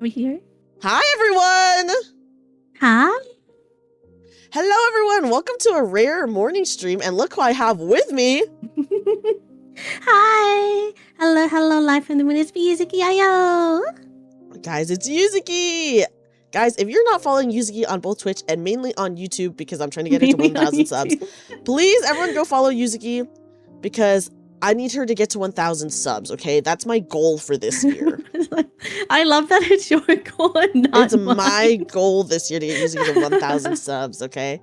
Are we here? Hi, everyone! Hi. Hello, everyone! Welcome to a rare morning stream, and look who I have with me! Hi. Hello, live from the moon. It's me, Yuzuki Ayo. Guys, it's Yuzuki! Guys, if you're not following Yuzuki on both Twitch and mainly on YouTube, because I'm trying to get into 1,000 subs, please, everyone go follow Yuzuki, because I need her to get to 1,000 subs, okay? That's my goal for this year. I love that it's your goal and not It's mine. my goal this year to get Yuzuki to 1,000 subs, okay?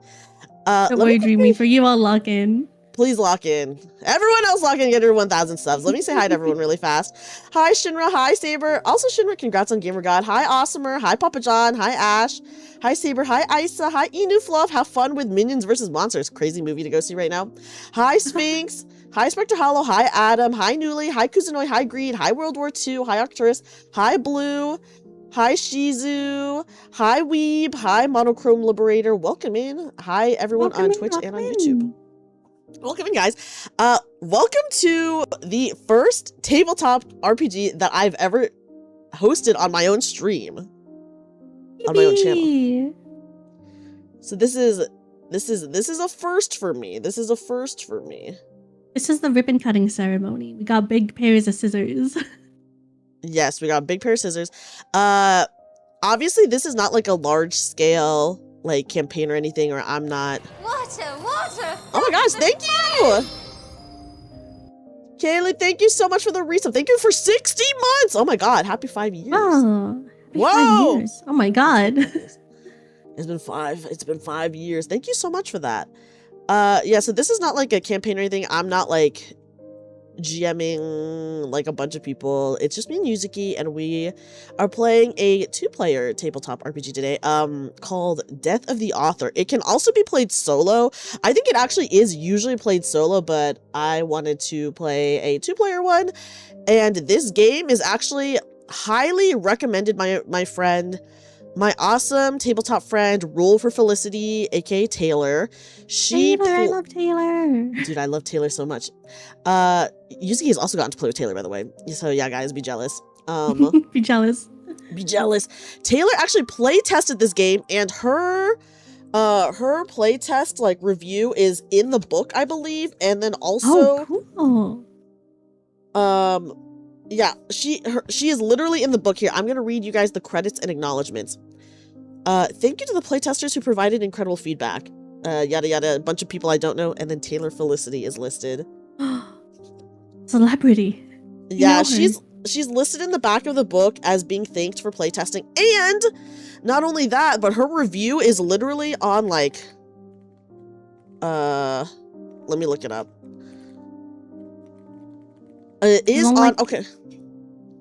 Don't worry, Dreamy. For you, I'll log in. Please lock in. Everyone else lock in and get her 1,000 subs. Let me say hi to everyone really fast. Hi, Shinra. Hi, Saber. Also, Shinra, congrats on Gamer God. Hi, Awesomer. Hi, Papa John. Hi, Ash. Hi, Saber. Hi, Isa. Hi, Enu Fluff. Have fun with Minions vs. Monsters. Crazy movie to go see right now. Hi, Sphinx. Hi, Spectre Hollow. Hi, Adam. Hi, Newly. Hi, Kuzunoi. Hi, Greed. Hi, World War II. Hi, Arcturus. Hi, Blue. Hi, Shizu. Hi, Weeb. Hi, Monochrome Liberator. Welcome in. Hi, everyone on Twitch and on YouTube. Welcome in, guys. Welcome to the first tabletop RPG that I've ever hosted on my own stream. On my own channel. So this is a first for me. This is a first for me. This is the ribbon cutting ceremony. We got big pairs of scissors. Yes, we got a big pair of scissors. Obviously this is not like a large scale like campaign or anything, or I'm not. Water. Oh my gosh, thank you! Kaylee, thank you so much for the resub. Thank you for 60 months! Oh my god, happy 5 years. Oh, happy Whoa! 5 years. Oh my god. It's been 5 years. Thank you so much for that. Yeah, so this is not like a campaign or anything. I'm not like GMing like a bunch of people. It's just me and Yuzuki, and we are playing a 2-player tabletop RPG today called Death of the Author. It can also be played solo. I think it actually is usually played solo, but I wanted to play a 2-player one, and this game is actually highly recommended by my friend, my awesome tabletop friend, Rule for Felicity, aka Taylor. I love Taylor. Dude, I love Taylor so much. Yuzuki has also gotten to play with Taylor, by the way. So yeah, guys, be jealous. Be jealous. Be jealous. Taylor actually play tested this game, and her play test like review is in the book, I believe, and then also cool. yeah, she is literally in the book here. I'm gonna read you guys the credits and acknowledgements. Thank you to the playtesters who provided incredible feedback. Yada yada, a bunch of people I don't know, and then Taylor Felicity is listed. Celebrity. Yeah, she's listed in the back of the book as being thanked for playtesting, and not only that, but her review is literally on like let me look it up. It is on like, okay.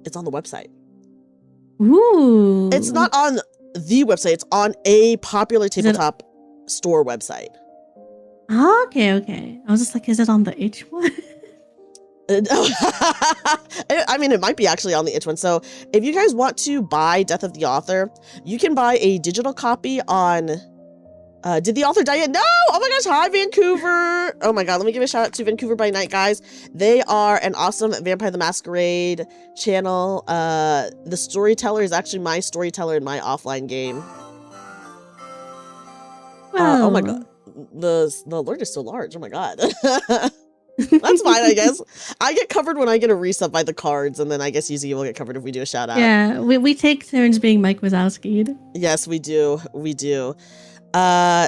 It's on the website. Ooh. It's not on the website, it's on a popular tabletop store website. Oh, okay. I was just like, is it on the itch one? I mean, it might be actually on the itch one. So if you guys want to buy Death of the Author, you can buy a digital copy on did the author die yet? No! Oh my gosh, hi Vancouver! Oh my god, let me give a shout out to Vancouver by Night, guys. They are an awesome Vampire the Masquerade channel. The storyteller is actually my storyteller in my offline game. Oh my god. The alert is so large. Oh my god. That's fine, I guess. I get covered when I get a resub by the cards, and then I guess Yuzuki will get covered if we do a shout out. Yeah, we take turns being Mike Wazowski'd. Yes, we do. We do.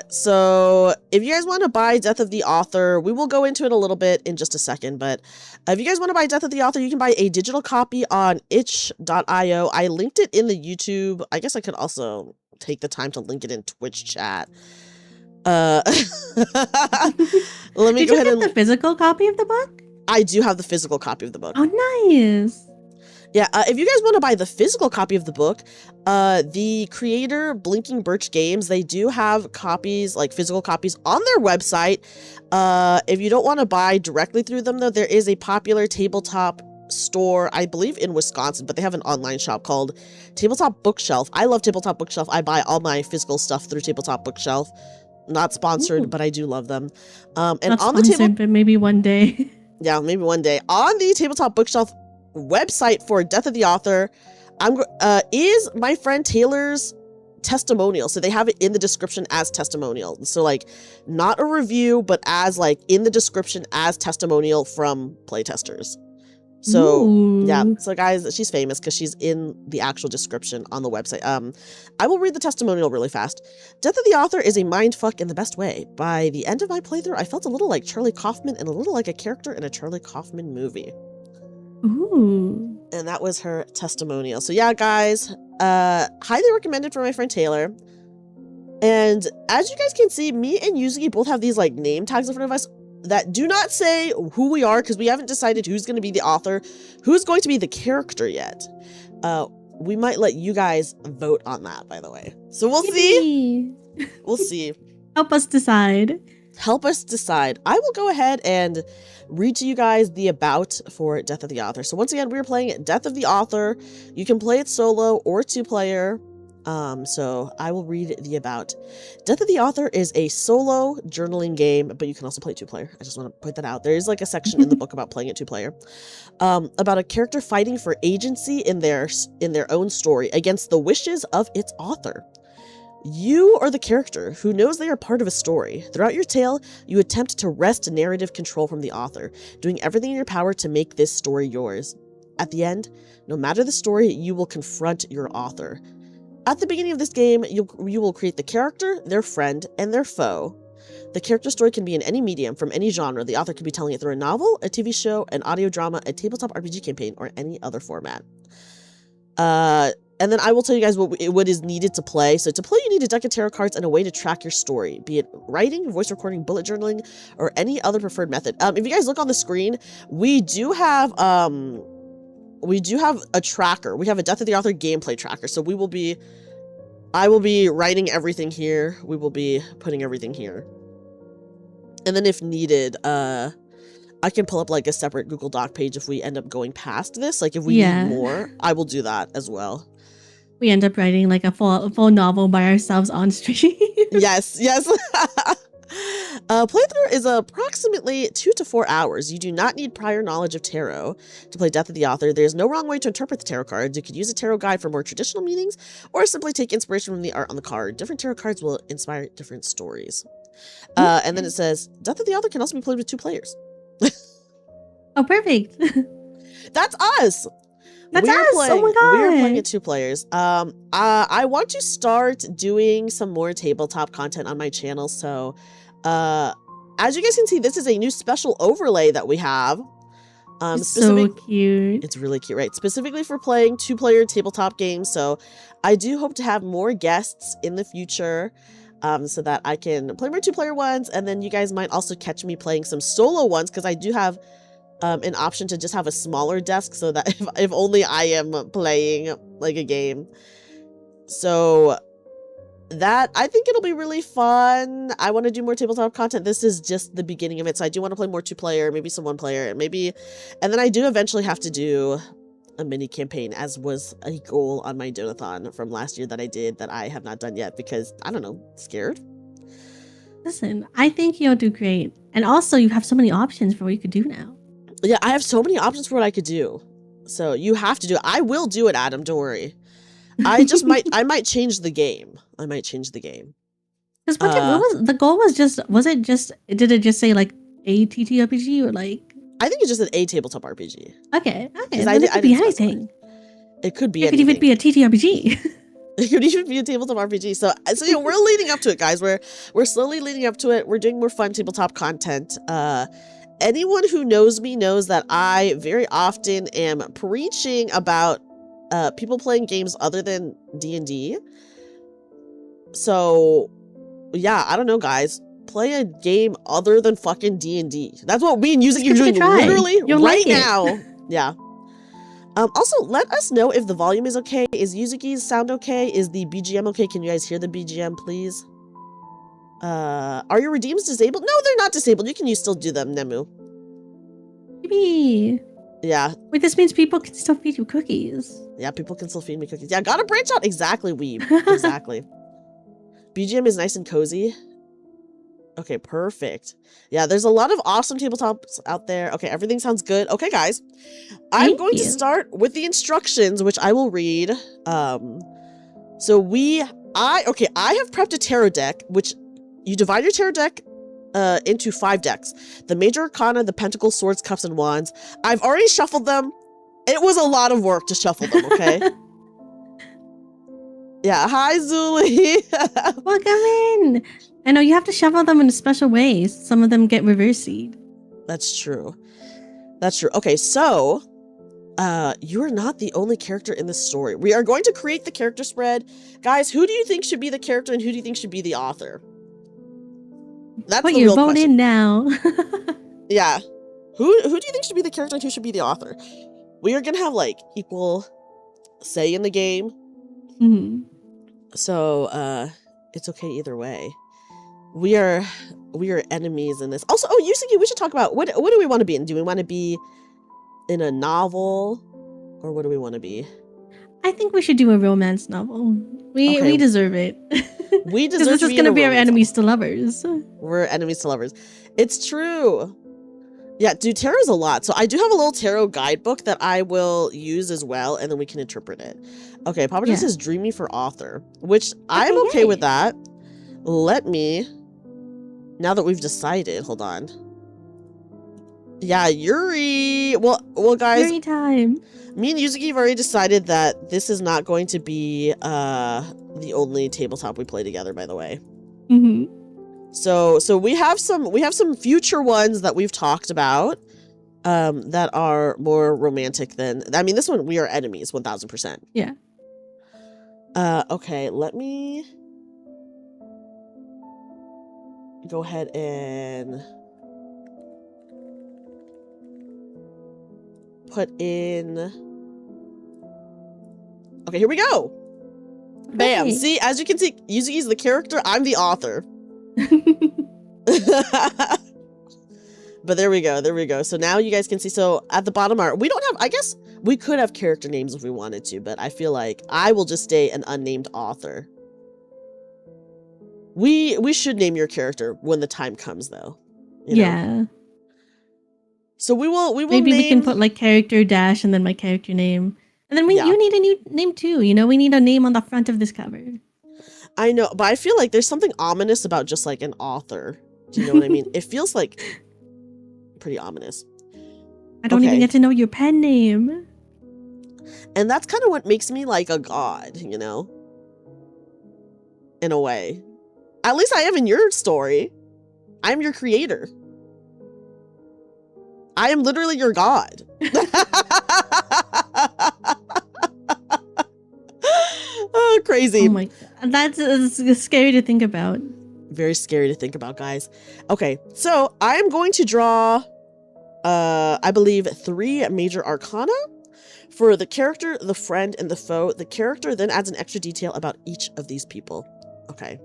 So if you guys want to buy Death of the Author, we will go into it a little bit in just a second, but if you guys want to buy Death of the Author, you can buy a digital copy on itch.io. I linked it in the YouTube. I guess I could also take the time to link it in Twitch chat. Let me go ahead and the physical copy of the book? I do have the physical copy of the book. Oh, nice. Yeah, if you guys want to buy the physical copy of the book, the creator, Blinking Birch Games, they do have copies, like physical copies, on their website. If you don't want to buy directly through them, though, there is a popular tabletop store, I believe in Wisconsin, but they have an online shop called Tabletop Bookshelf. I love Tabletop Bookshelf. I buy all my physical stuff through Tabletop Bookshelf. Not sponsored, but I do love them. And not on the table, but maybe one day. Yeah, maybe one day. On the Tabletop Bookshelf website for Death of the Author, is my friend Taylor's testimonial. So they have it in the description as testimonial. So like not a review, but as like in the description as testimonial from playtesters. So yeah, so guys, she's famous because she's in the actual description on the website. I will read the testimonial really fast. Death of the Author is a mindfuck in the best way. By the end of my playthrough, I felt a little like Charlie Kaufman and a little like a character in a Charlie Kaufman movie. Ooh. And that was her testimonial. So yeah, guys, highly recommended for my friend Taylor. And as you guys can see, me and Yuzuki both have these like name tags in front of us that do not say who we are because we haven't decided who's going to be the author, who's going to be the character yet. We might let you guys vote on that, by the way. So we'll see. We'll see. Help us decide. Help us decide. I will go ahead and read to you guys the about for Death of the Author. So once again, we're playing Death of the Author. You can play it solo or 2-player. So I will read the about. Death of the Author is a solo journaling game, but you can also play 2-player. I just want to point that out. There is like a section in the book about playing it 2-player, about a character fighting for agency in their own story against the wishes of its author. You are the character who knows they are part of a story. Throughout your tale, you attempt to wrest narrative control from the author, doing everything in your power to make this story yours. At the end, no matter the story, you will confront your author. At the beginning of this game, you will create the character, their friend, and their foe. The character story can be in any medium, from any genre. The author could be telling it through a novel, a TV show, an audio drama, a tabletop RPG campaign, or any other format. And then I will tell you guys what is needed to play. So to play, you need a deck of tarot cards and a way to track your story, be it writing, voice recording, bullet journaling, or any other preferred method. If you guys look on the screen, we do have a tracker. We have a Death of the Author gameplay tracker. So I will be writing everything here. We will be putting everything here. And then if needed, I can pull up like a separate Google Doc page if we end up going past this. Like if we need more, I will do that as well. We end up writing like a full novel by ourselves on stream. Yes. Playthrough is approximately 2 to 4 hours. You do not need prior knowledge of tarot to play Death of the Author. There's no wrong way to interpret the tarot cards. You could use a tarot guide for more traditional meanings, or simply take inspiration from the art on the card. Different tarot cards will inspire different stories. And then it says, Death of the Author can also be played with 2 players. Oh, perfect. That's us. That's us. Oh my god. We're playing it 2 players. I want to start doing some more tabletop content on my channel. So, as you guys can see, this is a new special overlay that we have. It's so cute. It's really cute, right? Specifically for playing 2-player tabletop games. So, I do hope to have more guests in the future. So that I can play more 2-player ones, and then you guys might also catch me playing some solo ones, because I do have an option to just have a smaller desk so that if only I am playing like a game. So that, I think it'll be really fun. I want to do more tabletop content. This is just the beginning of it, so I do want to play more 2-player, maybe some 1-player, and then I do eventually have to do a mini campaign, as was a goal on my donathon from last year that I did that I have not done yet because, I don't know, scared. Listen, I think you'll do great. And also, you have so many options for what you could do now. Yeah, I have so many options for what I could do. So you have to do it. I will do it, Adam. Don't worry. I might change the game. I might change the game. Because the goal was did it just say like a TTRPG or like? I think it's just a tabletop RPG. Okay. It could be anything. It could be anything. It could even be a TTRPG. It could even be a tabletop RPG. So yeah, we're leading up to it, guys. We're slowly leading up to it. We're doing more fun tabletop content. Anyone who knows me knows that I very often am preaching about people playing games other than D&D. So yeah, I don't know, guys. Play a game other than fucking D&D. That's what me and Yuzuki are doing literally right now. Yeah. Also, let us know if the volume is okay. Is Yuzuki's sound okay? Is the BGM okay? Can you guys hear the BGM, please? Are your redeems disabled? No, they're not disabled. You can still do them, Nemu. Maybe. Yeah. Wait, this means people can still feed you cookies. Yeah, people can still feed me cookies. Yeah, gotta branch out. Exactly, weeb. Exactly. BGM is nice and cozy. Okay, perfect. Yeah, there's a lot of awesome tabletops out there. Okay, everything sounds good. Okay, guys. I'm going to start with the instructions, which I will read. I have prepped a tarot deck, which you divide your tarot deck into 5 decks. The Major Arcana, the Pentacles, Swords, Cups, and Wands. I've already shuffled them. It was a lot of work to shuffle them, okay? Yeah, hi, Zuli. Welcome in. I know you have to shuffle them in special ways. Some of them get reversied. That's true. That's true. Okay, so you are not the only character in this story. We are going to create the character spread. Guys, who do you think should be the character and who do you think should be the author? That's Put the your real vote question. in now. Yeah. Who do you think should be the character and who should be the author? We are going to have like equal say in the game. Mm-hmm. So, it's okay either way. We are enemies in this. Also, Yusuke, we should talk about what do we want to be in? Do we want to be in a novel, or what do we want to be? I think we should do a romance novel. We deserve it. We deserve this is going to be our enemies to lovers. We're enemies to lovers. It's true. Yeah, dude, tarot's a lot. So I do have a little tarot guidebook that I will use as well, and then we can interpret it. Okay, Papa John says Dreamy for author, which I'm okay with that. Let me, now that we've decided, hold on. Yeah, Yuri. Well, guys. Yuri time. Me and Yuzuki have already decided that this is not going to be the only tabletop we play together, by the way. Mm-hmm. So we have some future ones that we've talked about that are more romantic than, I mean, this one we are enemies 1000%. Yeah. Okay, let me go ahead and put in. Okay, here we go. Bam. Okay. See, as you can see, Yuzuki's the character, I'm the author. But there we go. So now you guys can see. So at the bottom art, we don't have, I guess we could have character names if we wanted to, but I feel like I will just stay an unnamed author. We should name your character when the time comes, though. You know? So we will maybe we can put like character dash and then my character name. And then you need a new name too. You know, we need a name on the front of this cover. I know, but I feel like there's something ominous about just like an author. Do you know what I mean? It feels like pretty ominous. I don't even get to know your pen name. And that's kind of what makes me like a god, you know? In a way. At least I am in your story. I'm your creator. I am literally your god. Oh, crazy. Oh my god. That's scary to think about. Very scary to think about, guys. Okay, so I'm going to draw, I believe, 3 major arcana. For the character, the friend, and the foe, the character then adds an extra detail about each of these people. Okay.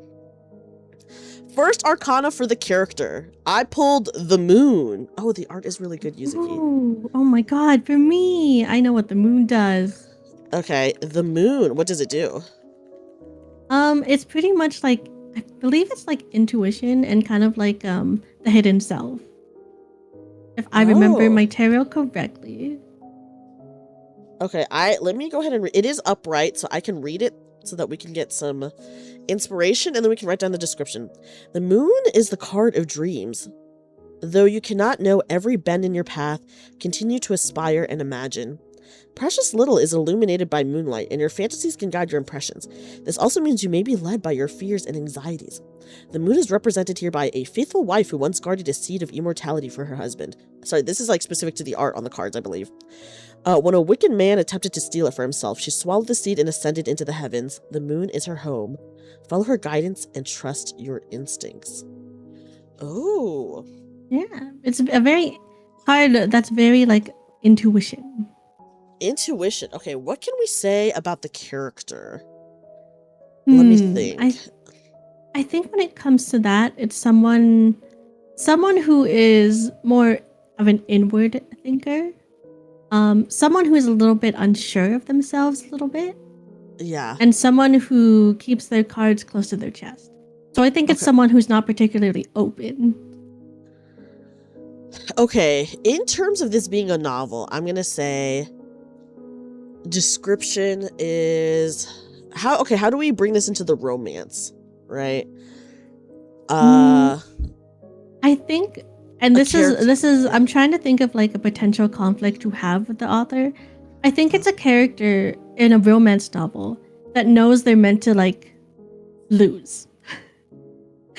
First arcana for the character. I pulled the moon. Oh, the art is really good, Yuzuki. Oh my god, for me. I know what the moon does. Okay, the moon. What does it do? It's pretty much like, I believe it's like intuition and kind of like the hidden self. If I remember my tarot correctly. Okay, let me go ahead and read. It is upright, so I can read it so that we can get some inspiration, and then we can write down the description. The moon is the card of dreams. Though you cannot know every bend in your path, continue to aspire and imagine. Precious little is illuminated by moonlight, and your fantasies can guide your impressions. This also means you may be led by your fears and anxieties. The moon is represented here by a faithful wife who once guarded a seed of immortality for her husband. Sorry, this is like specific to the art on the cards, I believe. When a wicked man attempted to steal it for himself, she swallowed the seed and ascended into the heavens. The moon is her home. Follow her guidance and trust your instincts. Oh. Yeah, it's a very card that's very like intuition. Intuition. Okay, what can we say about the character? Let me think. I think when it comes to that, it's someone who is more of an inward thinker. Someone who is a little bit unsure of themselves a little bit. Yeah. And someone who keeps their cards close to their chest. So I think it's someone who's not particularly open. Okay, in terms of this being a novel, I'm gonna say description is how do we bring this into the romance, right? I think, and this is I'm trying to think of like a potential conflict to have with the author. I think it's a character in a romance novel that knows they're meant to like lose.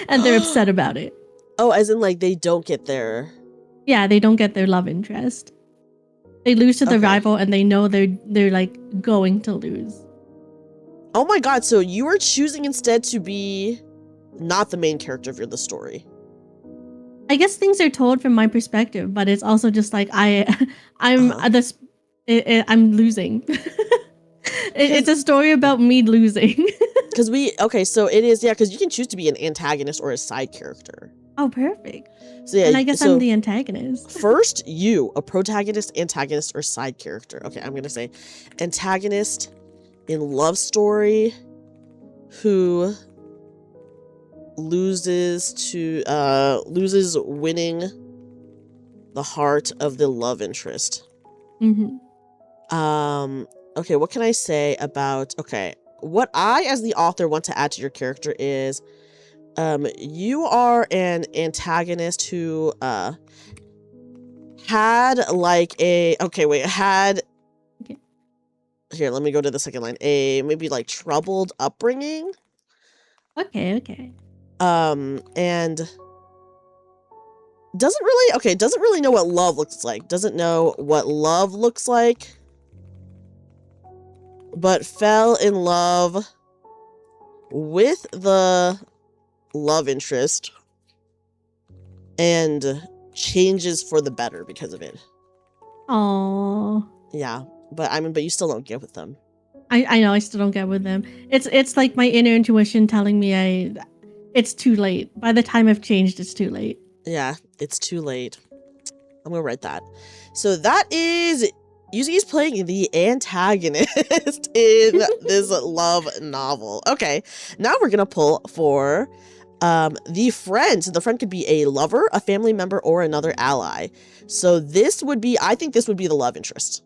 And they're upset about it. Oh, as in like they don't get their... Yeah, they don't get their love interest. They lose to the rival and they know they're like going to lose. Oh my god, so you are choosing instead to be not the main character of the story. I guess things are told from my perspective, but it's also just like I'm losing. It's a story about me losing. So it is, because you can choose to be an antagonist or a side character. Oh, perfect. So yeah, and I guess I'm the antagonist. First, you, a protagonist, antagonist, or side character. Okay, I'm gonna say antagonist in love story who loses winning the heart of the love interest. Okay, what can I say about... what I, as the author, want to add to your character is, you are an antagonist who, had like a... Here, let me go to the second line. A maybe like troubled upbringing. Okay. And doesn't really know what love looks like. Doesn't know what love looks like. But fell in love with the love interest and changes for the better because of it. Aww. Yeah, but you still don't get with them. I know I still don't get with them. It's like my inner intuition telling me it's too late. By the time I've changed, it's too late. Yeah, it's too late. I'm gonna write that. So that is... Yuzuki's playing the antagonist in this love novel. Okay, now we're gonna pull for the friend. So the friend could be a lover, a family member, or another ally. So I think this would be the love interest.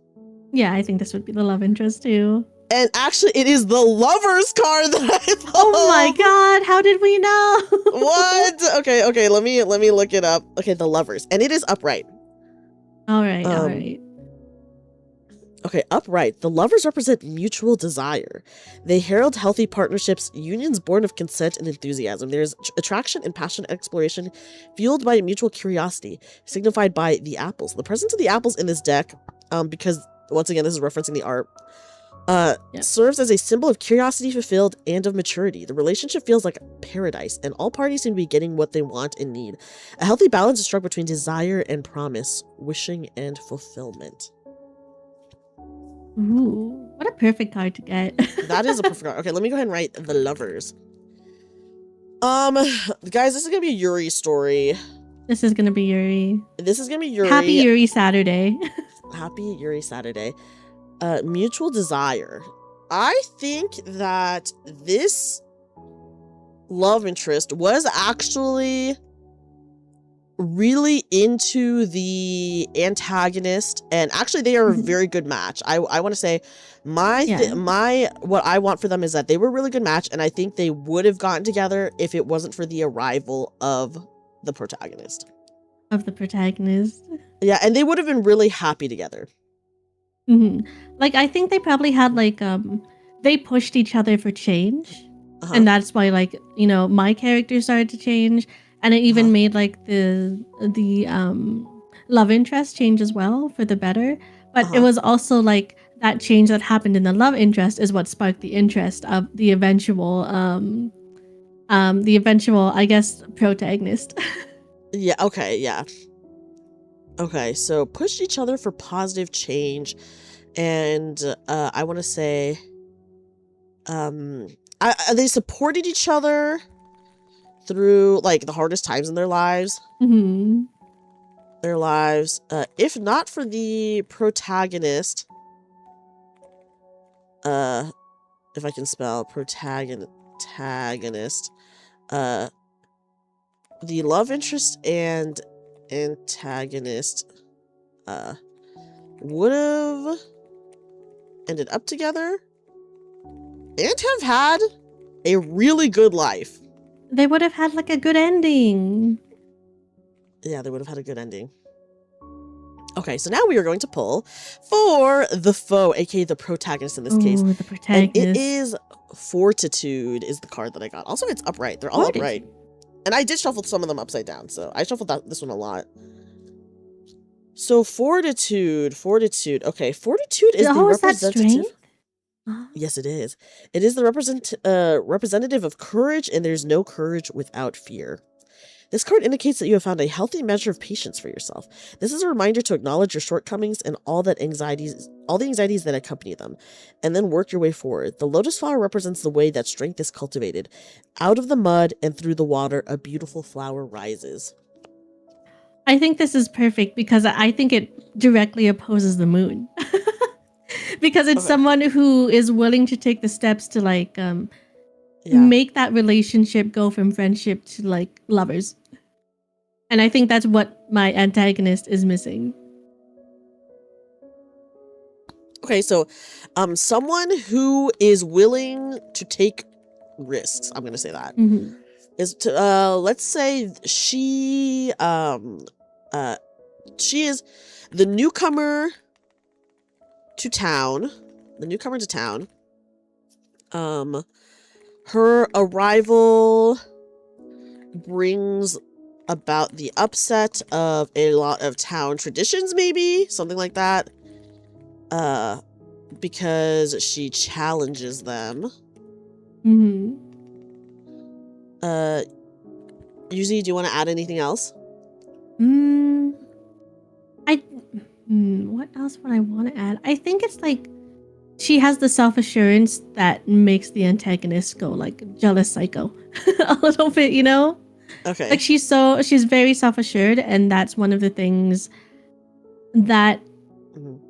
Yeah, I think this would be the love interest too. And actually, it is the lover's card that I pulled. Oh my god, how did we know? What? Okay, let me look it up. Okay, the lovers. And it is upright. All right. Okay, upright. The lovers represent mutual desire. They herald healthy partnerships, unions born of consent and enthusiasm. There's attraction and passionate exploration fueled by mutual curiosity, signified by the apples. The presence of the apples in this deck, because once again, this is referencing the art, serves as a symbol of curiosity fulfilled and of maturity. The relationship feels like paradise, and all parties seem to be getting what they want and need. A healthy balance is struck between desire and promise, wishing and fulfillment. Ooh, what a perfect card to get. That is a perfect card. Okay, let me go ahead and write the lovers. Guys, this is gonna be a Yuri story. This is gonna be Yuri. Happy Yuri Saturday. Happy Yuri Saturday. Mutual desire. I think that this love interest was actually really into the antagonist, and actually they are a very good match. I want to say what I want for them is that they were a really good match, and I think they would have gotten together if it wasn't for the arrival of the protagonist. Yeah, and they would have been really happy together. Like, I think they probably had like they pushed each other for change, and that's why, like, you know, my character started to change. And it even made like the love interest change as well for the better. But it was also like that change that happened in the love interest is what sparked the interest of the eventual I guess protagonist. Yeah, okay, yeah. Okay, so pushed each other for positive change, and I want to say they supported each other through like the hardest times in their lives. If not for the protagonist, if I can spell protagonist, the love interest and antagonist would have ended up together and have had a really good life. They would have had like a good ending. Yeah, they would have had a good ending. Okay, so now we are going to pull for the foe, aka the protagonist in this case. The protagonist. And it is Fortitude is the card that I got. Also, it's upright. They're all upright. And I did shuffle some of them upside down, so I shuffled this one a lot. So Fortitude. Okay, Fortitude is the representative. Yes, it is. It is the representative of courage, and there's no courage without fear. This card indicates that you have found a healthy measure of patience for yourself. This is a reminder to acknowledge your shortcomings and all the anxieties that accompany them, and then work your way forward. The lotus flower represents the way that strength is cultivated. Out of the mud and through the water, a beautiful flower rises. I think this is perfect because I think it directly opposes the moon. Because it's someone who is willing to take the steps to like make that relationship go from friendship to like lovers. And I think that's what my antagonist is missing. Okay, so someone who is willing to take risks, I'm going to say that. Is to let's say she is the newcomer to town. Her arrival brings about the upset of a lot of town traditions, maybe something like that. Because she challenges them. Yuzi, do you want to add anything else? What else would I want to add? I think it's like she has the self-assurance that makes the antagonist go like jealous psycho a little bit, you know? Okay. Like she's very self-assured, and that's one of the things that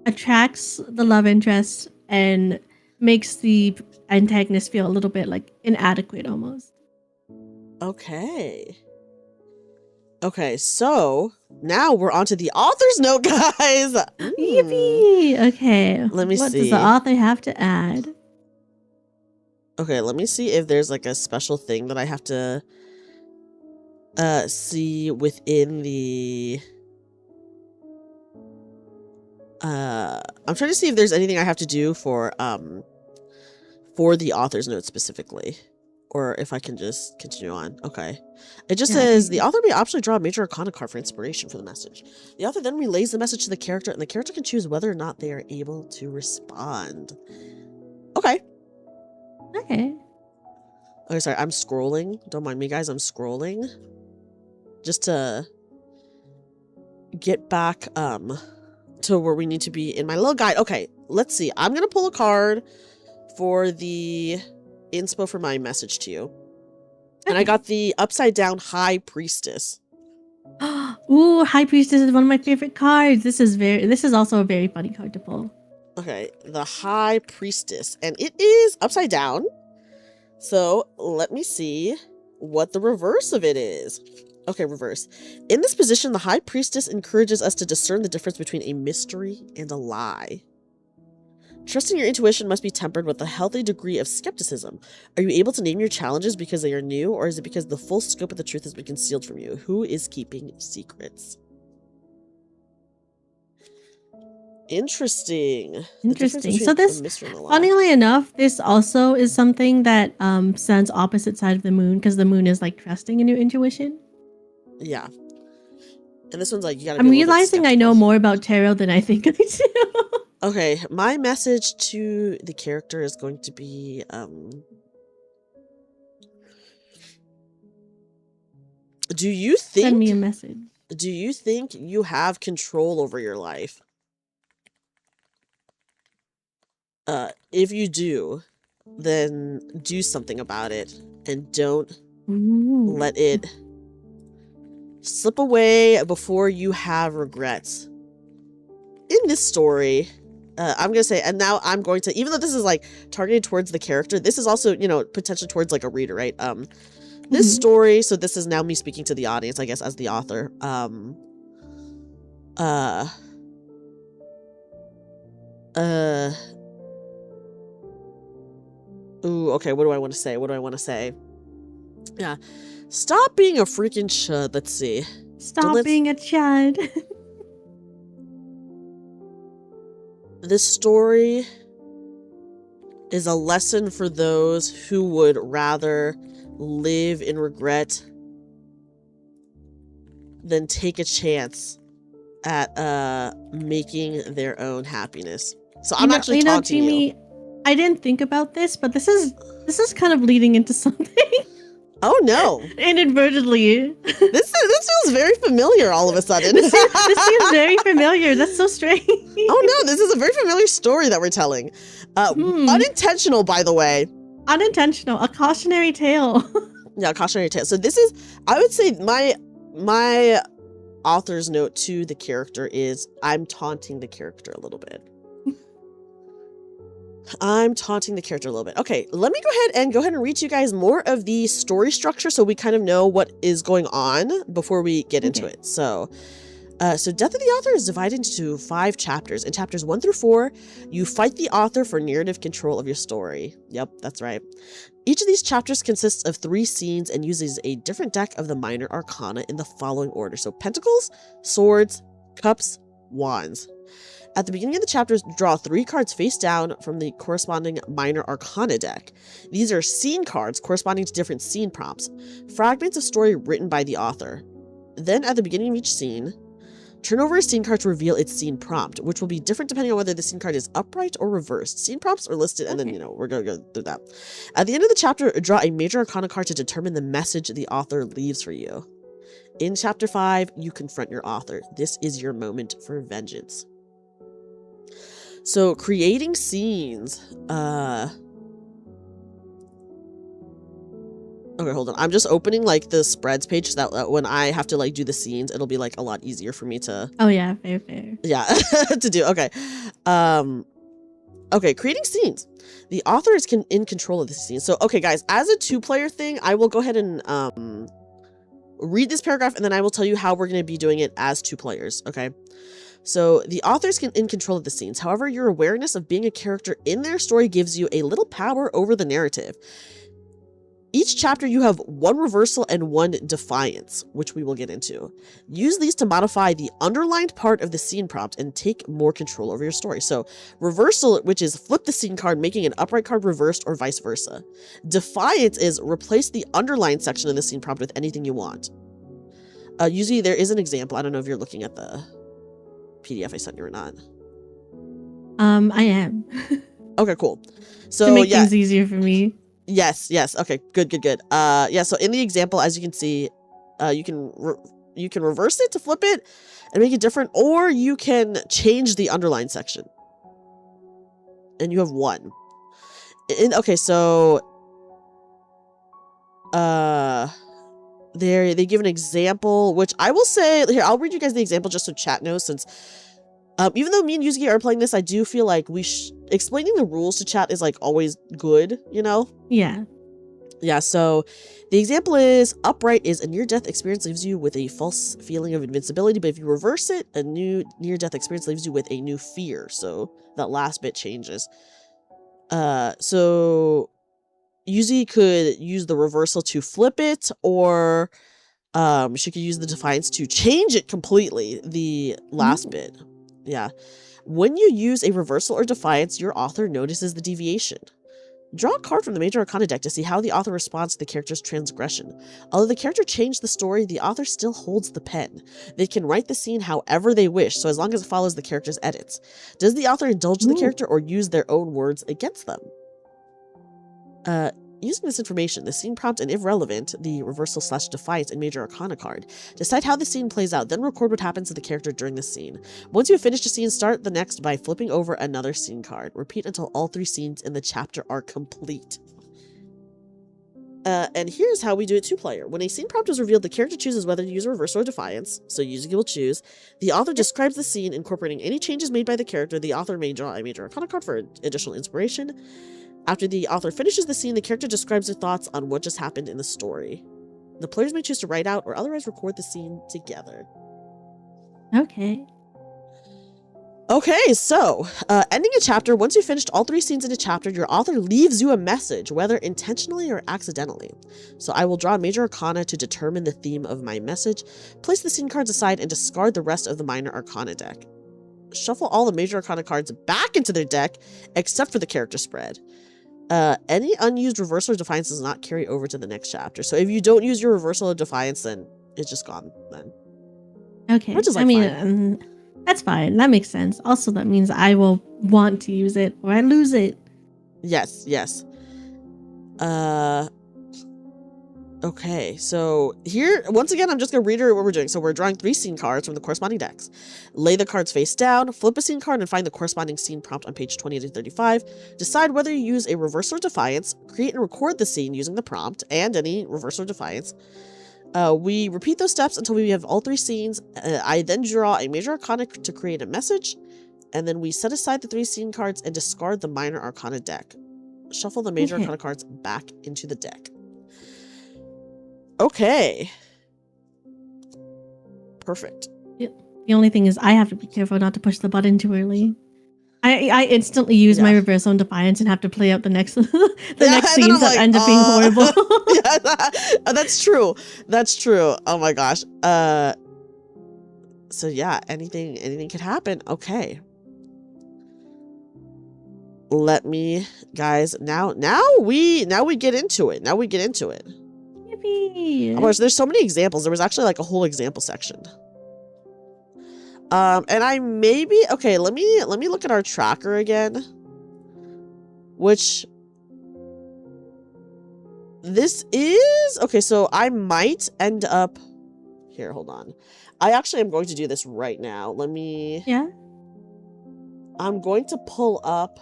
attracts the love interest and makes the antagonist feel a little bit like inadequate almost. Okay, so now we're on to the author's note, guys. Yippee! Okay. Let me see. What does the author have to add? Okay, let me see if there's like a special thing that I have to see within the I'm trying to see if there's anything I have to do for the author's note specifically, or if I can just continue on. Okay. It just says the author may optionally draw a major arcana card for inspiration for the message. The author then relays the message to the character, and the character can choose whether or not they are able to respond. Okay, sorry, I'm scrolling. Don't mind me, guys. I'm scrolling just to get back to where we need to be in my little guide. Okay, let's see. I'm gonna pull a card for the inspo for my message to you. And I got the upside down High Priestess. Ooh, High Priestess is one of my favorite cards. This is also a very funny card to pull. Okay, the High Priestess, and it is upside down. So let me see what the reverse of it is. Okay, reverse. In this position, the High Priestess encourages us to discern the difference between a mystery and a lie. Trusting your intuition must be tempered with a healthy degree of skepticism. Are you able to name your challenges because they are new, or is it because the full scope of the truth has been concealed from you? Who is keeping secrets? Interesting. So this, funnily enough, this also is something that stands opposite side of the moon, because the moon is like trusting in your intuition. Yeah. And this one's like, you gotta I'm realizing I know more about tarot than I think I do. Okay, my message to the character is going to be, do you think... Send me a message. Do you think you have control over your life? If you do, then do something about it, and don't let it slip away before you have regrets. In this story, I'm gonna say, and now I'm going to, even though this is like targeted towards the character, this is also, you know, potentially towards like a reader, right? This story, so this is now me speaking to the audience, I guess, as the author. Ooh, okay, what do I want to say? Yeah. Stop being a freaking chud. Let's see. Stop being a chud. This story is a lesson for those who would rather live in regret than take a chance at making their own happiness. So I'm actually taunting you. I didn't think about this, but this is kind of leading into something. Oh no! Inadvertently. This feels very familiar all of a sudden. this feels very familiar. That's so strange. Oh no, this is a very familiar story that we're telling. Unintentional, by the way. Unintentional. A cautionary tale. Yeah, a cautionary tale. So this is, I would say, my author's note to the character is I'm taunting the character a little bit. Okay, let me go ahead and read you guys more of the story structure so we kind of know what is going on before we get into it. So Death of the Author is divided into 5 chapters. In chapters 1 through 4, you fight the author for narrative control of your story. Yep, that's right. Each of these chapters consists of 3 scenes and uses a different deck of the minor arcana in the following order. So Pentacles, Swords, Cups, Wands. At the beginning of the chapters, draw 3 cards face down from the corresponding minor arcana deck. These are scene cards corresponding to different scene prompts, fragments of story written by the author. Then at the beginning of each scene, turn over a scene card to reveal its scene prompt, which will be different depending on whether the scene card is upright or reversed. Scene prompts are listed, and then, we're going to go through that. At the end of the chapter, draw a major arcana card to determine the message the author leaves for you. In chapter 5, you confront your author. This is your moment for vengeance. So creating scenes, okay, hold on. I'm just opening like the spreads page so that when I have to like do the scenes, it'll be like a lot easier for me to. Oh yeah, fair. Yeah, to do. Okay. Okay, creating scenes. The author is in control of the scene. So, okay, guys, as a 2-player thing, I will go ahead and read this paragraph and then I will tell you how we're going to be doing it as 2 players. Okay. So the author is in control of the scenes. However, your awareness of being a character in their story gives you a little power over the narrative. Each chapter you have 1 reversal and 1 defiance, which we will get into. Use these to modify the underlined part of the scene prompt and take more control over your story. So reversal, which is flip the scene card, making an upright card reversed or vice versa. Defiance is replace the underlined section of the scene prompt with anything you want. Usually there is an example. I don't know if you're looking at the PDF I sent you or not. I am. Okay, cool. So to make things easier for me. Yes. Okay, good. Yeah, so in the example, as you can see, you can reverse it to flip it and make it different, or you can change the underlined section. And you have 1. Okay, so they give an example, which I will say here, I'll read you guys the example just so chat knows, since even though me and Yuzuki are playing this, I do feel like explaining the rules to chat is like always good, Yeah, so the example is upright is a near-death experience leaves you with a false feeling of invincibility, but if you reverse it, a new near-death experience leaves you with a new fear. So that last bit changes. So Yuzi could use the reversal to flip it, or she could use the defiance to change it completely, the last bit. Yeah. When you use a reversal or defiance, your author notices the deviation. Draw a card from the major arcana deck to see how the author responds to the character's transgression. Although the character changed the story, the author still holds the pen. They can write the scene however they wish, so as long as it follows the character's edits. Does the author indulge the character or use their own words against them? Using this information, the scene prompt, and if relevant, the reversal/defiance and major arcana card. Decide how the scene plays out, then record what happens to the character during the scene. Once you have finished a scene, start the next by flipping over another scene card. Repeat until all 3 scenes in the chapter are complete. And here's how we do it 2-player. When a scene prompt is revealed, the character chooses whether to use a reversal or defiance, so Yuzuki will choose. The author describes the scene, incorporating any changes made by the character. The author may draw a major arcana card for additional inspiration. After the author finishes the scene, the character describes their thoughts on what just happened in the story. The players may choose to write out or otherwise record the scene together. Okay. Okay, so ending a chapter. Once you've finished all 3 scenes in a chapter, your author leaves you a message, whether intentionally or accidentally. So I will draw a major arcana to determine the theme of my message, place the scene cards aside, and discard the rest of the minor arcana deck. Shuffle all the major arcana cards back into their deck, except for the character spread. Any unused reversal or defiance does not carry over to the next chapter. So if you don't use your reversal or defiance, then it's just gone then. Okay. Which is like, I mean, that's fine. That makes sense. Also, that means I will want to use it or I lose it. Yes, yes. Okay, so here, once again, I'm just going to reiterate what we're doing. So we're drawing 3 scene cards from the corresponding decks. Lay the cards face down, flip a scene card, and find the corresponding scene prompt on page 20 to 35. Decide whether you use a reversal or defiance, create and record the scene using the prompt, and any reversal or defiance. We repeat those steps until we have all 3 scenes. I then draw a major arcana to create a message, and then we set aside the 3 scene cards and discard the minor arcana deck. Shuffle the major arcana cards back into the deck. Okay. Perfect. The only thing is I have to be careful not to push the button too early. I instantly use my reversal and defiance and have to play out the next next scenes that end up being horrible. Yeah, that's true. That's true. Oh my gosh. So yeah, anything could happen. Okay. Let me, guys, now we get into it. Yippee. Oh my gosh, there's so many examples. There was actually like a whole example section. And I maybe, okay, let me look at our tracker again. Which this is, okay, so I might end up, here, hold on. I actually am going to do this right now. I'm going to pull up,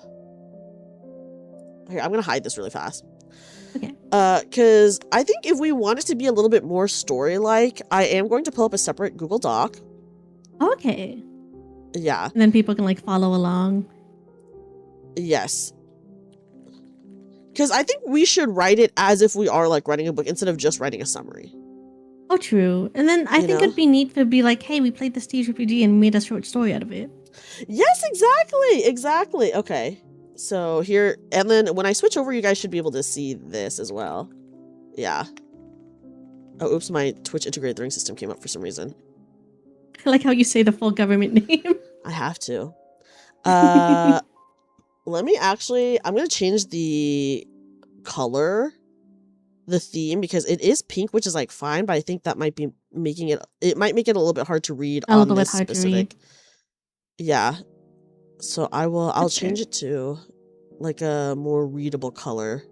here, I'm going to hide this really fast. Okay. Because I think if we want it to be a little bit more story-like, I am going to pull up a separate Google Doc. Okay. Yeah. And then people can like follow along. Yes. Because I think we should write it as if we are like writing a book instead of just writing a summary. Oh, true. And then I think it'd be neat to be like, hey, we played this TTRPG and made a short story out of it. Yes, exactly. Okay. So here, and then when I switch over, you guys should be able to see this as well. Yeah. Oh, oops, my Twitch integrated learning system came up for some reason. I like how you say the full government name. I have to. Let me actually, I'm going to change the color, the theme, because it is pink, which is like fine, but I think that might be making it might make it a little bit hard to read on this specific. Yeah. So I'll change it to like a more readable color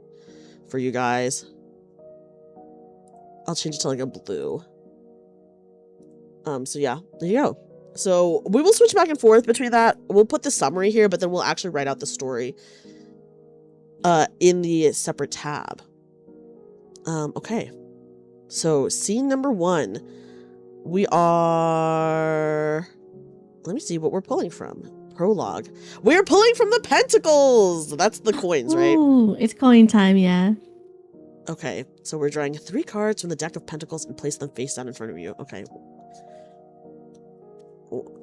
for you guys. I'll change it to like a blue. So yeah, there you go. So we will switch back and forth between that. We'll put the summary here, but then we'll actually write out the story in the separate tab. Okay. So scene number 1. We are, let me see what we're pulling from. Prologue. We're pulling from the pentacles. That's the coins, right? Ooh, it's coin time, yeah. Okay. So we're drawing 3 cards from the deck of pentacles and place them face down in front of you. Okay.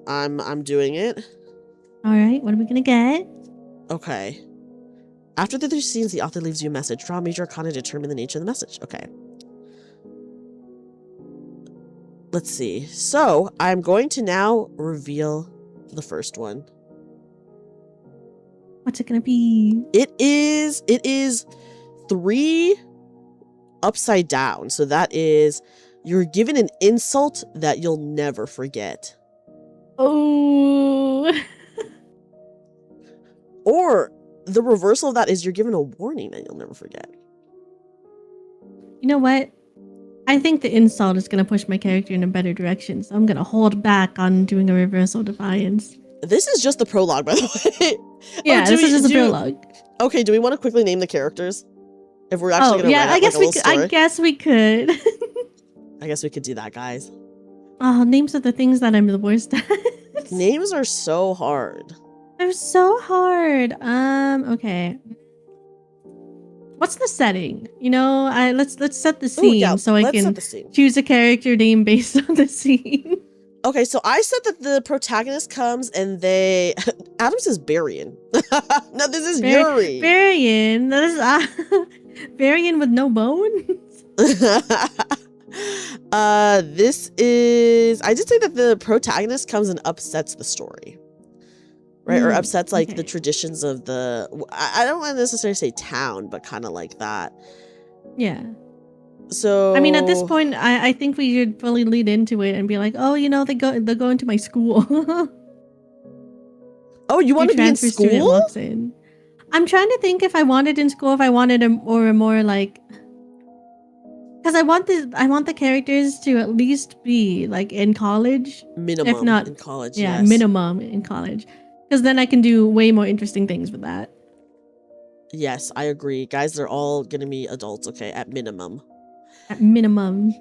I'm doing it. All right, what are we gonna get? Okay. After the 3 scenes, the author leaves you a message. Draw a major arcana to determine the nature of the message. Okay. Let's see. So I'm going to now reveal the first one. What's it gonna be? It is 3 upside down. So that is, you're given an insult that you'll never forget. Oh. Or the reversal of that is you're given a warning that you'll never forget. You know what? I think the insult is going to push my character in a better direction, so I'm going to hold back on doing a reversal defiance. This is just the prologue, by the way. Yeah, this is just the prologue. Okay, do we want to quickly name the characters? If we're actually going to write I guess like a little story? I guess we could. I guess we could do that, guys. Oh, names are the things that I'm the worst at. Names are so hard. They're so hard. Okay. what's the setting? You know, let's set the Ooh, scene yeah, so I let's can set the scene. choose a character name based on the scene. Okay, so I said that the protagonist comes and they... Adam says Barian. No, this is Yuri. Varian. That is Varian with no bones. This is... I did say that the protagonist comes and upsets the story. Right? Or upsets, like, the traditions of the... I don't want to necessarily say town, but kind of like that. Yeah. So... I mean, at this point, I think we should fully lead into it and be like, oh, you know, they go into my school. Oh, you want to be in school? Walks in. I'm trying to think if I wanted in school, if I wanted a more like... Because I want the characters to at least be, like, in college. Minimum if not, in college, yeah, yes. minimum in college. Because then I can do way more interesting things with that. Yes, I agree. Guys, they're all going to be adults, okay, at minimum. At minimum.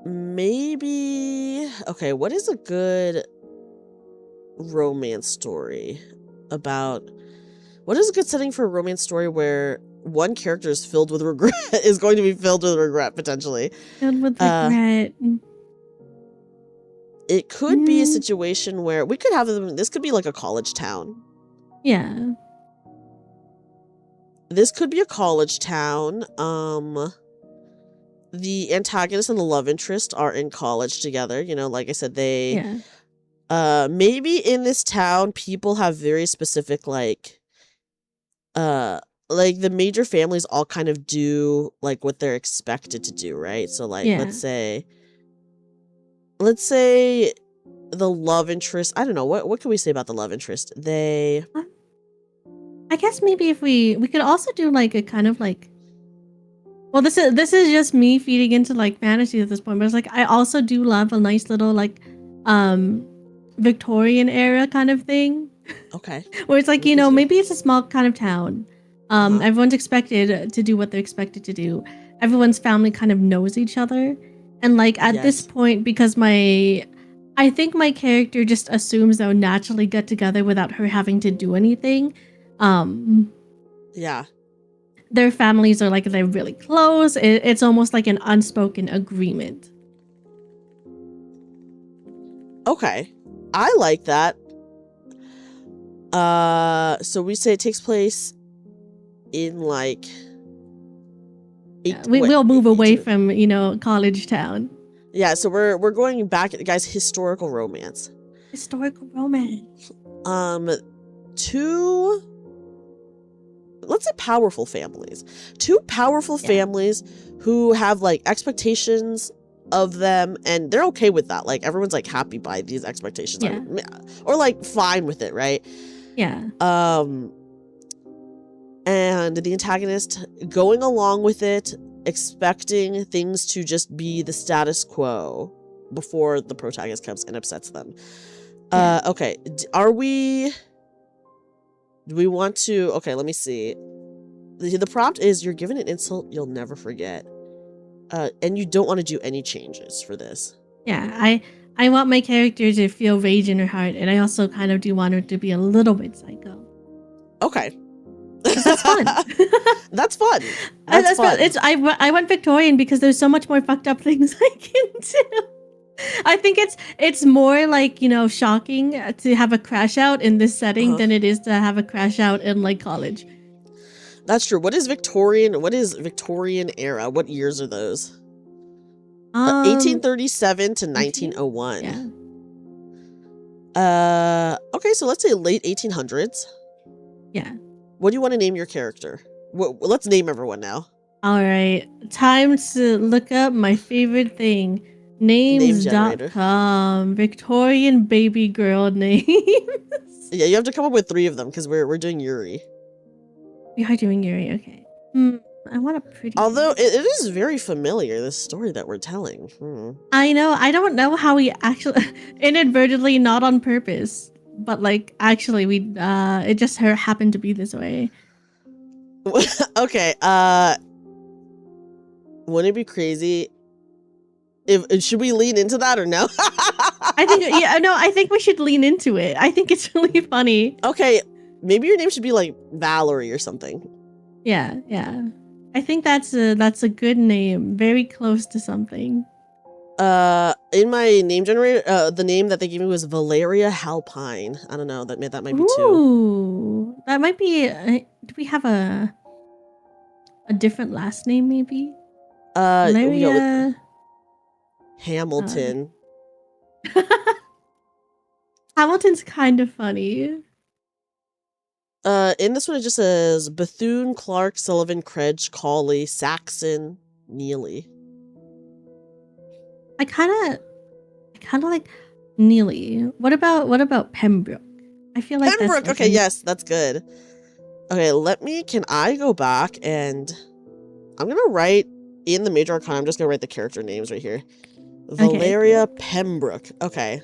Maybe... Okay, what is a good romance story about... What is a good setting for a romance story where one character is filled with regret, is going to be filled with regret, potentially? Filled with regret. It could be a situation where we could have them... This could be like a college town. Yeah. This could be a college town. The antagonist and the love interest are in college together. You know, like I said, they... Yeah. Maybe in this town, people have very specific, like the major families all kind of do, like, what they're expected to do, right? So, like, let's say the love interest... I don't know, what can we say about the love interest? They... I guess maybe if we could also do, like, a kind of, like... Well, this is just me feeding into, like, fantasy at this point, but it's like I also do love a nice little, like, Victorian era kind of thing. Okay. Where it's like, you know, maybe it's a small kind of town. Everyone's expected to do what they're expected to do. Everyone's family kind of knows each other. And, like, at this point, because I think my character just assumes they'll naturally get together without her having to do anything. Yeah. Their families are, like, they're really close. It's almost like an unspoken agreement. Okay. I like that. So we say it takes place in, like... We'll move away from, you know, college town. Yeah, so we're going back, guys, historical romance. Historical romance. Two... Let's say powerful families. Two powerful families who have, like, expectations of them, and they're okay with that. Like, everyone's, like, happy by these expectations. Yeah. Or, like, fine with it, right? Yeah. And the antagonist going along with it, expecting things to just be the status quo before the protagonist comes and upsets them. Okay. Do we want to... Okay, let me see. The prompt is, you're given an insult you'll never forget. And you don't want to do any changes for this. Yeah, I want my character to feel rage in her heart, and I also kind of do want her to be a little bit psycho. Okay. That's fun. That's fun. That's fun. I went Victorian because there's so much more fucked up things I can do. I think it's more, like, you know, shocking to have a crash out in this setting than it is to have a crash out in, like, college. That's true. What is Victorian era? What years are those? 1837 to 1901. Yeah. Okay, so let's say late 1800s. Yeah. What do you want to name your character? Let's name everyone now. All right. Time to look up my favorite thing. Names.com. Victorian baby girl names. Yeah, you have to come up with 3 of them because we're doing Yuri. We are doing Yuri, okay. I want a pretty... Although it is very familiar, this story that we're telling. I know. I don't know how we actually... inadvertently, not on purpose. But, like, actually, it just happened to be this way. Okay, wouldn't it be crazy... Should we lean into that or no? I think we should lean into it. I think it's really funny. Okay, maybe your name should be like Valerie or something. Yeah. I think that's a good name. Very close to something. In my name generator, the name that they gave me was Valeria Halpine. I don't know. That might be two. Ooh, that might be. Do we have a different last name? Maybe. Valeria Hamilton. Hamilton's kind of funny. In this one it just says Bethune, Clark, Sullivan, Credge, Cawley, Saxon, Neely. I kind of like Neely. What about Pembroke? I feel like Pembroke. that's Okay, yes, that's good. Okay, can I go back and I'm gonna write in the major arcana. I'm just gonna write the character names right here. Valeria Pembroke. Okay.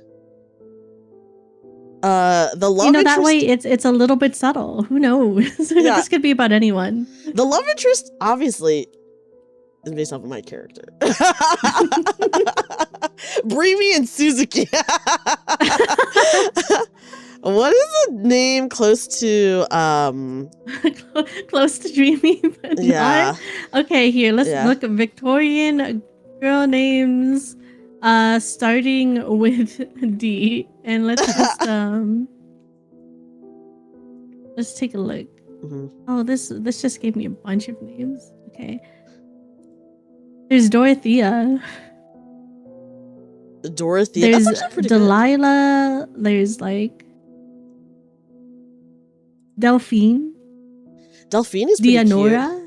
The love interest, that way it's a little bit subtle. Who knows? Yeah. This could be about anyone. The love interest obviously is based off of my character. Dreamy and Suzuki. What is a name close to close to Dreamy? But yeah. Not? Okay, here let's look at Victorian girl names. Starting with D, and let's just let's take a look. Oh, this just gave me a bunch of names. Okay, there's Dorothea. Dorothea. There's Delilah. Good. There's like Delphine. Delphine is pretty Dianora. Cute.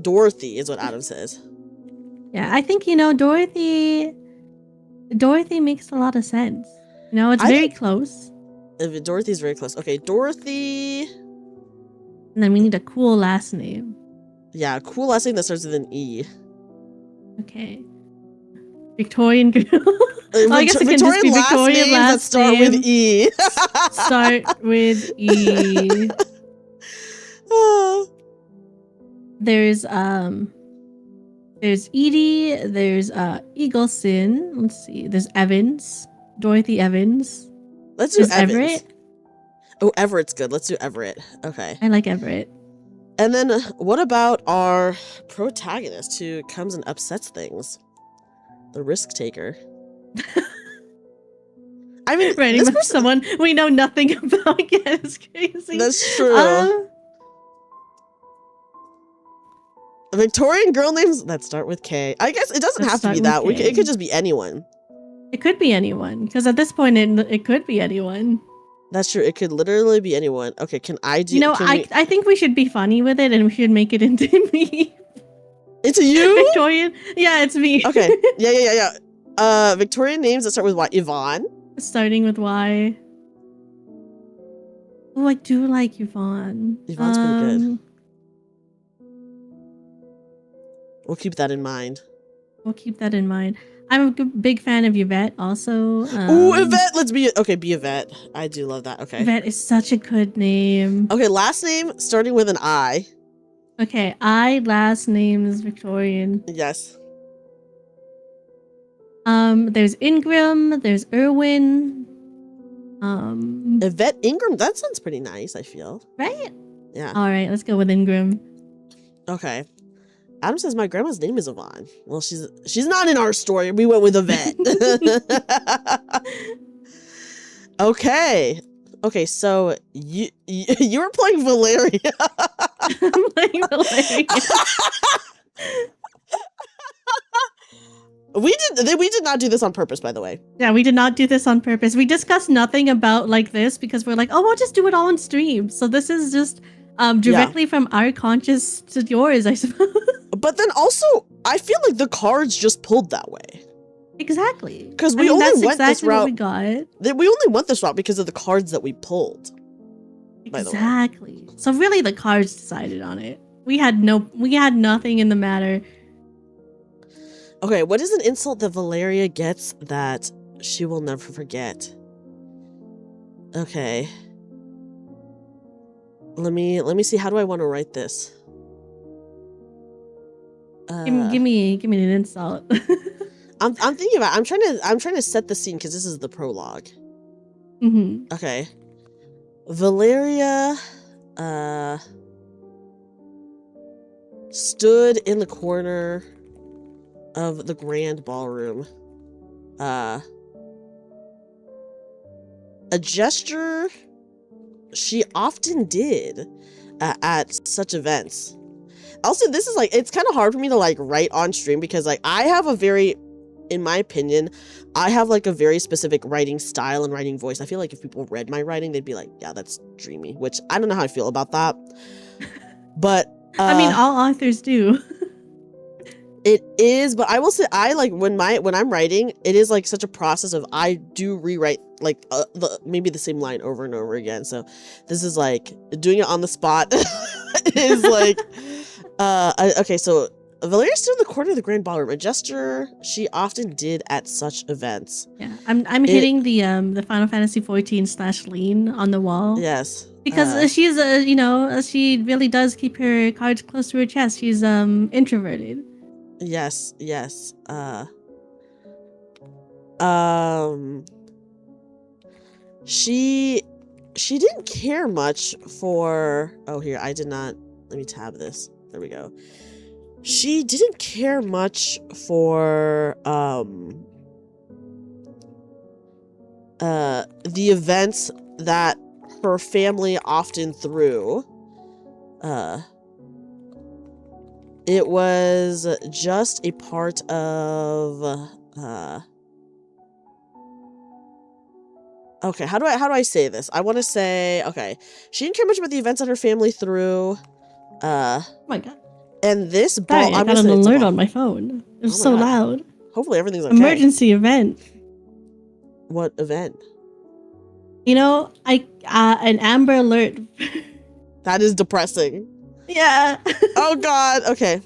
Dorothy is what Adam says. Yeah, I think Dorothy makes a lot of sense. It's very close. Dorothy's very close. Okay, Dorothy. And then we need a cool last name. Yeah, cool last name that starts with an E. Okay. Victorian girl. I guess it can just be Victorian last that start with E. Start with E. There's Edie, there's Eagleson. Let's see. There's Evans. Dorothy Evans. Let's do Evans. Everett. Oh, Everett's good. Let's do Everett. Okay. I like Everett. And then what about our protagonist who comes and upsets things? The risk taker. I mean, writing about someone we know nothing about. Yeah, it's crazy. That's true. Victorian girl names that start with K. I guess it doesn't have to be that. It could just be anyone. It could be anyone, because at this point it could be anyone. That's true. It could literally be anyone. Okay, can I do? I think we should be funny with it, and we should make it into me. Into you? Victorian? Yeah, it's me. Okay. Yeah. Victorian names that start with Y. Yvonne. Starting with Y. Oh, I do like Yvonne. Yvonne's pretty good. We'll keep that in mind. I'm a big fan of Yvette also. Ooh, Yvette! Let's be Yvette. I do love that. Okay. Yvette is such a good name. Okay, last name starting with an I. Okay, last name is Victorian. Yes. There's Ingram, there's Irwin. Yvette Ingram, that sounds pretty nice, I feel. Right? Yeah. Alright, let's go with Ingram. Okay. Adam says my grandma's name is Yvonne. Well, she's not in our story. We went with Yvette. Okay, so you were playing Valeria. I'm playing Valeria. We did not do this on purpose, by the way. Yeah, we did not do this on purpose. We discussed nothing about like this because we're like, oh, we'll just do it all on stream. So this is just directly from our conscious to yours, I suppose. But then also, I feel like the cards just pulled that way. Exactly. Because we only went this route. What we got. We only went this route because of the cards that we pulled. Exactly. So really, the cards decided on it. We had nothing in the matter. Okay, what is an insult that Valeria gets that she will never forget? Okay. Let me see. How do I want to write this? Give me an insult. I'm thinking about. I'm trying to set the scene because this is the prologue. Mm-hmm. Okay. Valeria, stood in the corner of the grand ballroom. A gesture she often did at such events. Also, this is like, it's kind of hard for me to like write on stream because like I have a very, in my opinion, I have like a very specific writing style and writing voice. I feel like if people read my writing, they'd be like, yeah, that's dreamy, which I don't know how I feel about that. But I mean, all authors do. It is, but I will say I like when I'm writing, it is like such a process of I do rewrite like maybe the same line over and over again. So this is like doing it on the spot is like okay, so Valeria stood in the corner of the grand ballroom, a gesture she often did at such events. Yeah, I'm hitting the Final Fantasy 14/lean on the wall. Yes. Because she's she really does keep her cards close to her chest. She's introverted. Yes. She didn't care much for, oh here, I did not, let me tab this. There we go. She didn't care much for the events that her family often threw. It was just a part of okay, how do I say this? I want to say, okay, she didn't care much about the events that her family threw. Oh my god. And this ball, Sorry, I got an alert on my phone. It was so loud. Hopefully everything's okay. Emergency event. What event? You know, an Amber Alert. That is depressing. Yeah. Oh god. Okay.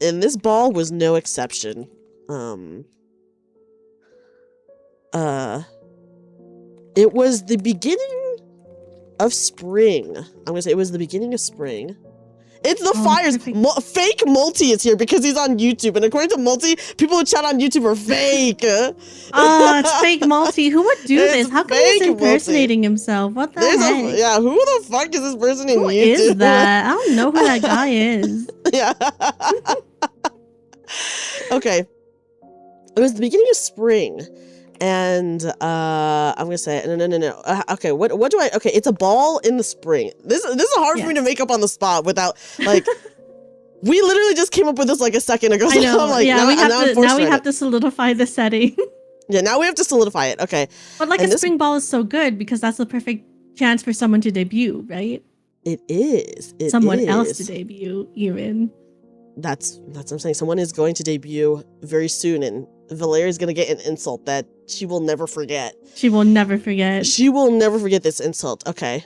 And this ball was no exception. It was the beginning of spring. I'm gonna say it was the beginning of spring. It's the fires. Fake Multi is here because he's on YouTube, and according to Multi, people who chat on YouTube are fake. It's fake Multi. Who would do this? How come he's impersonating himself? What the heck? Yeah, who the fuck is this person in YouTube? Who is that? I don't know who that guy is. Yeah. Okay. It was the beginning of spring. And I'm gonna say no. Okay, what do I? Okay, it's a ball in the spring. This is hard for me to make up on the spot without like. We literally just came up with this like a second ago. So I know. I'm like, yeah, now we have to solidify the setting. Yeah, now we have to solidify it. Okay. But like a spring ball is so good because that's the perfect chance for someone to debut, right? It is. Someone else to debut, even. That's what I'm saying. Someone is going to debut very soon, and Valeria's gonna get an insult that she will never forget. She will never forget. She will never forget this insult. Okay.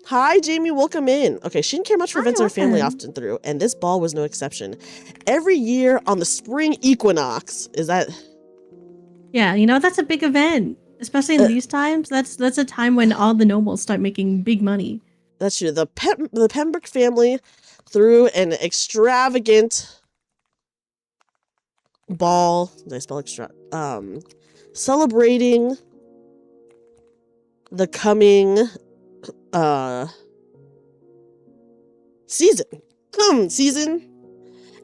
Hi, Jamie. Welcome in. Okay, she didn't care much for events her family often threw, and this ball was no exception. Every year on the spring equinox, is that? Yeah, that's a big event, especially in these times. That's a time when all the nobles start making big money. That's true. The Pembroke family threw an extravagant ball. Did I spell extra? Celebrating the coming season.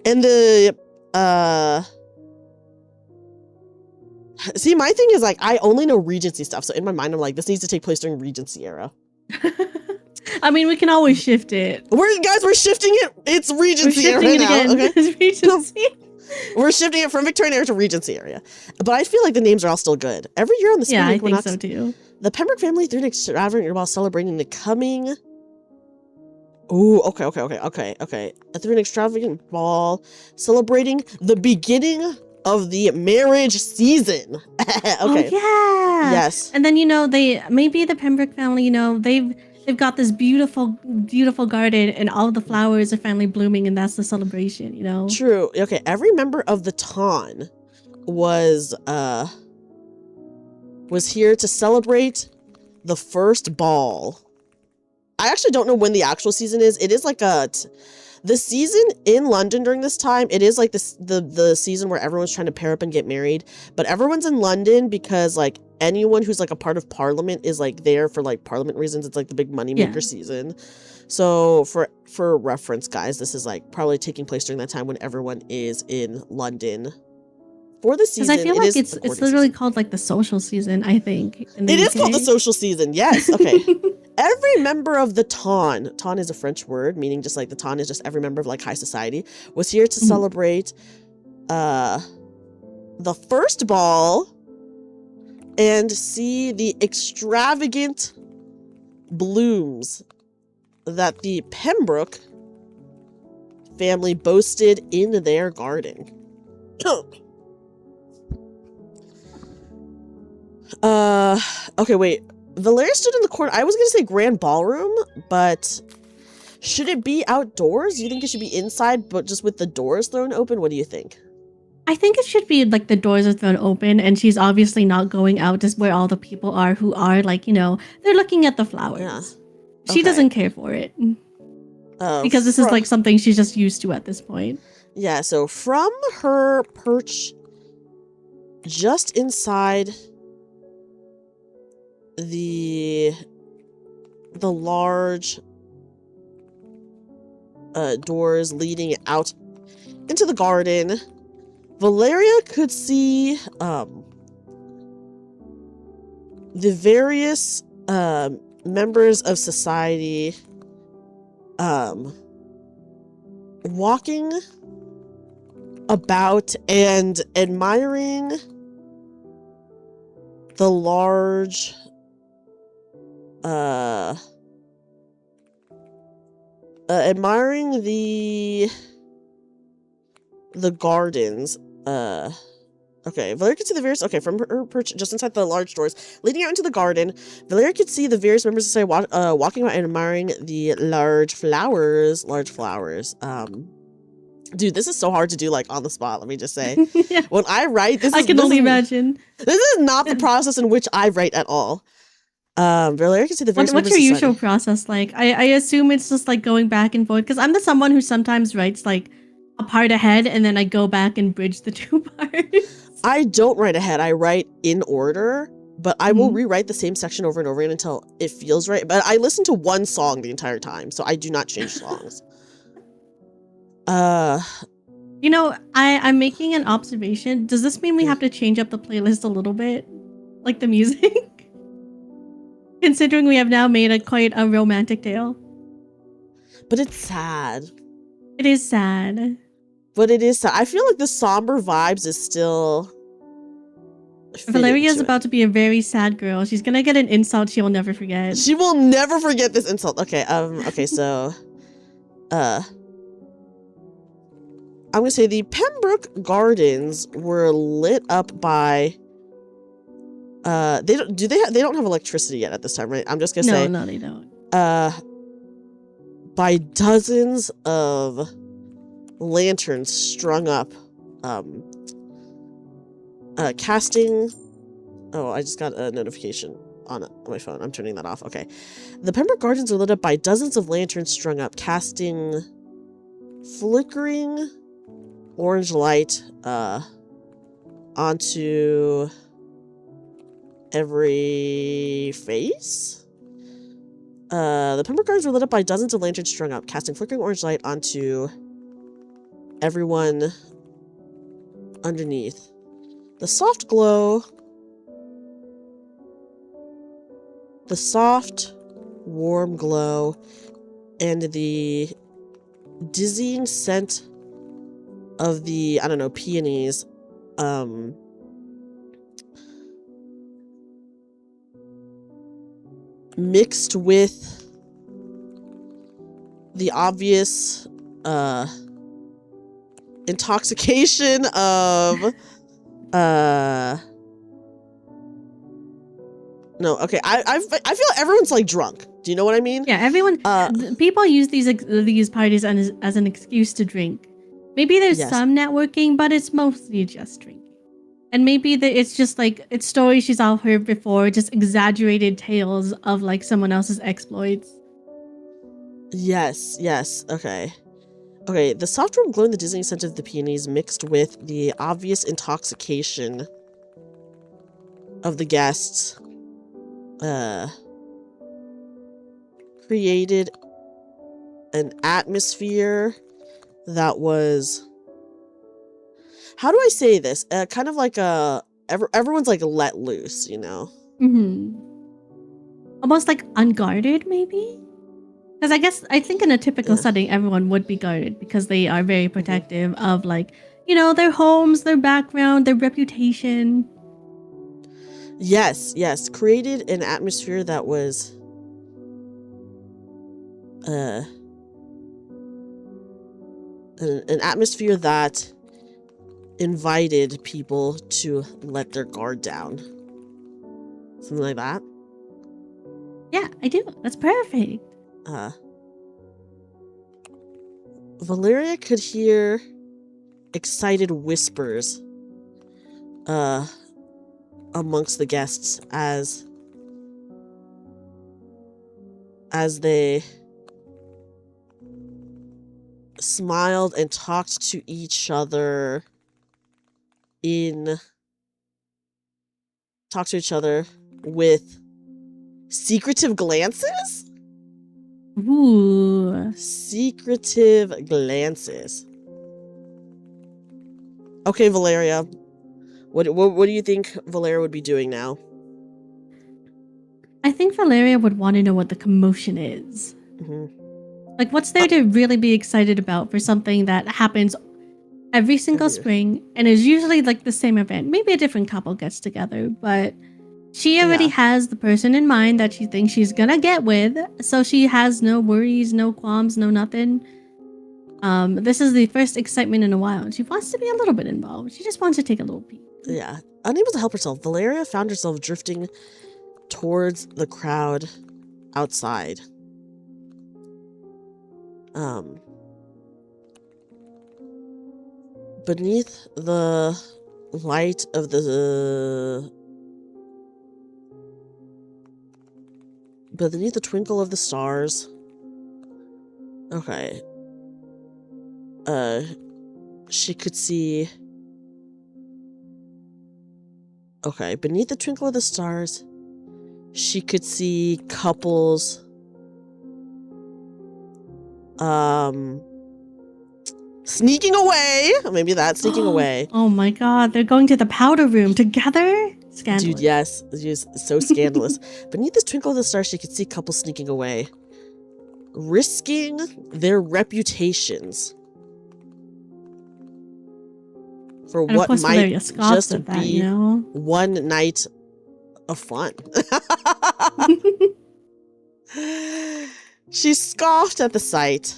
And the see, my thing is like I only know Regency stuff, so in my mind I'm like, this needs to take place during Regency era. I mean, we can always shift it. We're shifting it. It's Regency era now. Okay? It's Regency. We're shifting it from Victorian era to Regency area. But I feel like the names are all still good. Every year on the spring equinox, I think so too. The Pembroke family threw an extravagant ball celebrating the coming. Ooh, okay. Threw an extravagant ball celebrating the beginning of the marriage season. Okay. Oh, yeah. Yes. And then the Pembroke family, they've got this beautiful, beautiful garden, and all the flowers are finally blooming, and that's the celebration. True. Okay. Every member of the Ton was here to celebrate the first ball. I actually don't know when the actual season is. It is like The season in London during this time, it is like this the season where everyone's trying to pair up and get married, but everyone's in London because like anyone who's like a part of Parliament is like there for like Parliament reasons. It's like the big moneymaker season. So for reference, guys, this is like probably taking place during that time when everyone is in London for the season. Because I feel like it's literally called like the social season, I think. It is called the social season. Yes. Okay. Every member of the ton is a French word, meaning just like the ton is just every member of like high society, was here to celebrate the first ball and see the extravagant blooms that the Pembroke family boasted in their garden. Okay, wait. Valeria stood in the corner. I was going to say grand ballroom, but should it be outdoors? Do you think it should be inside, but just with the doors thrown open? What do you think? I think it should be like the doors are thrown open and she's obviously not going out just where all the people are who are like, you know, they're looking at the flowers. Yeah. She doesn't care for it. Because this is like something she's just used to at this point. Yeah, so from her perch just inside the large doors leading out into the garden, Valeria could see the various members of society walking about and admiring the large admiring the gardens. Okay, Valeria could see the various, from her perch just inside the large doors leading out into the garden. Valeria could see the various members of society walking about and admiring the large flowers. Dude, this is so hard to do like on the spot, let me just say. Yeah. When I write, I can only imagine. This is not the process in which I write at all. Valeria can see the various What's your usual process like? I assume it's just like going back and forth because I'm the someone who sometimes writes like a part ahead and then I go back and bridge the two parts. I don't write ahead. I write in order, but I will rewrite the same section over and over again until it feels right. But I listen to one song the entire time, so I do not change songs. You know, I'm making an observation. Does this mean we have to change up the playlist a little bit? Like the music? Considering we have now made quite a romantic tale. But it's sad. It is sad. But it is sad. I feel like the somber vibes is still... Valeria is about to be a very sad girl. She's gonna get an insult she will never forget. She will never forget this insult. Okay, so... I'm gonna say the Pembroke Gardens were lit up by... they don't have electricity yet at this time, right? I'm just gonna say... No, they don't. By dozens of lanterns strung up, casting... Oh, I just got a notification on my phone. I'm turning that off. Okay. The Pembroke Gardens are lit up by dozens of lanterns strung up, casting flickering orange light onto every face. The Pembroke Gardens were lit up by dozens of lanterns strung up, casting flickering orange light onto everyone underneath. The soft glow, the soft, warm glow, and the dizzying scent of the, I don't know, peonies, mixed with the obvious intoxication of no, okay, I feel everyone's like drunk. Do you know what I mean? Yeah, everyone. People use these parties as an excuse to drink. Maybe there's some networking, but it's mostly just drinking. And maybe it's just like, it's stories she's all heard before, just exaggerated tales of like someone else's exploits. Yes, okay. Okay, the soft warm glow in the dizzying scent of the peonies mixed with the obvious intoxication of the guests created an atmosphere that was, how do I say this? Kind of like everyone's like let loose, you know? Mm-hmm. Almost like unguarded, maybe? Because I think in a typical setting, everyone would be guarded because they are very protective of, like, you know, their homes, their background, their reputation. Yes, yes. Created an atmosphere that was an atmosphere that invited people to let their guard down. Something like that. Yeah, I do. That's perfect. Valeria could hear excited whispers amongst the guests as they smiled and talked to each other with secretive glances? Ooh. Secretive glances. Okay, Valeria. What do you think Valeria would be doing now? I think Valeria would want to know what the commotion is. Mm-hmm. Like, what's there to really be excited about for something that happens every single spring and is usually like the same event? Maybe a different couple gets together, but she already has the person in mind that she thinks she's gonna get with, so she has no worries, no qualms, no nothing. This is the first excitement in a while, and she wants to be a little bit involved. She just wants to take a little peek. Yeah. Unable to help herself, Valeria found herself drifting towards the crowd outside. Beneath the light of beneath the twinkle of the stars. Okay. She could see. Okay, beneath the twinkle of the stars, she could see couples sneaking away. Maybe that's sneaking away. Oh my god, they're going to the powder room together? Scandalous. Dude, yes. It's so scandalous. Beneath this twinkle of the stars, she could see couples sneaking away, risking their reputations for what might just be one night of fun. She scoffed at the sight.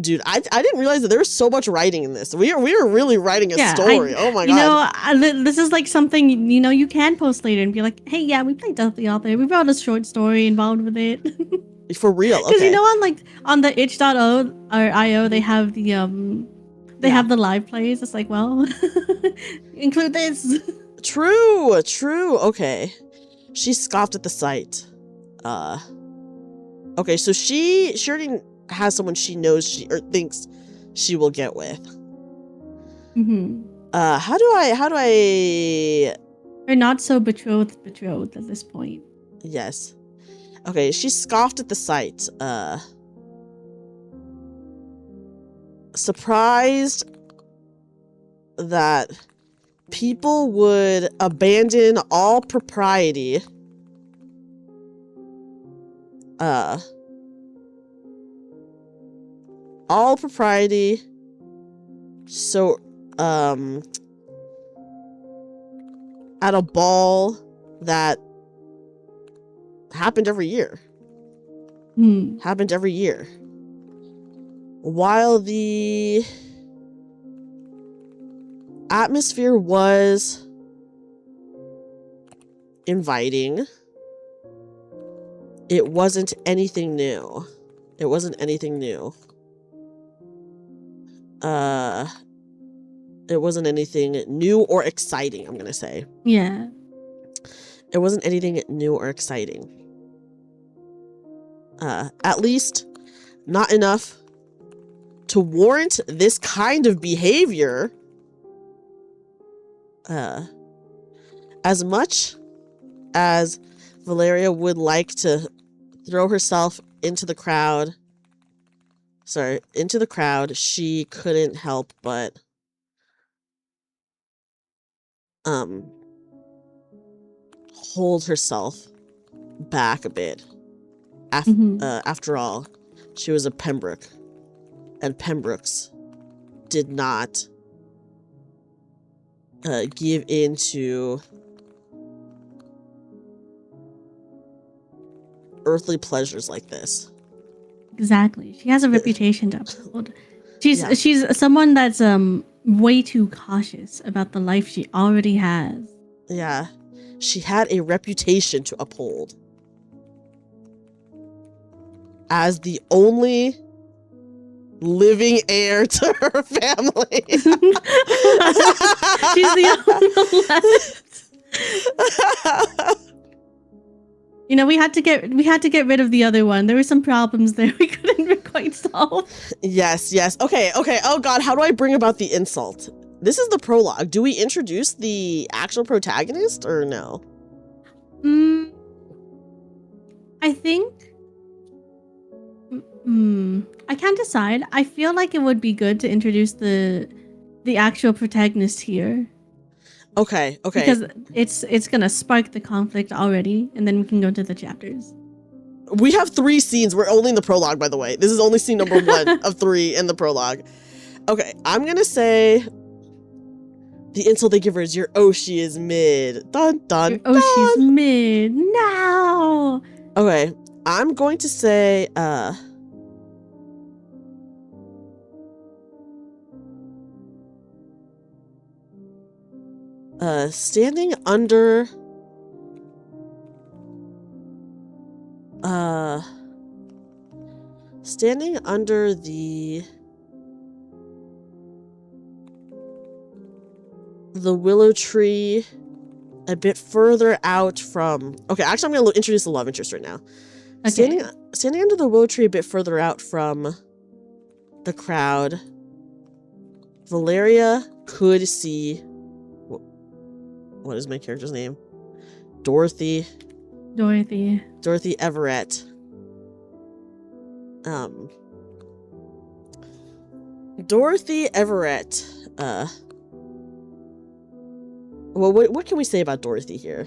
Dude, I didn't realize that there was so much writing in this. We are really writing a story. Oh my god. This is like something, you know, you can post later and be like, hey, yeah, we played Death the Author. We wrote a short story involved with it. For real, okay. Because you know, on the itch.io, they have the have the live plays. It's like, well, include this. True. Okay. She scoffed at the sight. Okay, so she already has someone she knows or thinks she will get with. Mm-hmm. How do I Or not so betrothed at this point. Yes. Okay, she scoffed at the sight. Surprised that people would abandon all propriety. All propriety. So, at a ball that happened every year. Happened every year. While the atmosphere was inviting, it wasn't anything new. It wasn't anything new. It wasn't anything new or exciting, I'm gonna say. Yeah. It wasn't anything new or exciting. At least not enough to warrant this kind of behavior. As much as Valeria would like to throw herself into the crowd, she couldn't help but hold herself back a bit. After all, she was a Pembroke, and Pembrokes did not give in to earthly pleasures like this. Exactly. She has a reputation to uphold. She's someone that's way too cautious about the life she already has. Yeah. She had a reputation to uphold as the only living heir to her family. She's the only left. You know, we had to get rid of the other one. There were some problems there we couldn't quite solve. Yes. Okay. Oh God, how do I bring about the insult? This is the prologue. Do we introduce the actual protagonist or no? I think. I can't decide. I feel like it would be good to introduce the actual protagonist here. Okay. Because it's gonna spark the conflict already, and then we can go to the chapters. We have 3 scenes. We're only in the prologue, by the way. This is only scene number 1 of 3 in the prologue. Okay, I'm gonna say the insult they give her is she is mid. Dun dun. She's mid. No. Okay, I'm going to say standing under the willow tree a bit further out from... Okay, actually I'm going to introduce the love interest right now. Okay. Standing under the willow tree a bit further out from the crowd, Valeria could see... What is my character's name? Dorothy Everett. Dorothy Everett. Well, what can we say about Dorothy here?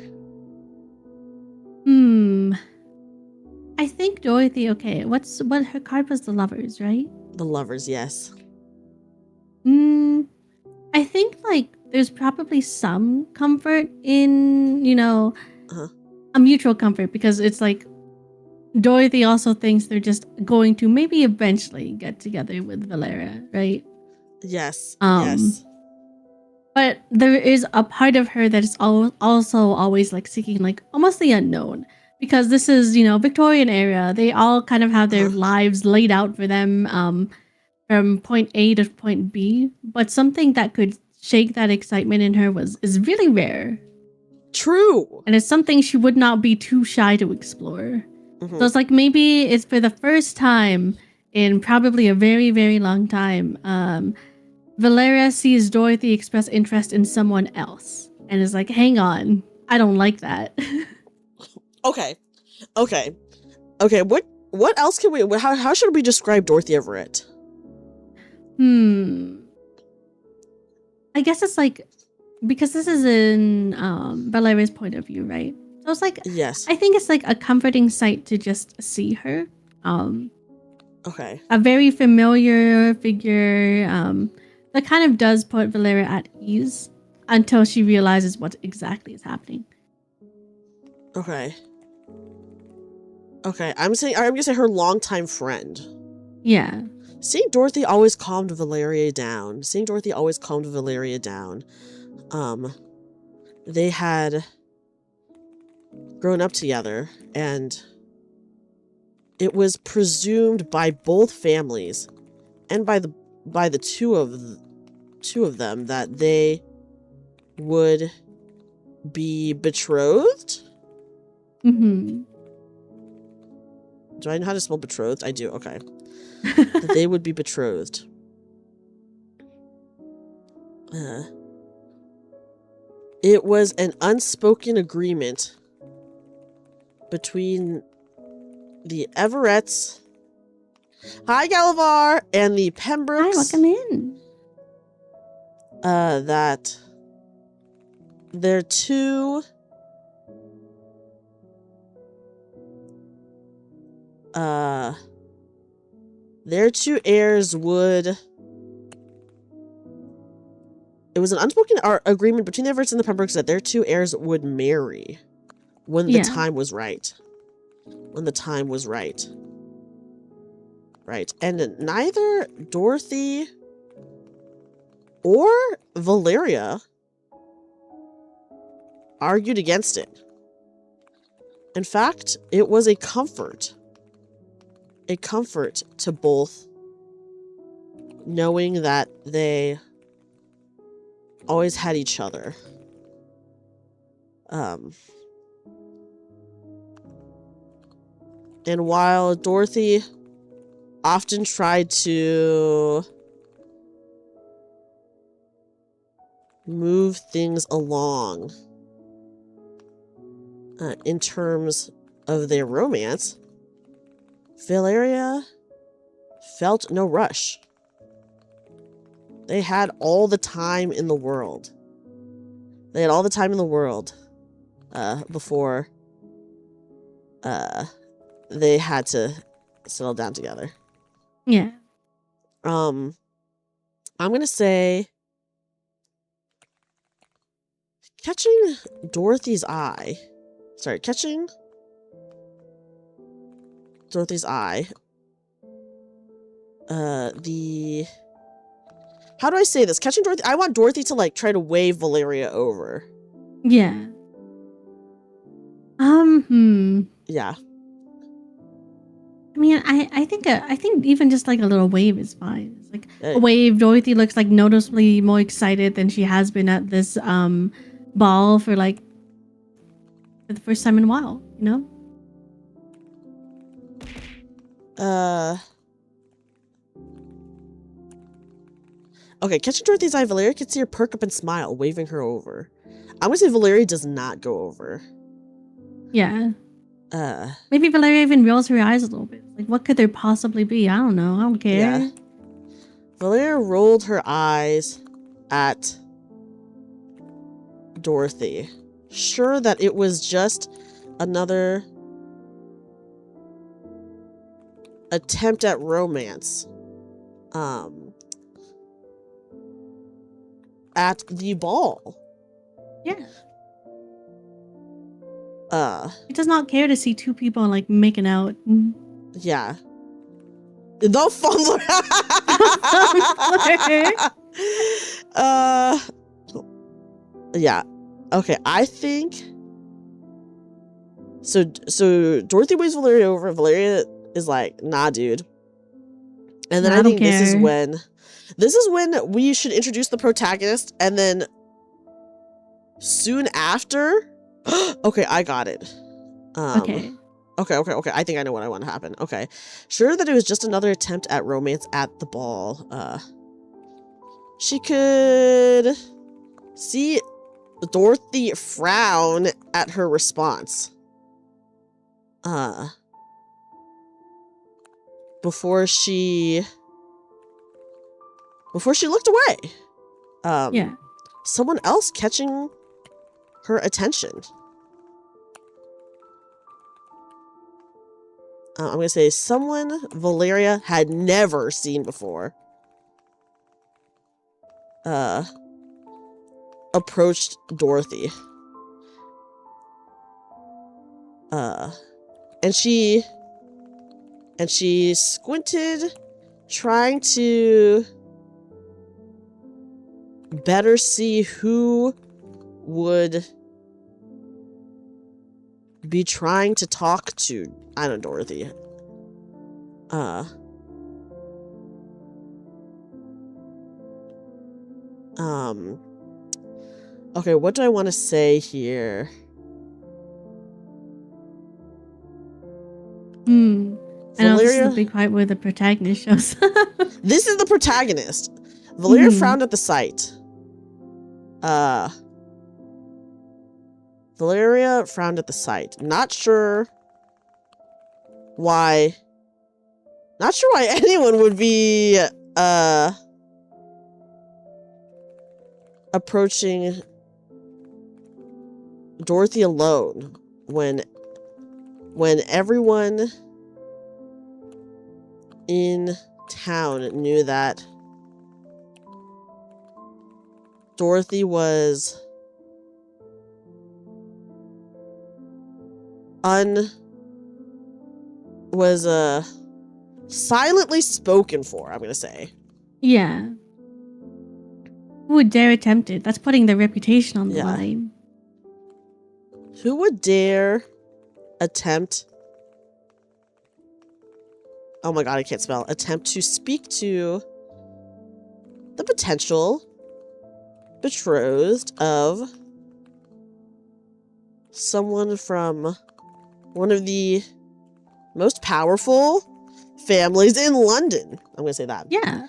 I think Dorothy. Okay, what her card was? The Lovers, right? The Lovers, yes. I think like there's probably some comfort in, a mutual comfort, because it's like Dorothy also thinks they're just going to maybe eventually get together with Valeria, right? Yes. Yes. But there is a part of her that is also always like seeking like almost the unknown, because this is, Victorian era. They all kind of have their lives laid out for them from point A to point B, but something that could shake that excitement in her is really rare. True. And it's something she would not be too shy to explore. So it's like maybe it's for the first time in probably a very, very long time, Valeria sees Dorothy express interest in someone else and is like, hang on, I don't like that. Okay. What else can we... How should we describe Dorothy Everett? I guess it's like, because this is in Valeria's point of view, right? So it's like, yes. I think it's like a comforting sight to just see her. Okay. A very familiar figure that kind of does put Valeria at ease until she realizes what exactly is happening. Okay. I'm gonna say her longtime friend. Yeah. Seeing Dorothy always calmed Valeria down. They had grown up together, and it was presumed by both families and by the two of them that they would be betrothed. Do I know how to spell betrothed? I do. Okay. That they would be betrothed. It was an unspoken agreement between the Everetts, hi Galavar, and the Pembrokes. Hi, welcome in. That their two heirs would. It was an unspoken agreement between the Everetts and the Pembrokes that their two heirs would marry when the time was right. When the time was right. Right. And neither Dorothy or Valeria argued against it. In fact, it was a comfort to both, knowing that they always had each other. And while Dorothy often tried to move things along in terms of their romance, Valeria felt no rush. They had all the time in the world. Before they had to settle down together. Yeah. I'm gonna say catching Dorothy's eye. Catching Dorothy's eye. How do I say this? Catching Dorothy. I want Dorothy to like try to wave Valeria over. Yeah. Yeah. I mean, I think even just like a little wave is fine. It's like a wave. Dorothy looks like noticeably more excited than she has been at this ball for the first time in a while, you know? Okay, catching Dorothy's eye, Valeria could see her perk up and smile, waving her over. I'm gonna say Valeria does not go over. Yeah. Maybe Valeria even rolls her eyes a little bit. Like, what could there possibly be? I don't know. I don't care. Yeah. Valeria rolled her eyes at Dorothy, sure that it was just another attempt at romance. At the ball. Yeah. He does not care to see two people like making out. Yeah. The fumbler. Yeah. Okay, I think so Dorothy waves Valeria over, Valeria is like, nah, dude. And then I think this is when we should introduce the protagonist, and then soon after. Okay, I got it. Okay. I think I know what I want to happen. Okay. Sure that it was just another attempt at romance at the ball. She could see Dorothy frown at her response. Before she looked away. Yeah. Someone else catching her attention. I'm going to say someone Valeria had never seen before. Approached Dorothy. And she squinted, trying to better see who would be trying to talk to, I don't know, Dorothy. Okay, what do I want to say here? I know this is the big part where the protagonist shows up. This is the protagonist. Valeria frowned at the sight. Valeria frowned at the sight. Not sure why anyone would be approaching Dorothy alone when everyone in town knew that Dorothy was silently spoken for, I'm gonna say. Yeah. Who would dare attempt it? That's putting their reputation on the line. Who would dare attempt... Oh my god, I can't spell. Attempt to speak to the potential betrothed of someone from one of the most powerful families in London. I'm gonna say that. Yeah.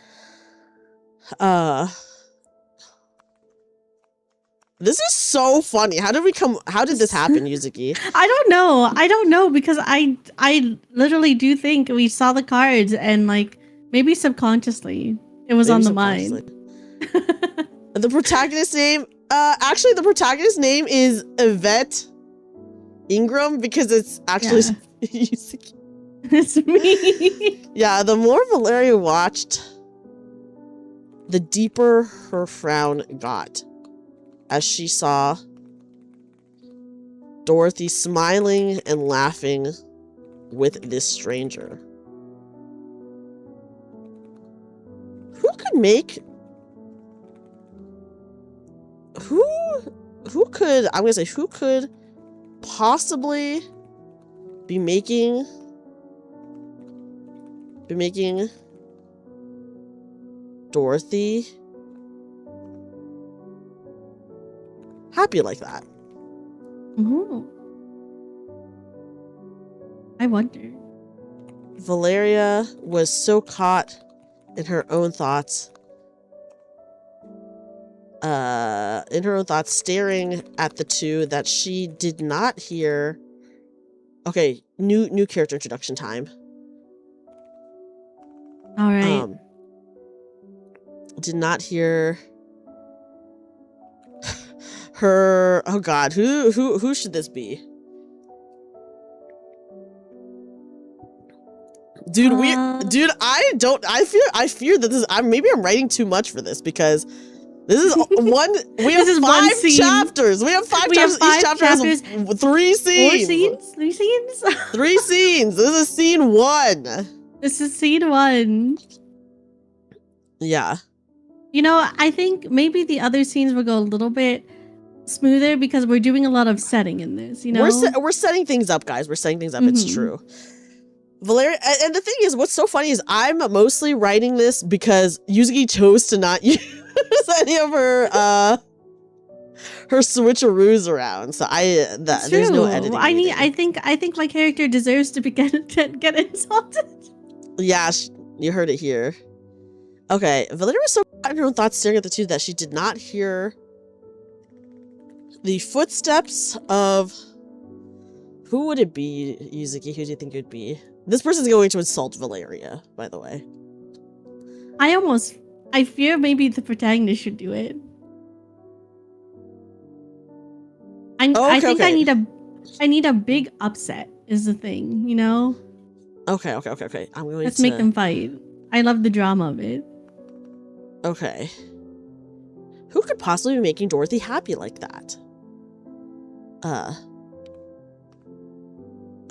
This is so funny. How did this happen, Yuzuki? I don't know because I literally do think we saw the cards and like maybe subconsciously it was on the mind. The protagonist's name, actually the protagonist's name is Yvette Ingram because it's actually Yuzuki. It's me. Yeah, the more Valeria watched, the deeper her frown got as she saw Dorothy smiling and laughing with this stranger. Who could possibly be making Dorothy happy like that? Ooh. I wonder. Valeria was so caught in her own thoughts, staring at the two that she did not hear. Okay, new character introduction time. All right. Did not hear her. Oh God, who should this be? Dude, I fear that maybe I'm writing too much for this because this is one. We have five chapters. We have five chapters. Each chapter has 3 scenes. 4 scenes? 3 scenes? 3 scenes. This is scene 1. This is scene 1. Yeah. You know, I think maybe the other scenes will go a little bit smoother because we're doing a lot of setting in this, you know? We're setting things up, guys. We're setting things up. It's true. Valeria, and the thing is, what's so funny is I'm mostly writing this because Yuzuki chose to not use any of her switcheroos around. So there's no editing. I think my character deserves to get insulted. Yeah, you heard it here. Okay, Valeria was so caught in her own thoughts staring at the two that she did not hear the footsteps of... Who would it be, Yuzuki? Who do you think it would be? This person's going to insult Valeria, by the way. I fear maybe the protagonist should do it. I think I need a big upset is the thing, you know? Okay. Let's make them fight. I love the drama of it. Okay. Who could possibly be making Dorothy happy like that?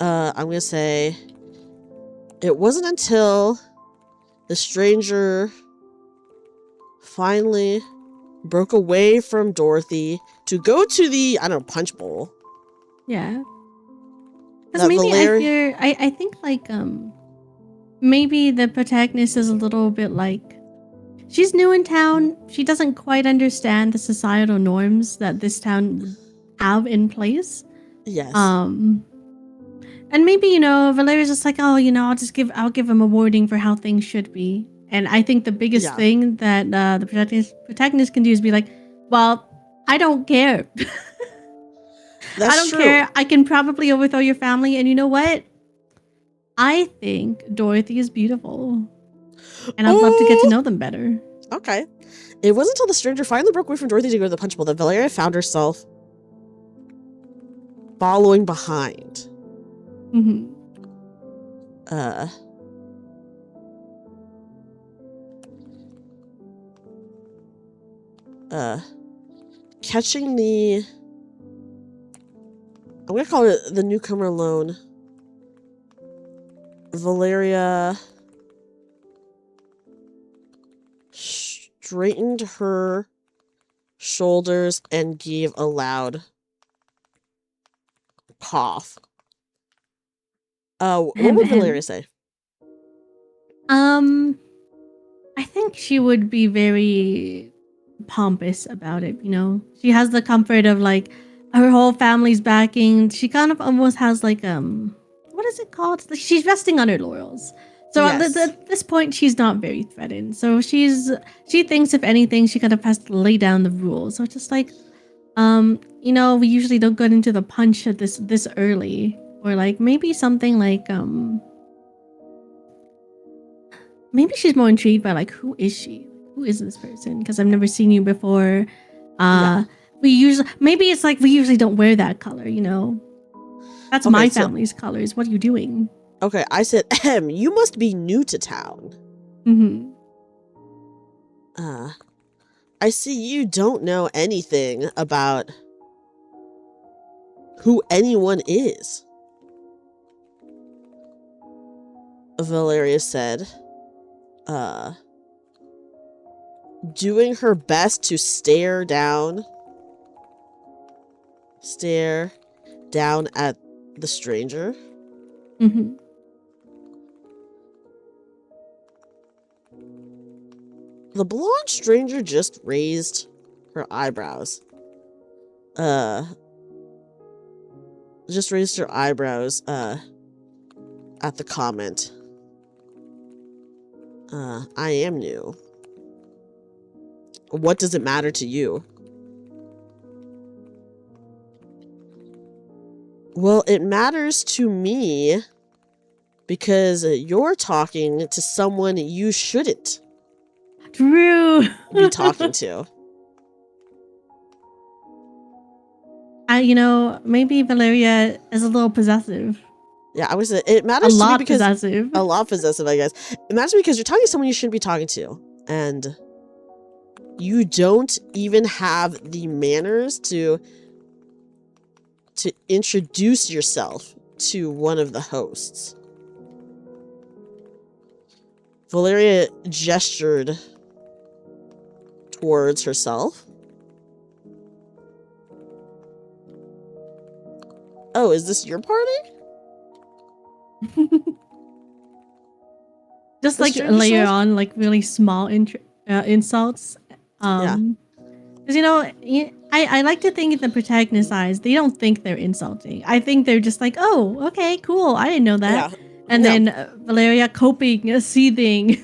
I'm gonna say it wasn't until the stranger finally broke away from Dorothy to go to the, I don't know, punch bowl. Yeah. Because maybe I think like maybe the protagonist is a little bit like, she's new in town. She doesn't quite understand the societal norms that this town would have in place. Yes. And maybe, Valeria's just like, oh, I'll give him a warning for how things should be. And I think the biggest thing that the protagonist can do is be like, well, I don't care. That's I don't true. care. I can probably overthrow your family. And you know what? I think Dorothy is beautiful. And I'd love to get to know them better. Okay. It wasn't until the stranger finally broke away from Dorothy to go to the punch bowl that Valeria found herself following behind. Mm-hmm. Catching the... I'm gonna call it the newcomer alone. Valeria straightened her shoulders and gave a loud cough. What would Valeria say? I think she would be very pompous about it, She has the comfort of like her whole family's backing. She kind of almost has like what is it called? She's resting on her laurels. So at this point, she's not very threatened. So she thinks if anything, she kind of has to lay down the rules. So it's just like, we usually don't get into the punch at this early, or like maybe something like maybe she's more intrigued by like, who is she? Who is this person? Because I've never seen you before. We usually don't wear that color, That's my family's colors. What are you doing? Okay, I said, you must be new to town. Mm-hmm. I see you don't know anything about who anyone is, Valeria said, doing her best to stare down at the stranger. Mm-hmm. The blonde stranger just raised her eyebrows. At the comment. I am new. What does it matter to you? Well, it matters to me because you're talking to someone you shouldn't True. be talking to. Maybe Valeria is a little possessive. Yeah, I would say it matters to me because possessive. A lot possessive, I guess. It matters because you're talking to someone you shouldn't be talking to, and you don't even have the manners to introduce yourself to one of the hosts. Valeria gestured towards herself. Oh, is this your party? Just like layer on like really small insults. Because I like to think in the protagonist's eyes, they don't think they're insulting. I think they're just like, oh, okay, cool. I didn't know that. Yeah. And then Valeria coping, seething.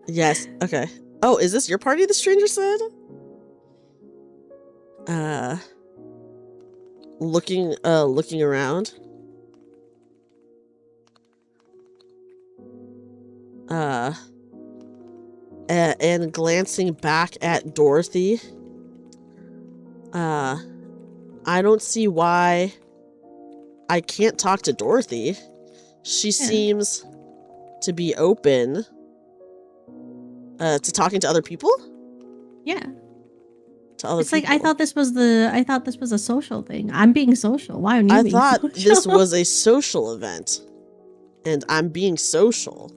Yes. Okay. Oh, is this your party? The stranger said. Looking around. And glancing back at Dorothy. I don't see why I can't talk to Dorothy. She seems to be open to talking to other people. Yeah. To other it's people. Like I thought this was a social thing. I'm being social. Why aren't you being social? I thought this was a social event. And I'm being social.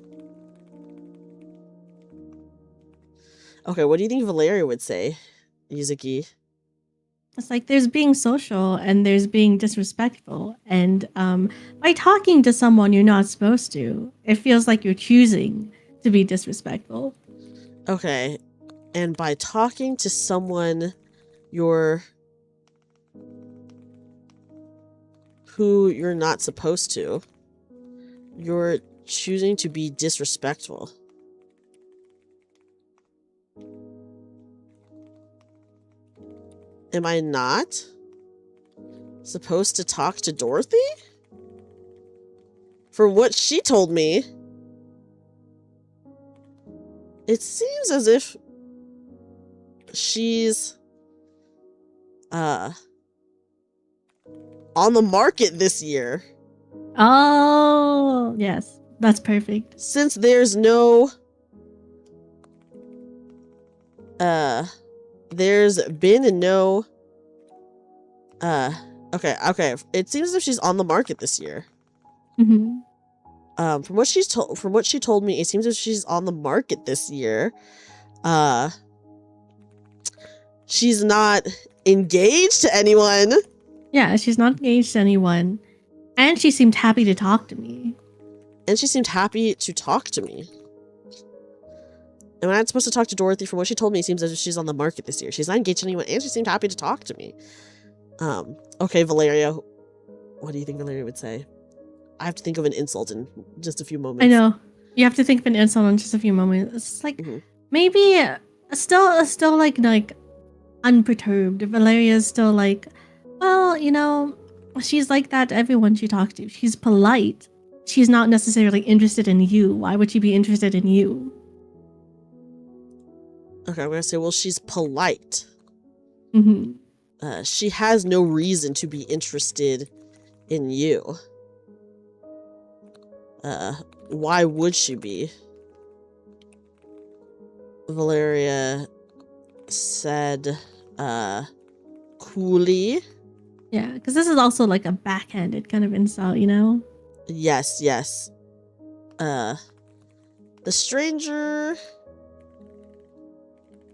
Okay, what do you think Valeria would say, Yuzuki? It's like there's being social and there's being disrespectful. And by talking to someone you're not supposed to, it feels like you're choosing to be disrespectful. Okay. And by talking to someone who who you're not supposed to. You're choosing to be disrespectful. Am I not supposed to talk to Dorothy? From what she told me, it seems as if she's on the market this year. Oh, yes. That's perfect. Since there's no there's been no okay. It seems as if she's on the market this year. Mm-hmm. From what she told me, it seems as if she's on the market this year. She's not engaged to anyone. Yeah, she's not engaged to anyone. And she seemed happy to talk to me. Am I not supposed to talk to Dorothy? From what she told me, it seems as if she's on the market this year. She's not engaged to anyone, and she seemed happy to talk to me. Okay, Valeria. What do you think Valeria would say? I have to think of an insult in just a few moments. I know. You have to think of an insult in just a few moments. It's like, maybe still like unperturbed. Valeria's still like, well, you know, she's like that to everyone she talks to. She's polite. She's not necessarily interested in you. Why would she be interested in you? Okay, I'm gonna say, well, she's polite. Mm-hmm. She has no reason to be interested in you. Why would she be? Valeria said, coolly. Yeah, because this is also like a backhanded kind of insult, you know? Yes. The stranger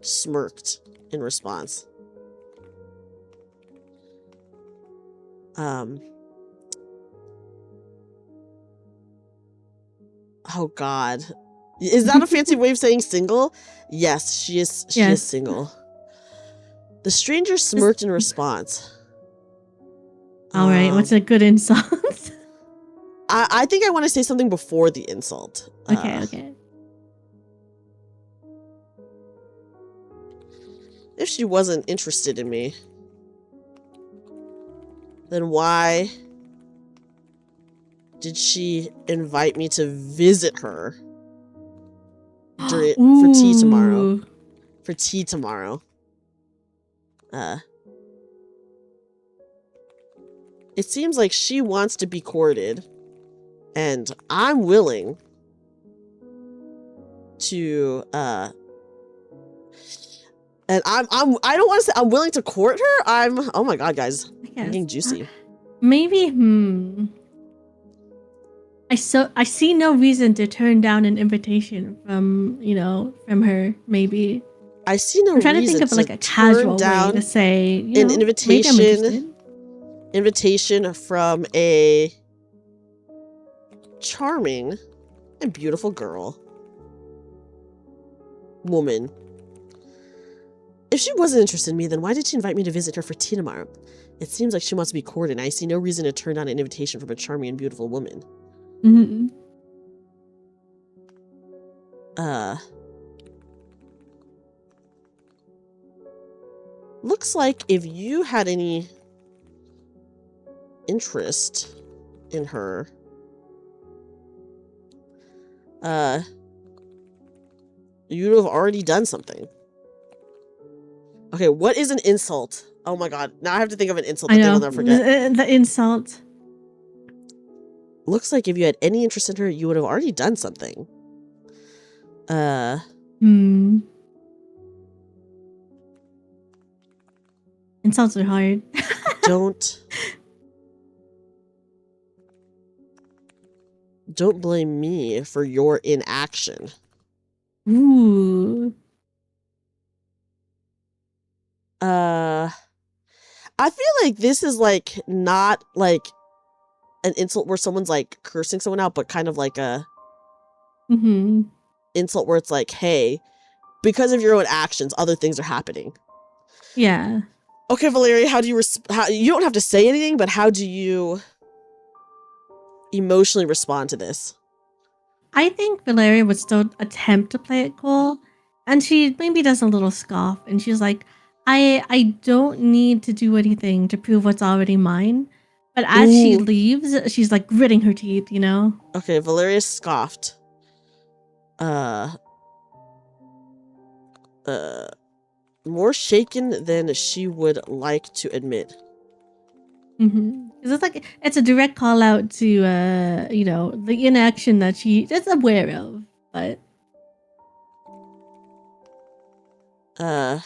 smirked in response. Oh God. Is that a fancy way of saying single? Yes, she is single. The stranger smirked in response. All right, what's a good insult? I think I want to say something before the insult. Okay. If she wasn't interested in me, then why did she invite me to visit her for tea tomorrow? It seems like she wants to be courted, and I'm willing to and I don't want to say I'm willing to court her. Oh my God, guys. I'm getting juicy. Maybe I see no reason to turn down an invitation from her, maybe. I see no reason I'm trying to think of like a casual way to say, an invitation from a charming and beautiful woman. If she wasn't interested in me, then why did she invite me to visit her for tea tomorrow? It seems like she wants to be courted, and I see no reason to turn down an invitation from a charming and beautiful woman. Mm-hmm. Looks like if you had any interest in her, you'd have already done something. Okay, what is an insult? Oh my God, now I have to think of an insult that they will never forget. The insult. Looks like if you had any interest in her, you would have already done something. Insults are hard. Don't blame me for your inaction. Ooh. I feel like this is like not like an insult where someone's like cursing someone out, but kind of like a insult where it's like, hey, because of your own actions, other things are happening. Yeah. Okay, Valeria, how do you you don't have to say anything, but how do you emotionally respond to this? I think Valeria would still attempt to play it cool, and she maybe does a little scoff, and she's like, I don't need to do anything to prove what's already mine. But as she leaves, she's like gritting her teeth, you know? Okay, Valeria scoffed. More shaken than she would like to admit. Because it's like, it's a direct call out to, you know, the inaction that she is aware of, but. I'm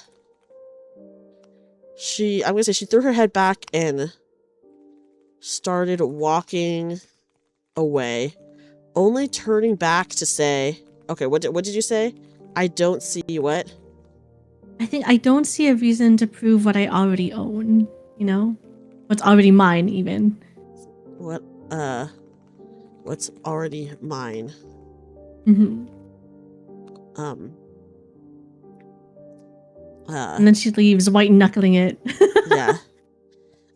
gonna say she threw her head back and started walking away, only turning back to say, okay, what did you say? I don't see what? I think I don't see a reason to prove what I already own, you know? What's already mine, even. What's already mine? And then she leaves, white knuckling it. Yeah.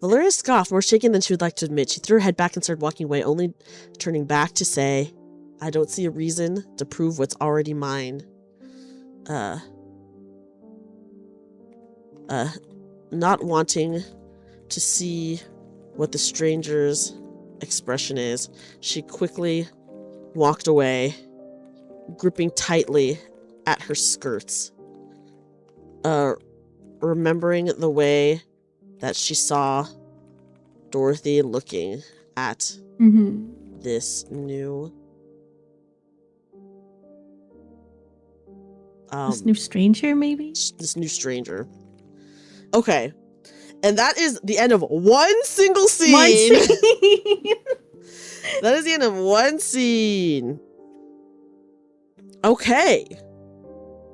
Valeria scoffed, more shaken than she would like to admit. She threw her head back and started walking away, only turning back to say, I don't see a reason to prove what's already mine. Not wanting to see what the stranger's expression is, she quickly walked away, gripping tightly at her skirts. Remembering the way that she saw Dorothy looking at this new this new stranger, maybe? This new stranger. Okay. And that is the end of one single scene. That is the end of one scene. Okay.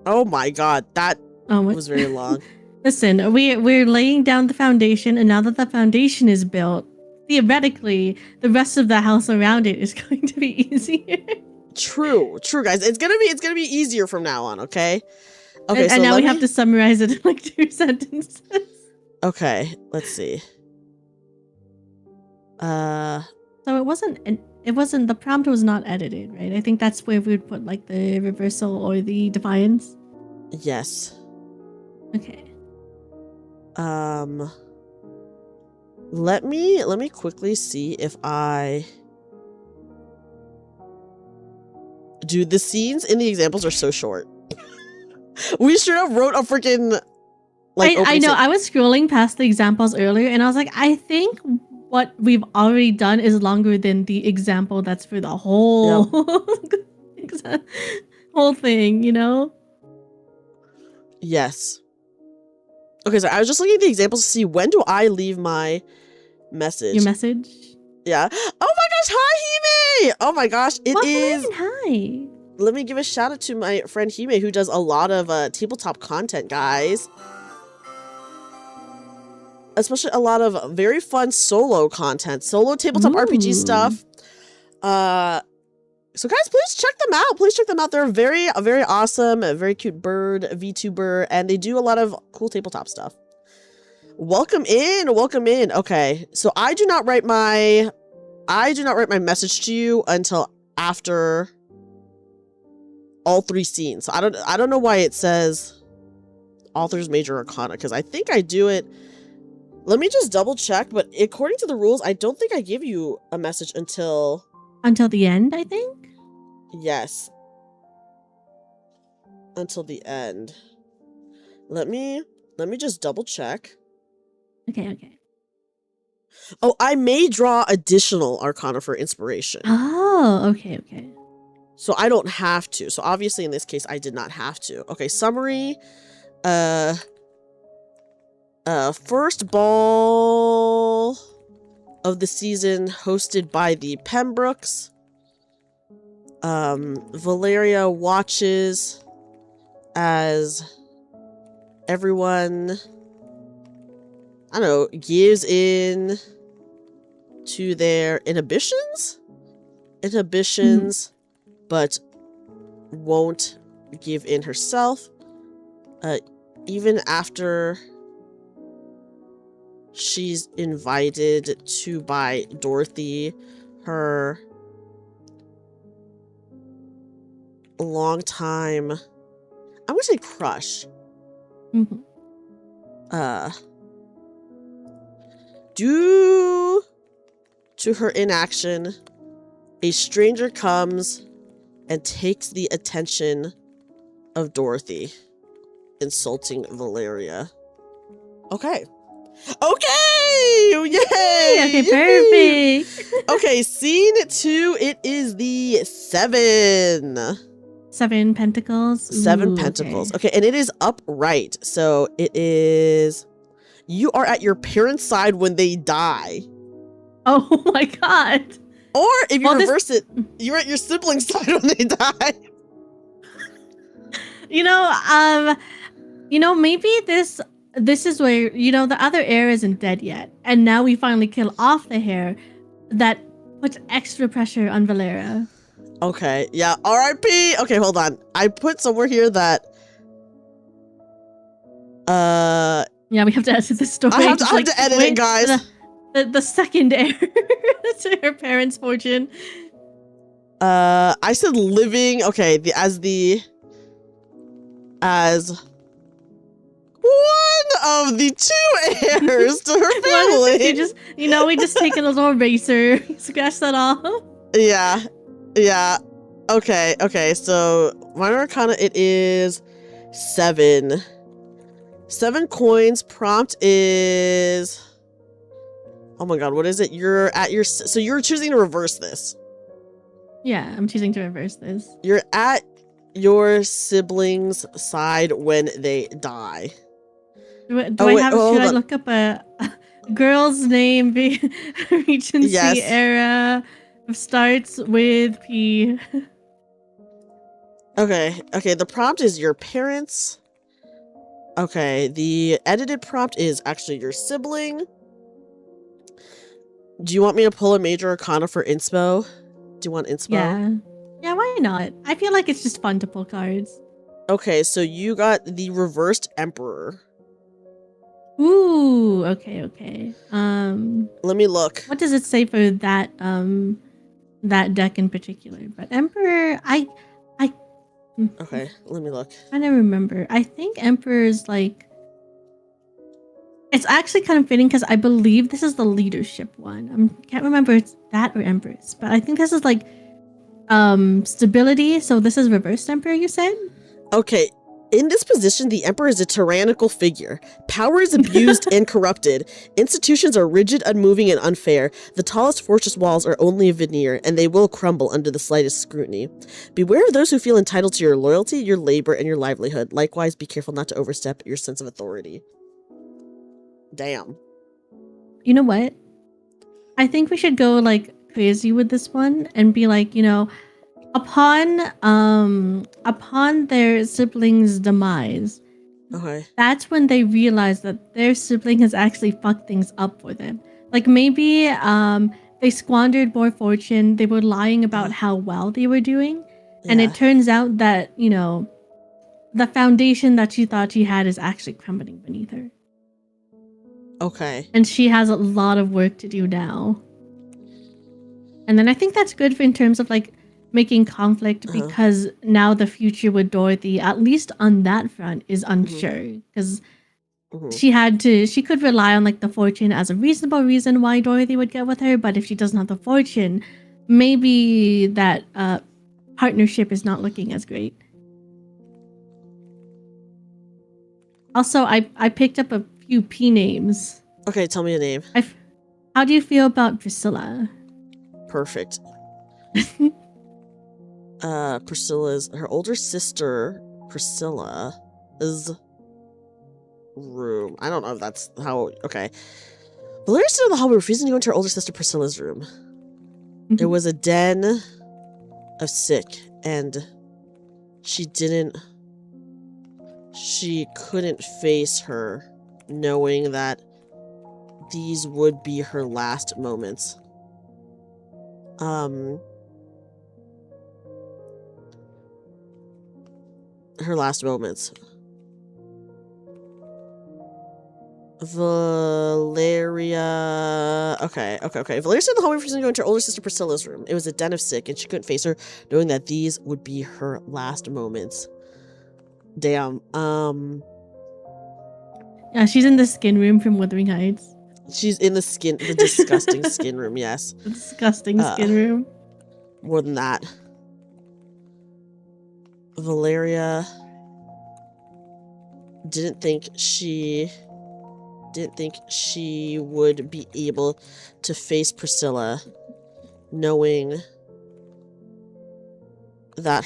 Oh my god, that was very long. Listen, we're laying down the foundation, and now that the foundation is built, theoretically, the rest of the house around it is going to be easier. True, guys. It's gonna be easier from now on. Okay. Okay. And now we have to summarize it in like 2 sentences. Okay. Let's see. So it wasn't. The prompt was not edited, right? I think that's where we would put like the reversal or the defiance. Yes. Okay. Let me quickly see if I Dude, the scenes in the examples are so short. We should have wrote a freaking I know. I was scrolling past the examples earlier and I was like, I think what we've already done is longer than the example that's for the whole whole thing, you know? Yes. Okay, so I was just looking at the examples to see when do I leave my message. Your message? Yeah. Oh my gosh, hi Hime! Oh my gosh, it is. Hi. Let me give a shout out to my friend Hime who does a lot of tabletop content, guys. Especially a lot of very fun solo content, solo tabletop RPG stuff. So guys, please check them out. Please check them out. They're very awesome, a very cute bird, VTuber, and they do a lot of cool tabletop stuff. Welcome in, welcome in. Okay, so I do not write my message to you until after all 3 scenes. So I don't know why it says author's major arcana, because I think I do it. Let me just double check, but according to the rules, I don't think I give you a message until the end, I think. Yes. Until the end. Let me just double check. Okay. Oh, I may draw additional arcana for inspiration. Oh, okay. So I don't have to. So obviously in this case, I did not have to. Okay, summary. First ball of the season hosted by the Pembrooks. Valeria watches as everyone, I don't know, gives in to their inhibitions, but won't give in herself, even after she's invited to by Dorothy, her long time. I'm gonna say crush. Mhm. Due to her inaction, a stranger comes and takes the attention of Dorothy, insulting Valeria. Okay. Yay! Okay, Yippee! perfect. Okay, scene 2, it is the 7. 7 pentacles. 7 Ooh, pentacles. okay. Okay, and it is upright. So it is... You are at your parents' side when they die. Oh my god. Or if you Well, reverse it, you're at your siblings' side when they die. Maybe this is where, the other heir isn't dead yet. And now we finally kill off the heir. That puts extra pressure on Valera. Okay, yeah, R.I.P. Okay, hold on. I put somewhere here that... Yeah, we have to edit the story. I have to edit it, guys. The second heir to her parents' fortune. I said living. Okay, as one of the 2 heirs to her family. We just take a little eraser, scratch that off. Yeah. Okay. So minor arcana, it is 7. 7 coins. Prompt is. Oh my god, what is it? So you're choosing to reverse this. Yeah, I'm choosing to reverse this. You're at your siblings' side when they die. Should I look up a girl's name, Regency era, starts with P? Okay, the prompt is your parents. Okay, the edited prompt is actually your sibling. Do you want me to pull a major arcana for inspo? Do you want inspo? Yeah, why not? I feel like it's just fun to pull cards. Okay, so you got the reversed emperor. Ooh, okay. Let me look. What does it say for that that deck in particular? But Emperor, Okay, let me look. I don't remember. I think Emperor is like, it's actually kind of fitting because I believe this is the leadership one. I can't remember if it's that or Empress, but I think this is like stability. So this is reversed Emperor, you said? Okay. In this position, the emperor is a tyrannical figure. Power is abused and corrupted. Institutions are rigid, unmoving, and unfair. The tallest fortress walls are only a veneer, and they will crumble under the slightest scrutiny. Beware of those who feel entitled to your loyalty, your labor, and your livelihood. Likewise, be careful not to overstep your sense of authority. Damn. You know what? I think we should go like crazy with this one and be like, upon their siblings' demise, okay, that's when they realize that their sibling has actually fucked things up for them. Like maybe they squandered more fortune, they were lying about how well they were doing, and it turns out that the foundation that she thought she had is actually crumbling beneath her. Okay. And she has a lot of work to do now. And then I think that's good in terms of like making conflict, because now the future with Dorothy, at least on that front, is unsure, because she could rely on like the fortune as a reasonable reason why Dorothy would get with her, but if she doesn't have the fortune, maybe that partnership is not looking as great. Also, I picked up a few P names. Okay, tell me a name. How do you feel about Priscilla? Perfect. Priscilla's her older sister Priscilla's room. I don't know if that's how. Okay. Valeria stood in the hallway, refusing to go into her older sister Priscilla's room. It was a den of sick, and she couldn't face her, knowing that these would be her last moments. Her last moments. Valeria. Okay. Valeria stayed in the hallway for going to her older sister Priscilla's room. It was a den of sick, and she couldn't face her, knowing that these would be her last moments. Damn. Yeah, she's in the skin room from Wuthering Heights. She's in the disgusting skin room, yes. The disgusting skin room. More than that. Valeria didn't think she would be able to face Priscilla, knowing that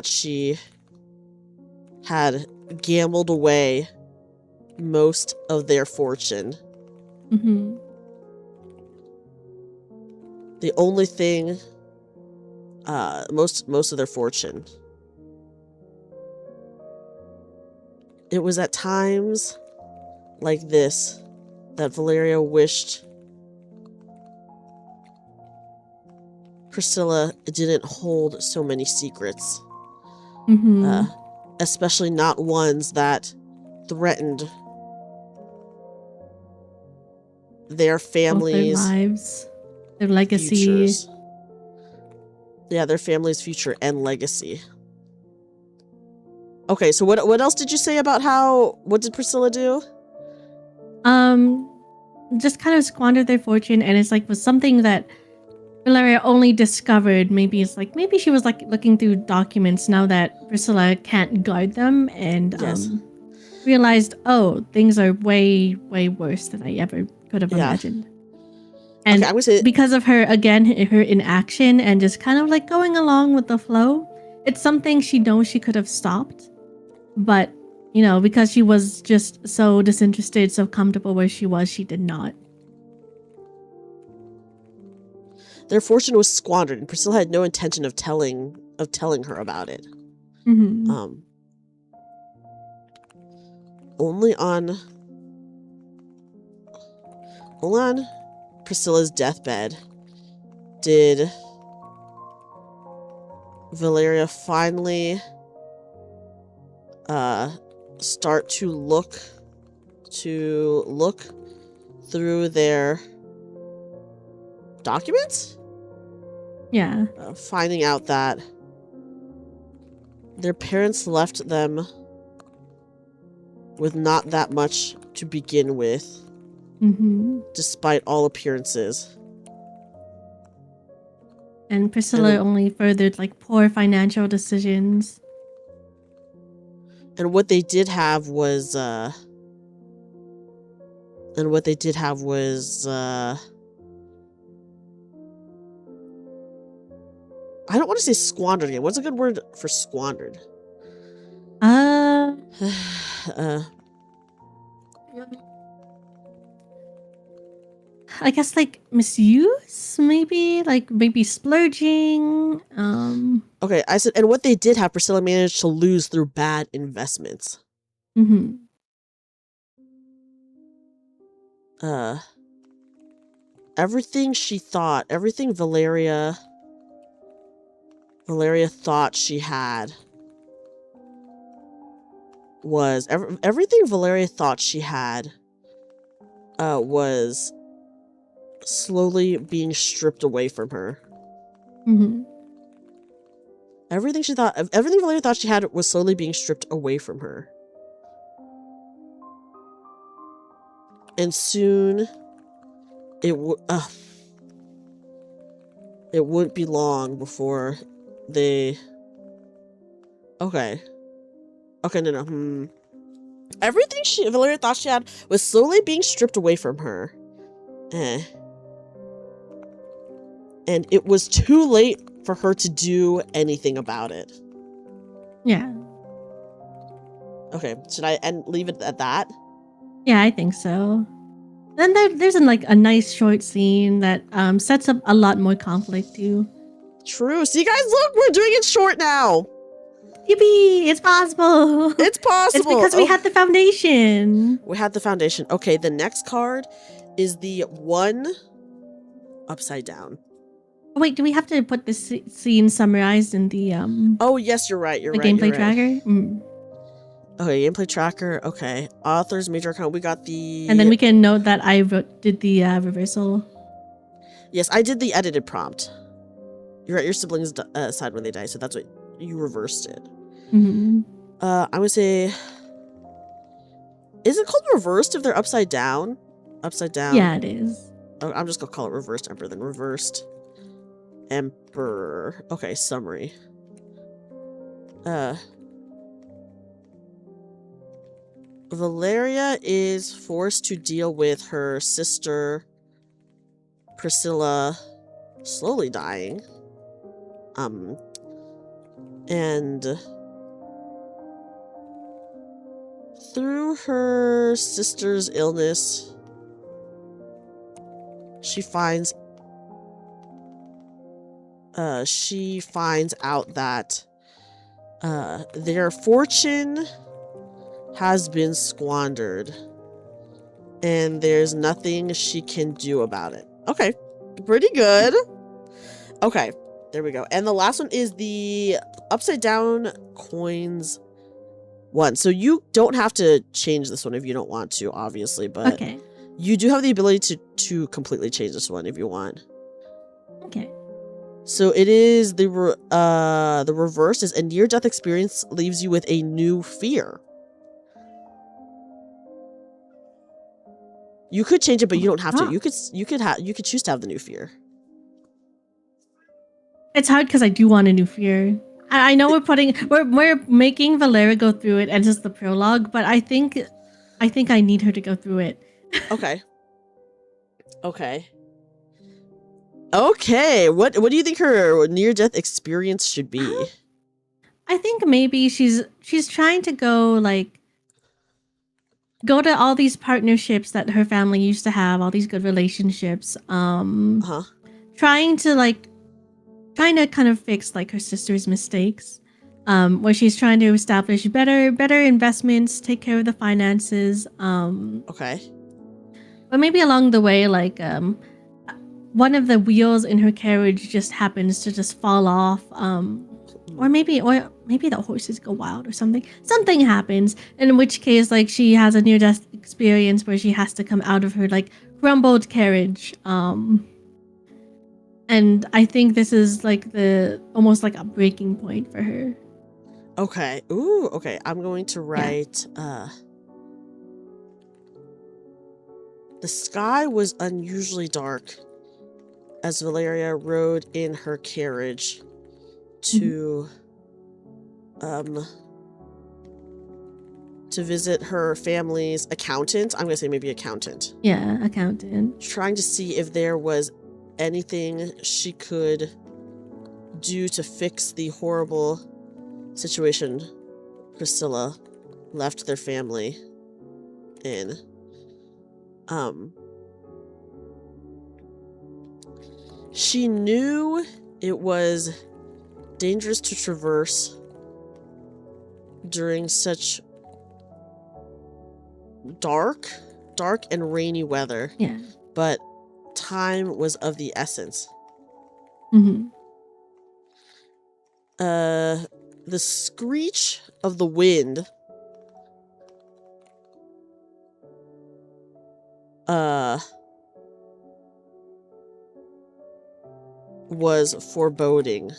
she had gambled away most of their fortune. Mm-hmm. The only thing, most of their fortune. It was at times like this that Valeria wished Priscilla didn't hold so many secrets. Mm-hmm. Especially not ones that threatened their families' their lives, their legacy. Futures. Yeah, their family's future and legacy. Okay, so what else did you say about what did Priscilla do? Just kind of squandered their fortune, and it's like was something that Valeria only discovered. Maybe she was like looking through documents now that Priscilla can't guard them, and yes. Realized, oh, things are way, way worse than I ever could have imagined. And okay, I would say because of her inaction and just kind of like going along with the flow, it's something she knows she could have stopped, but because she was just so disinterested, so comfortable where she was, she did not. Their fortune was squandered, and Priscilla had no intention of telling her about it. Mm-hmm. Only on Priscilla's deathbed did Valeria finally start to look through their documents? Yeah. Finding out that their parents left them with not that much to begin with, mm-hmm. despite all appearances. And Priscilla only furthered like poor financial decisions. And what they did have was I don't want to say squandered again. What's a good word for squandered? I guess like misuse, maybe splurging. Okay, I said, and what they did have, Priscilla managed to lose through bad investments. Mm-hmm. Everything Valeria thought she had was slowly being stripped away from her. Mm-hmm. Everything Valeria thought she had was slowly being stripped away from her. And soon it wouldn't be long before they... Okay, no. Everything Valeria thought she had was slowly being stripped away from her. And it was too late for her to do anything about it. Yeah. Okay, should I leave it at that? Yeah, I think so. Then there's a nice short scene that sets up a lot more conflict too. True. See, guys, look, we're doing it short now. Yippee! It's possible. It's possible. It's because we had the foundation. We had the foundation. Okay, the next card is the one upside down. Wait, do we have to put this scene summarized in the Oh yes, you're right. gameplay tracker? Mm. Okay, gameplay tracker. Okay, author's major account. We got the. And then we can note that I did the reversal. Yes, I did the edited prompt. You're at your siblings' side when they die, so that's what you reversed it. Mm-hmm. I'm gonna say. Is it called reversed if they're upside down? Upside down. Yeah, it is. Oh, I'm just gonna call it reversed emperor then. Reversed emperor. Okay, summary. Valeria is forced to deal with her sister Priscilla slowly dying. And through her sister's illness, she finds out that their fortune has been squandered and there's nothing she can do about it. Okay, pretty good. Okay, there we go. And the last one is the upside down coins one. So you don't have to change this one if you don't want to, obviously, but okay. You do have the ability to completely change this one if you want. Okay. So it is the reverse is a near-death experience leaves you with a new fear. You could change it, but you don't have to. You could choose to have the new fear. It's hard because I do want a new fear. I know we're making Valeria go through it and just the prologue, but I think I need her to go through it. Okay. Okay. What do you think her near-death experience should be? I think maybe she's trying to go to all these partnerships that her family used to have, all these good relationships. Trying to kind of fix her sister's mistakes. Where she's trying to establish better investments, take care of the finances. Okay. But maybe along the way, one of the wheels in her carriage just happens to just fall off. Or maybe the horses go wild or something. Something happens, in which case, she has a near-death experience where she has to come out of her crumbled carriage. And I think this is almost a breaking point for her. Okay. Ooh. Okay. I'm going to write. The sky was unusually dark as Valeria rode in her carriage to visit her family's accountant. I'm going to say maybe accountant. Yeah, accountant. Trying to see if there was anything she could do to fix the horrible situation Priscilla left their family in. She knew it was dangerous to traverse during such dark and rainy weather. Yeah. But time was of the essence. Mm-hmm. The screech of the wind was foreboding,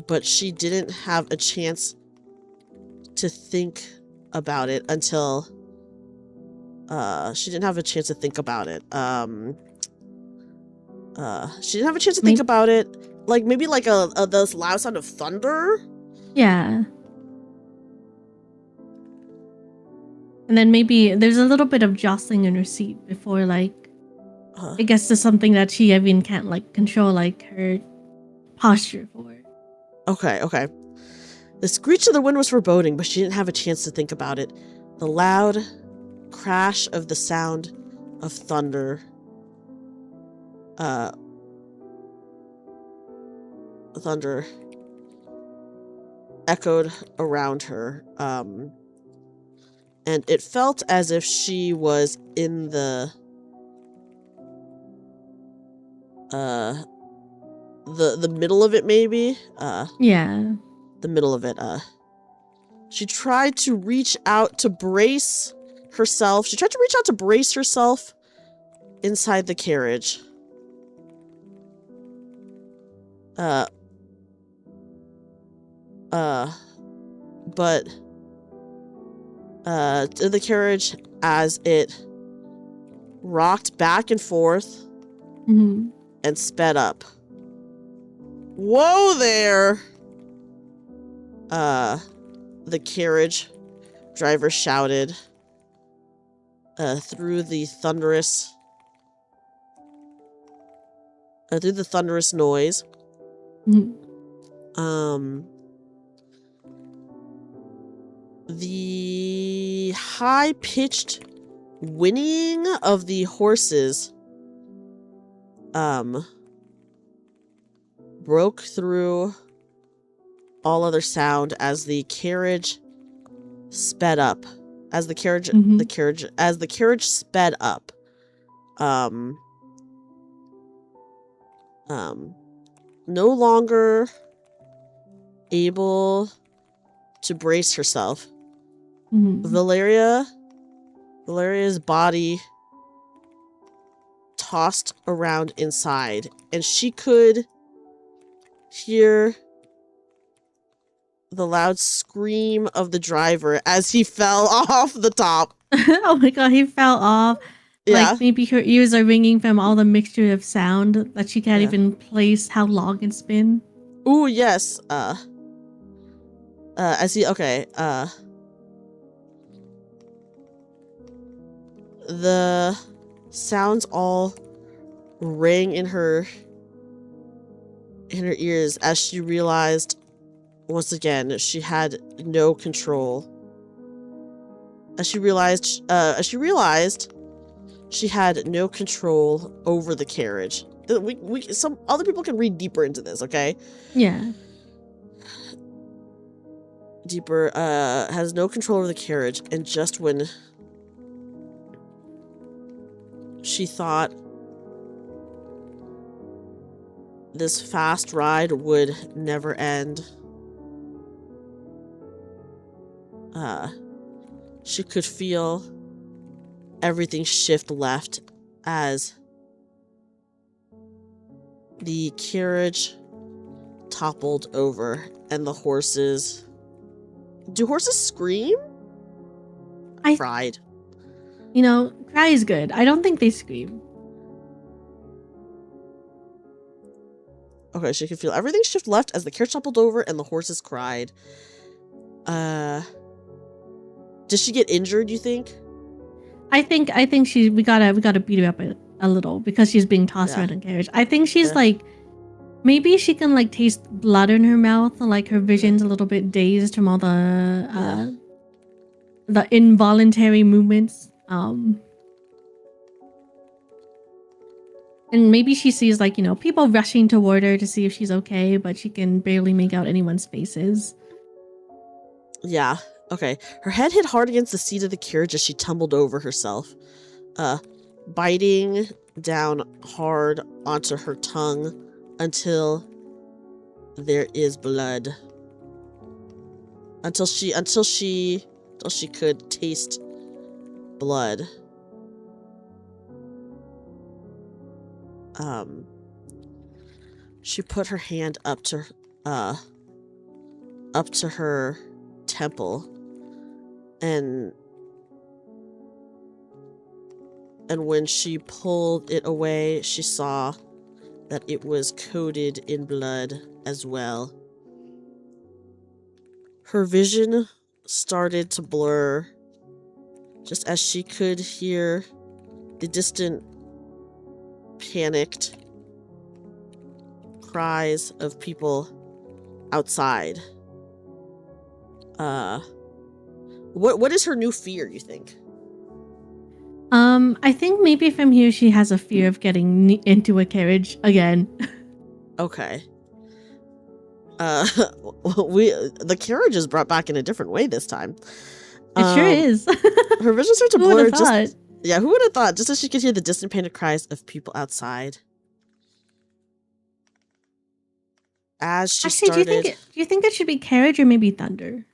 but she didn't have a chance to think about it until she didn't have a chance to think about it. Maybe this loud sound of thunder. Yeah. And then maybe there's a little bit of jostling in her seat before it gets to something that she even can't control her posture for. Okay. The screech of the wind was foreboding, but she didn't have a chance to think about it. The loud crash of the sound of thunder echoed around her, and it felt as if she was in the middle of it, maybe. Yeah. the middle of it. She tried to reach out to brace herself. She tried to reach out to brace herself inside the carriage. But the carriage, as it rocked back and forth and sped up. Whoa there! The carriage driver shouted through the thunderous noise. The high-pitched whinnying of the horses broke through all other sound as the carriage sped up. As the carriage sped up. No longer able to brace herself. Valeria's body tossed around inside, and she could hear the loud scream of the driver as he fell off the top. Oh my god, he fell off. Yeah. Like maybe her ears are ringing from all the mixture of sound that she can't even place how long it's been. Ooh, yes. The sounds all rang in her ears as she realized once again she had no control. As she realized she had no control over the carriage. Some other people can read deeper into this, okay? Yeah. Deeper has no control over the carriage, and just when she thought this fast ride would never end, she could feel everything shift left as the carriage toppled over and the horses... Do horses scream? I cried. You know, cry is good. I don't think they scream. Okay, she could feel everything shift left as the carriage toppled over and the horses cried. Did she get injured, you think? I think we gotta beat her up a little because she's being tossed around in a carriage. I think she's like, maybe she can like taste blood in her mouth, like her vision's a little bit dazed from all the involuntary movements. And maybe she sees like, people rushing toward her to see if she's okay, but she can barely make out anyone's faces. Yeah. Okay. Her head hit hard against the seat of the carriage as she tumbled over herself, biting down hard onto her tongue until there is blood. Until she could taste blood. She put her hand up to her temple, and when she pulled it away, she saw that it was coated in blood as well. Her vision started to blur just as she could hear the distant, panicked cries of people outside. What is her new fear, you think? I think maybe from here she has a fear of getting into a carriage again. Okay. The carriage is brought back in a different way this time. It sure is. Her vision started to Who blur. would have thought? Yeah, who would have thought? Just as she could hear the distant panic cries of people outside. As she Actually, started... do you think it should be carriage or maybe thunder?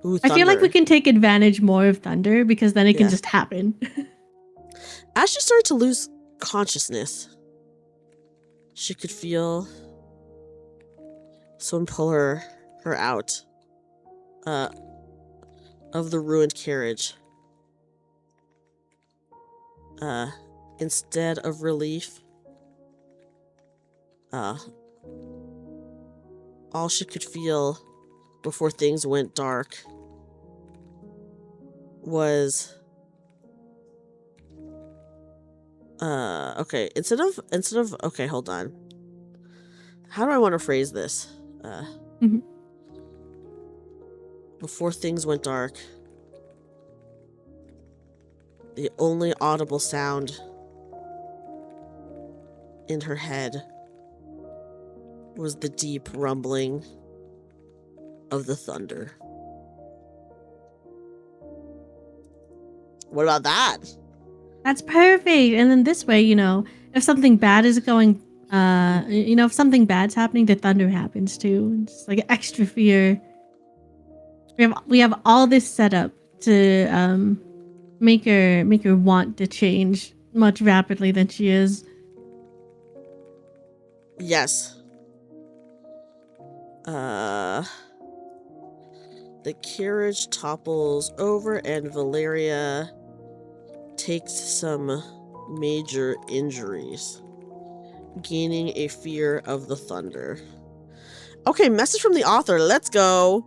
Ooh, I feel like we can take advantage more of thunder because then it can just happen. As she started to lose consciousness, she could feel someone pull her out of the ruined carriage. Instead of relief, all she could feel before things went dark was okay, instead of okay, hold on. How do I want to phrase this? Before things went dark, the only audible sound in her head was the deep rumbling of the thunder. What about that? That's perfect. And then this way, you know, if something bad is going, you know, if something bad's happening, the thunder happens too. It's like extra fear. We have all this set up to make her want to change much rapidly than she is. Yes. The carriage topples over and Valeria takes some major injuries, gaining a fear of the thunder. Okay, message from the author. Let's go.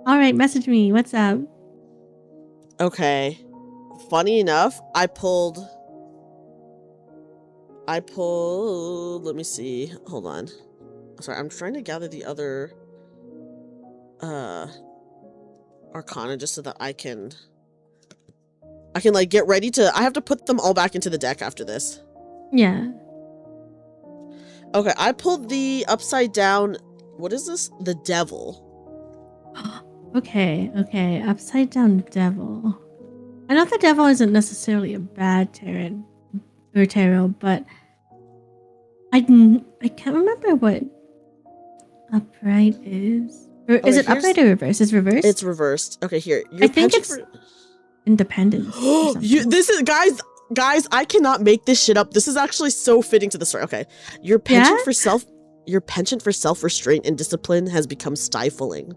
All right, message me. What's up? Okay. Funny enough, I pulled, let me see. Hold on. Sorry, I'm trying to gather the other arcana just so that I can like get ready to, I have to put them all back into the deck after this. Yeah. Okay, I pulled the upside down, what is this? The devil. Okay, upside down devil. I know the devil isn't necessarily a bad tarot, but I can't remember what upright is. Or is it upright or reverse? It's reversed? It's reversed. Okay, here. I think it's independence. This is, guys, I cannot make this shit up. This is actually so fitting to the story. Okay. Your penchant for self-restraint and discipline has become stifling.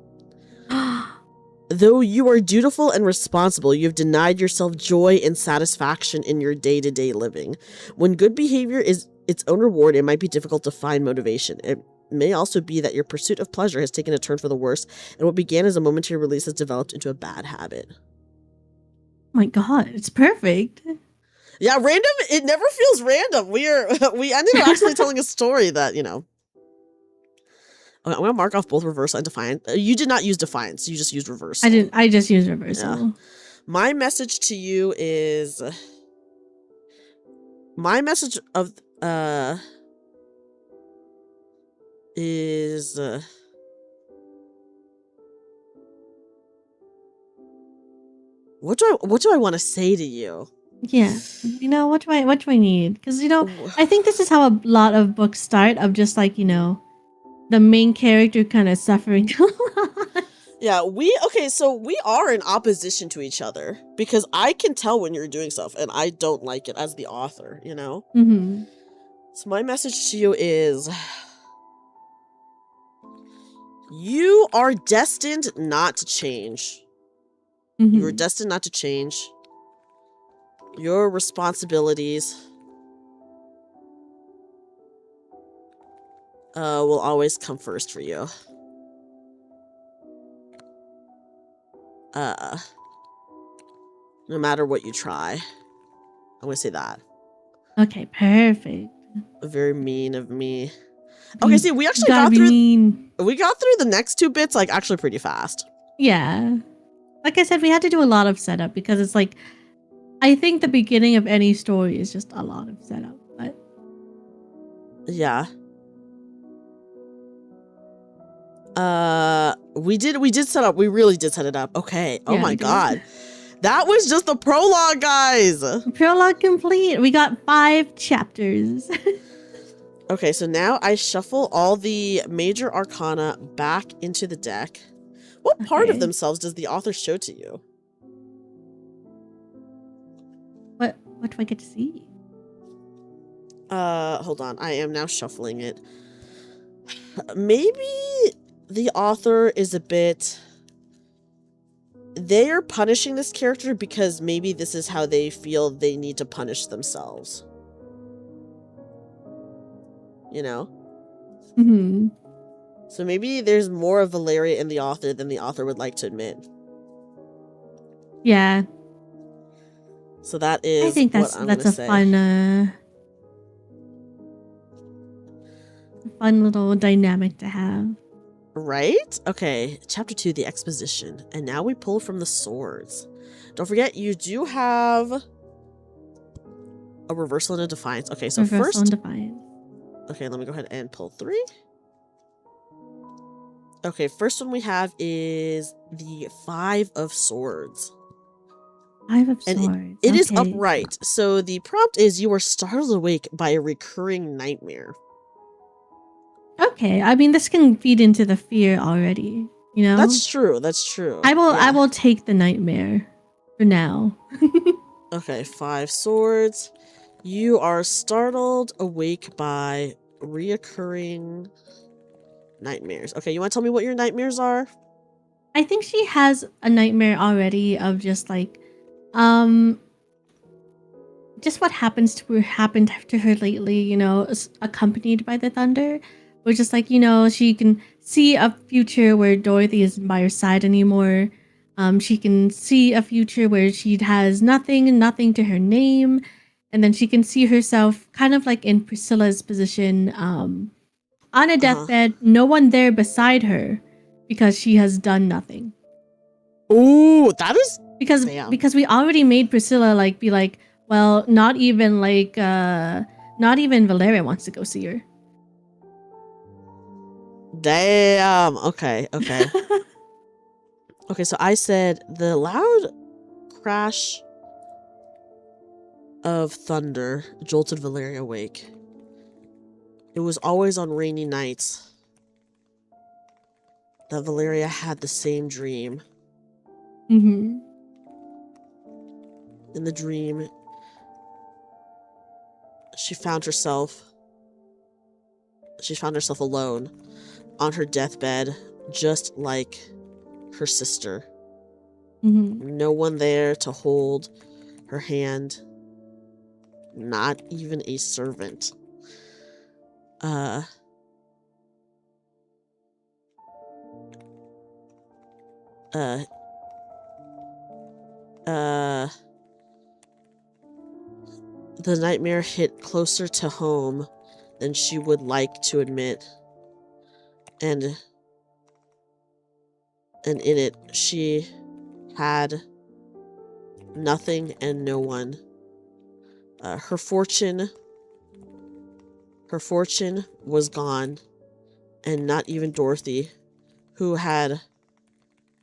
Though you are dutiful and responsible, you have denied yourself joy and satisfaction in your day-to-day living. When good behavior is its own reward, it might be difficult to find motivation. It may also be that your pursuit of pleasure has taken a turn for the worse, and what began as a momentary release has developed into a bad habit. Oh my god, it's perfect. Yeah, random, it never feels random. We ended up actually telling a story that, you know. Okay, I'm gonna mark off both reversal and defiant. You did not use defiance, you just used reversal. I just used reversal. Yeah. My message to you is what do I want to say to you? Yeah, you know, what do I need? Because, you know, I think this is how a lot of books start, of just like, you know, the main character kind of suffering a lot. Yeah, so we are in opposition to each other because I can tell when you're doing stuff and I don't like it as the author, you know? Mm-hmm. So my message to you is you are destined not to change. Mm-hmm. You are destined not to change. Your responsibilities will always come first for you. No matter what you try. I'm gonna say that. Okay, perfect. Very mean of me. Okay, see, we actually got through the next two bits like actually pretty fast. Yeah. Like I said, we had to do a lot of setup because it's like, I think the beginning of any story is just a lot of setup. But yeah. We did set up. We really did set it up. Okay. Oh my god. That was just the prologue, guys. Prologue complete. We got 5 chapters. Okay, so now I shuffle all the major arcana back into the deck. What part of Okay. themselves does the author show to you? What do I get to see? Hold on. I am now shuffling it. Maybe the author is a bit... They are punishing this character because maybe this is how they feel they need to punish themselves. You know? Mm-hmm. So maybe there's more of Valeria in the author than the author would like to admit. Yeah. So that I is think what I'm going that's to a say. fun little dynamic to have. Right? Okay, chapter 2, the exposition. And now we pull from the swords. Don't forget, you do have a reversal and a defiance. Okay, so Reversal and first... defiance. Okay, let me go ahead and pull 3. Okay, first one we have is the 5 of swords. 5 of And swords. it okay. is upright. So the prompt is you are startled awake by a recurring nightmare. Okay, I mean this can feed into the fear already, you know? That's true. That's true. I Yeah. will take the nightmare for now. Okay, 5 swords. You are startled awake by reoccurring nightmares. Okay, you want to tell me what your nightmares are? I think she has a nightmare already of just like um just what happened to her lately, you know, accompanied by the thunder. Which is like, you know, she can see a future where Dorothy isn't by her side anymore. She can see a future where she has nothing to her name. And then she can see herself kind of like in Priscilla's position, on a deathbed, no one there beside her because she has done nothing. Ooh, that is... Because we already made Priscilla like be like, well, not even Valeria wants to go see her. Damn. Okay. Okay, so I said the loud crash of thunder jolted Valeria awake. It was always on rainy nights that Valeria had the same dream. Mm-hmm. In the dream, she found herself alone on her deathbed, just like her sister. Mm-hmm. No one there to hold her hand, not even a servant. The nightmare hit closer to home than she would like to admit. And in it, she had nothing and no one. Her fortune was gone, and not even Dorothy, who had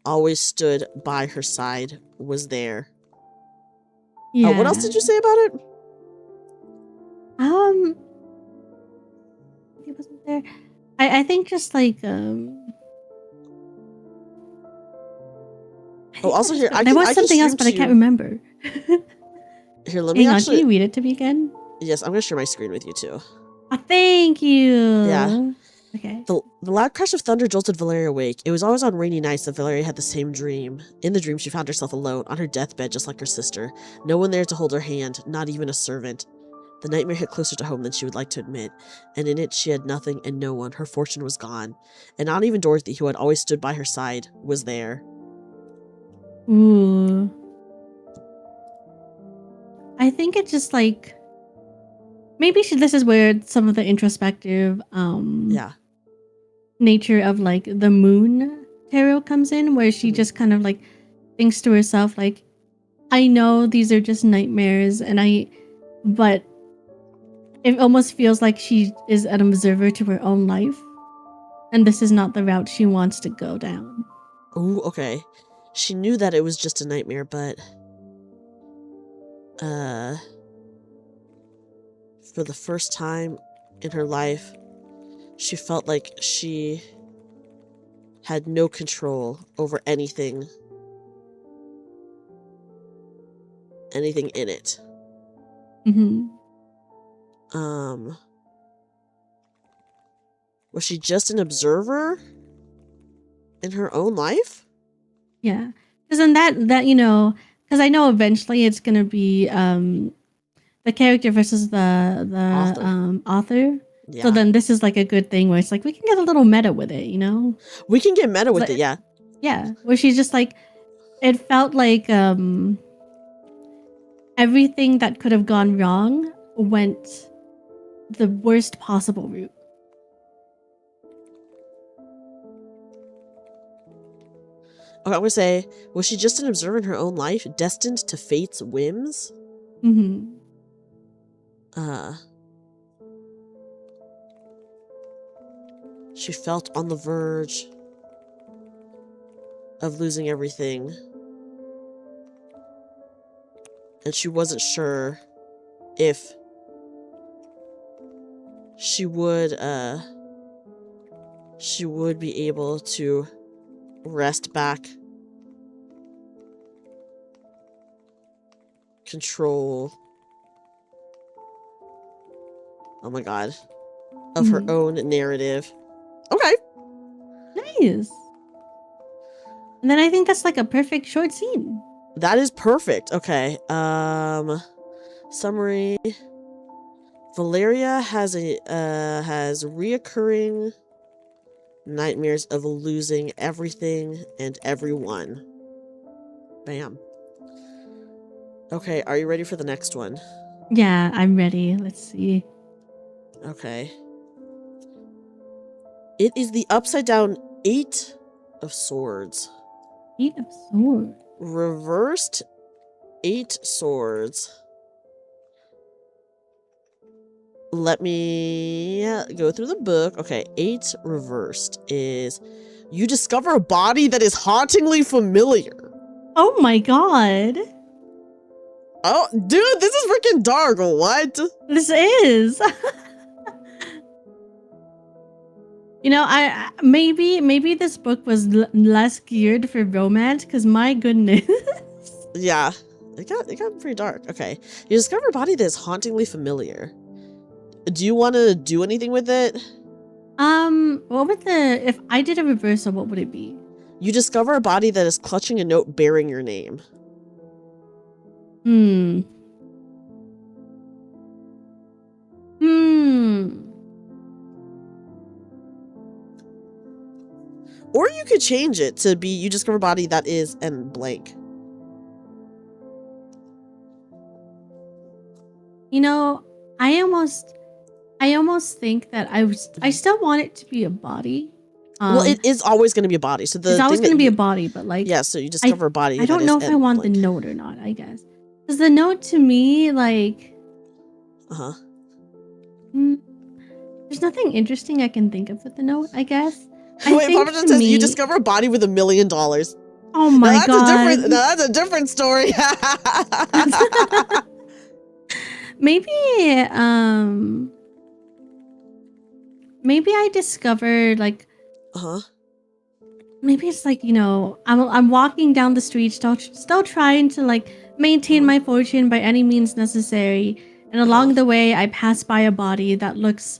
always stood by her side, was there. Yeah. What else did you say about it? He wasn't there. I think just like Also here, there was something else, but I can't remember. Here, let me Hang on, actually... can you read it to me again? Yes, I'm gonna share my screen with you too. Oh, thank you. Yeah. Okay. The loud crash of thunder jolted Valeria awake. It was always on rainy nights that Valeria had the same dream. In the dream, she found herself alone, on her deathbed just like her sister. No one there to hold her hand, not even a servant. The nightmare hit closer to home than she would like to admit, and in it she had nothing and no one. Her fortune was gone, and not even Dorothy, who had always stood by her side, was there. Ooh. I think it's just like maybe this is where some of the introspective nature of like the moon tarot comes in, where she just kind of like thinks to herself like, I know these are just nightmares, but it almost feels like she is an observer to her own life, and this is not the route she wants to go down. Ooh, okay. She knew that it was just a nightmare, but for the first time in her life, she felt like she had no control over anything in it. Was she just an observer in her own life? Yeah. Because then that because I know eventually it's going to be the character versus the author. Yeah. So then this is like a good thing where it's like we can get a little meta with it, We can get meta with it, yeah. Yeah, where she's just like, it felt like everything that could have gone wrong went the worst possible route. Okay, I'm gonna say, was she just an observer in her own life, destined to fate's whims? She felt on the verge of losing everything. And she wasn't sure if she would be able to wrest back control, oh my god, of her own narrative. Okay. Nice. And then I think that's like a perfect short scene. That is perfect. Okay. Summary. Valeria has reoccurring nightmares of losing everything and everyone. Bam. Okay, are you ready for the next one? Yeah, I'm ready. Let's see. Okay. It is the upside down 8 of swords. 8 of swords. Reversed 8 swords. Let me go through the book. Okay, 8 reversed is you discover a body that is hauntingly familiar. Oh my god. Oh, dude, this is freaking dark. What? This is. I maybe this book was less geared for romance because my goodness. Yeah, it got pretty dark. Okay, you discover a body that is hauntingly familiar. Do you want to do anything with it? What would if I did a reversal, what would it be? You discover a body that is clutching a note bearing your name. Or you could change it to be you discover a body that is and blank. I almost think that I still want it to be a body. Well, it is always going to be a body. So it's always going to be a body, but like yeah. So you discover a body. I don't know if I want blank. the note or not. I guess because the note to me like. There's nothing interesting I can think of with the note. I guess. Wait, Papa John says you discover a body with $1 million. Oh my god! That's a different story. Maybe I discovered like maybe it's like I'm walking down the street still trying to like maintain my fortune by any means necessary, and along the way I pass by a body that looks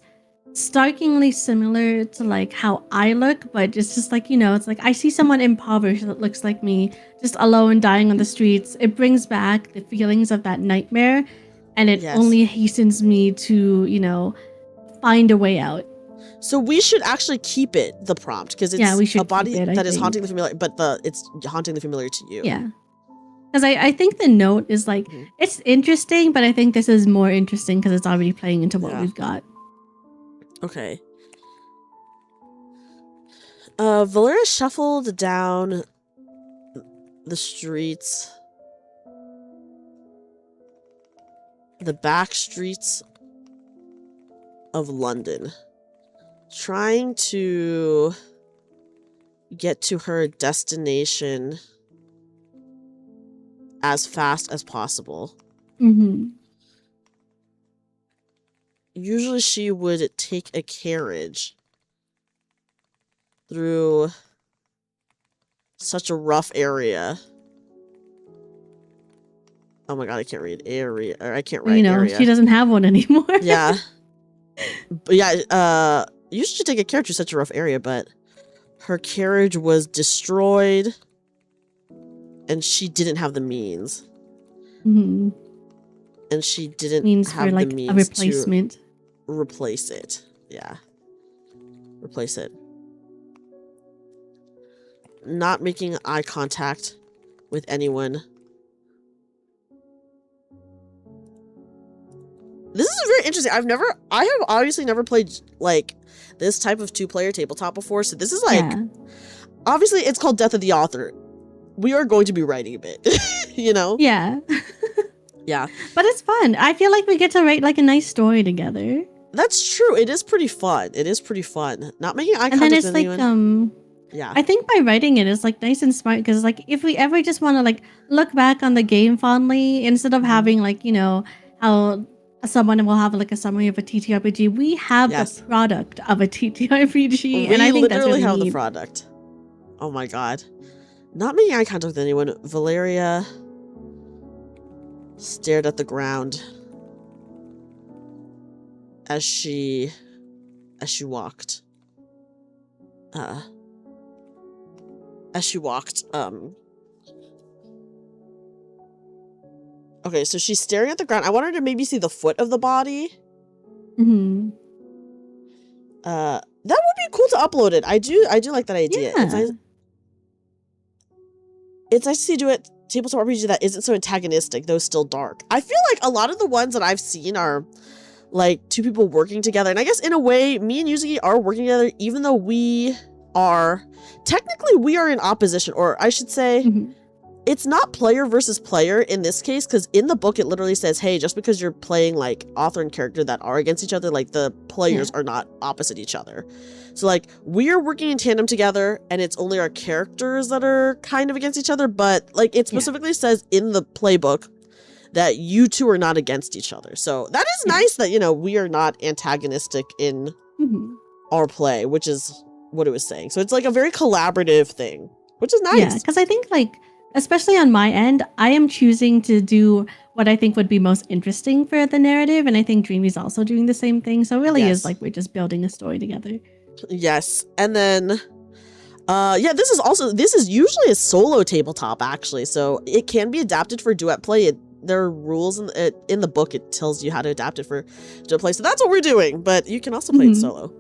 starkingly similar to like how I look, but it's just like it's like I see someone impoverished that looks like me just alone dying on the streets. It brings back the feelings of that nightmare, and it only hastens me to find a way out. So we should actually keep it the prompt because it's a body that is haunting the familiar, but it's haunting the familiar to you. Yeah, because I think the note is like it's interesting, but I think this is more interesting because it's already playing into what we've got. Okay. Valeria shuffled down the streets, the back streets of London, trying to get to her destination as fast as possible. usually she would take a carriage through such a rough area. Oh my god, I can't read area. Or I can't write area. She doesn't have one anymore. Yeah. But yeah, usually she take a carriage through such a rough area, but her carriage was destroyed and she didn't have the means. Mm-hmm. And she didn't have the like means a replacement. to replace it. Yeah. Replace it. Not making eye contact with anyone. This is very interesting. I have obviously never played like this type of 2-player tabletop before. So this is like, obviously it's called Death of the Author. We are going to be writing a bit, you know? Yeah. Yeah. But it's fun. I feel like we get to write like a nice story together. That's true. It is pretty fun. It is pretty fun. Not making eye contact and then it's with like, anyone. Yeah. I think by writing it is like nice and smart because like if we ever just want to like look back on the game fondly instead of having like, how someone will have like a summary of a TTRPG, we have the product of a TTRPG. We and I think that's literally really have neat. the product. Oh my god. Not making eye contact with anyone. Valeria stared at the ground as she walked. Okay, so she's staring at the ground. I want her to maybe see the foot of the body. Mm-hmm. That would be cool to upload it. I do like that idea. Yeah. It's nice to see do it tabletop RPG that isn't so antagonistic, though still dark. I feel like a lot of the ones that I've seen are like two people working together. And I guess in a way, me and Yuzuki are working together, even though we are in opposition, or I should say, it's not player versus player in this case, because in the book it literally says, hey, just because you're playing like author and character that are against each other, like the players are not opposite each other. So like we're working in tandem together and it's only our characters that are kind of against each other, but like it specifically says in the playbook that you two are not against each other. So that is nice that, we are not antagonistic in our play, which is what it was saying. So it's like a very collaborative thing, which is nice. Yeah, because I think like, especially on my end, I am choosing to do what I think would be most interesting for the narrative. And I think Dreamy's also doing the same thing. So it really is like we're just building a story together. Yes. And then, this is usually a solo tabletop actually. So it can be adapted for duet play. There are rules in the book. It tells you how to adapt it for duet play. So that's what we're doing, but you can also play it solo.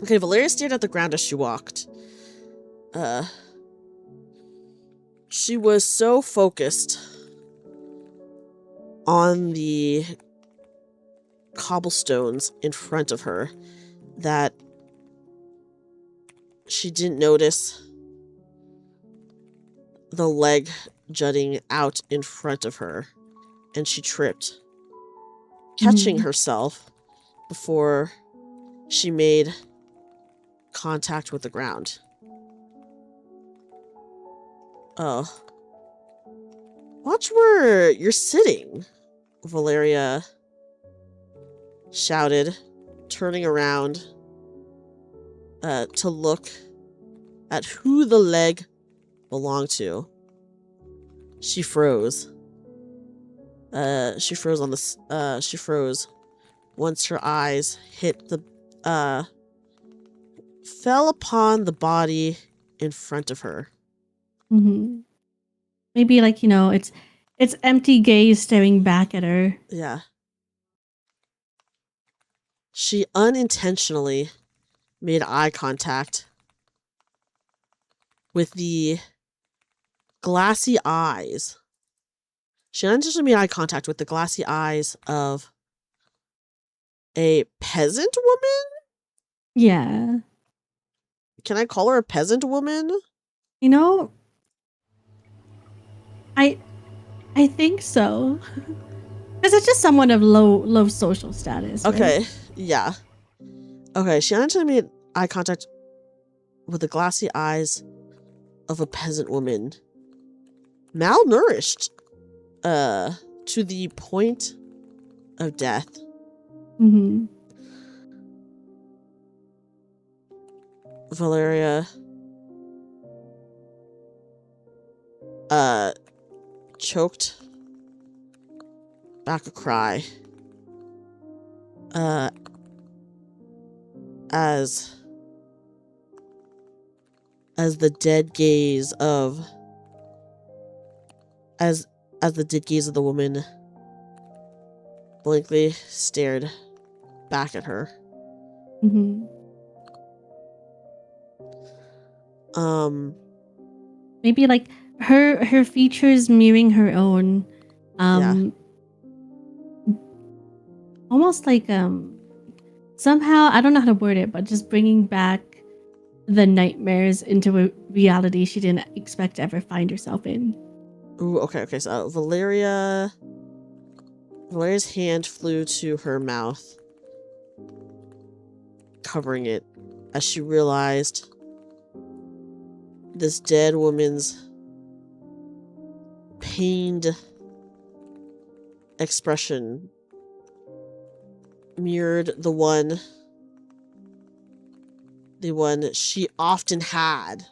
Okay, Valeria stared at the ground as she walked. She was so focused on the cobblestones in front of her that she didn't notice the leg jutting out in front of her, and she tripped, catching herself before she made contact with the ground. Oh. Watch where you're sitting, Valeria shouted, turning around to look at who the leg belonged to. She froze. She froze once her eyes hit fell upon the body in front of her. Maybe like, it's empty gaze staring back at her. Yeah. She unintentionally made eye contact with the glassy eyes. She unintentionally made eye contact with the glassy eyes of a peasant woman? Yeah. Can I call her a peasant woman? I think so. Because it's just someone of low social status. Okay, right? yeah. Okay, she unintentionally made eye contact with the glassy eyes of a peasant woman. Malnourished. To the point of death. Mm-hmm. Valeria choked back a cry as the dead gaze of the woman blankly stared back at her. Mm-hmm. Maybe like her features mirroring her own. Yeah. Almost like somehow, I don't know how to word it, but just bringing back the nightmares into a reality she didn't expect to ever find herself in. Ooh, okay. So Valeria's hand flew to her mouth, covering it, as she realized this dead woman's pained expression mirrored the one she often had.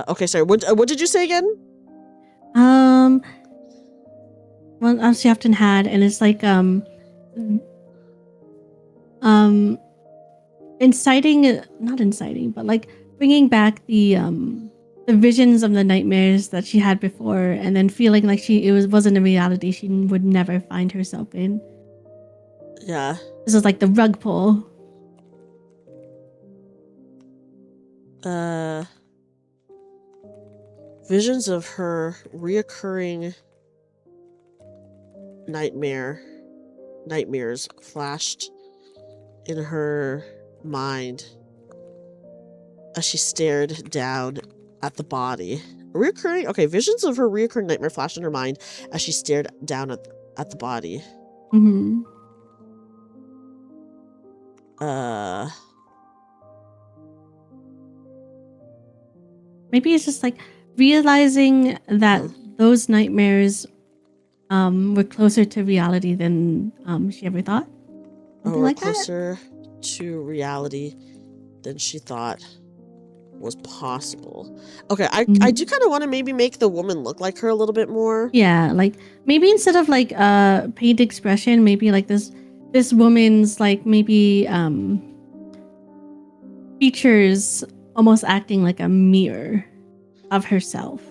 Okay, sorry. What did you say again? Well, she often had, and it's like not inciting, but like bringing back the visions of the nightmares that she had before, and then feeling like wasn't a reality she would never find herself in. Yeah. This is like the rug pull. Visions of her reoccurring nightmares flashed in her mind as she stared down at the body. Visions of her reoccurring nightmare flashed in her mind as she stared down at the body. Mm-hmm. Maybe it's just like realizing that those nightmares were closer to reality than she ever thought. Something like closer to reality than she thought was possible. Okay, I do kind of want to maybe make the woman look like her a little bit more. Yeah, like maybe instead of like paint expression, maybe like this woman's like maybe features almost acting like a mirror of herself.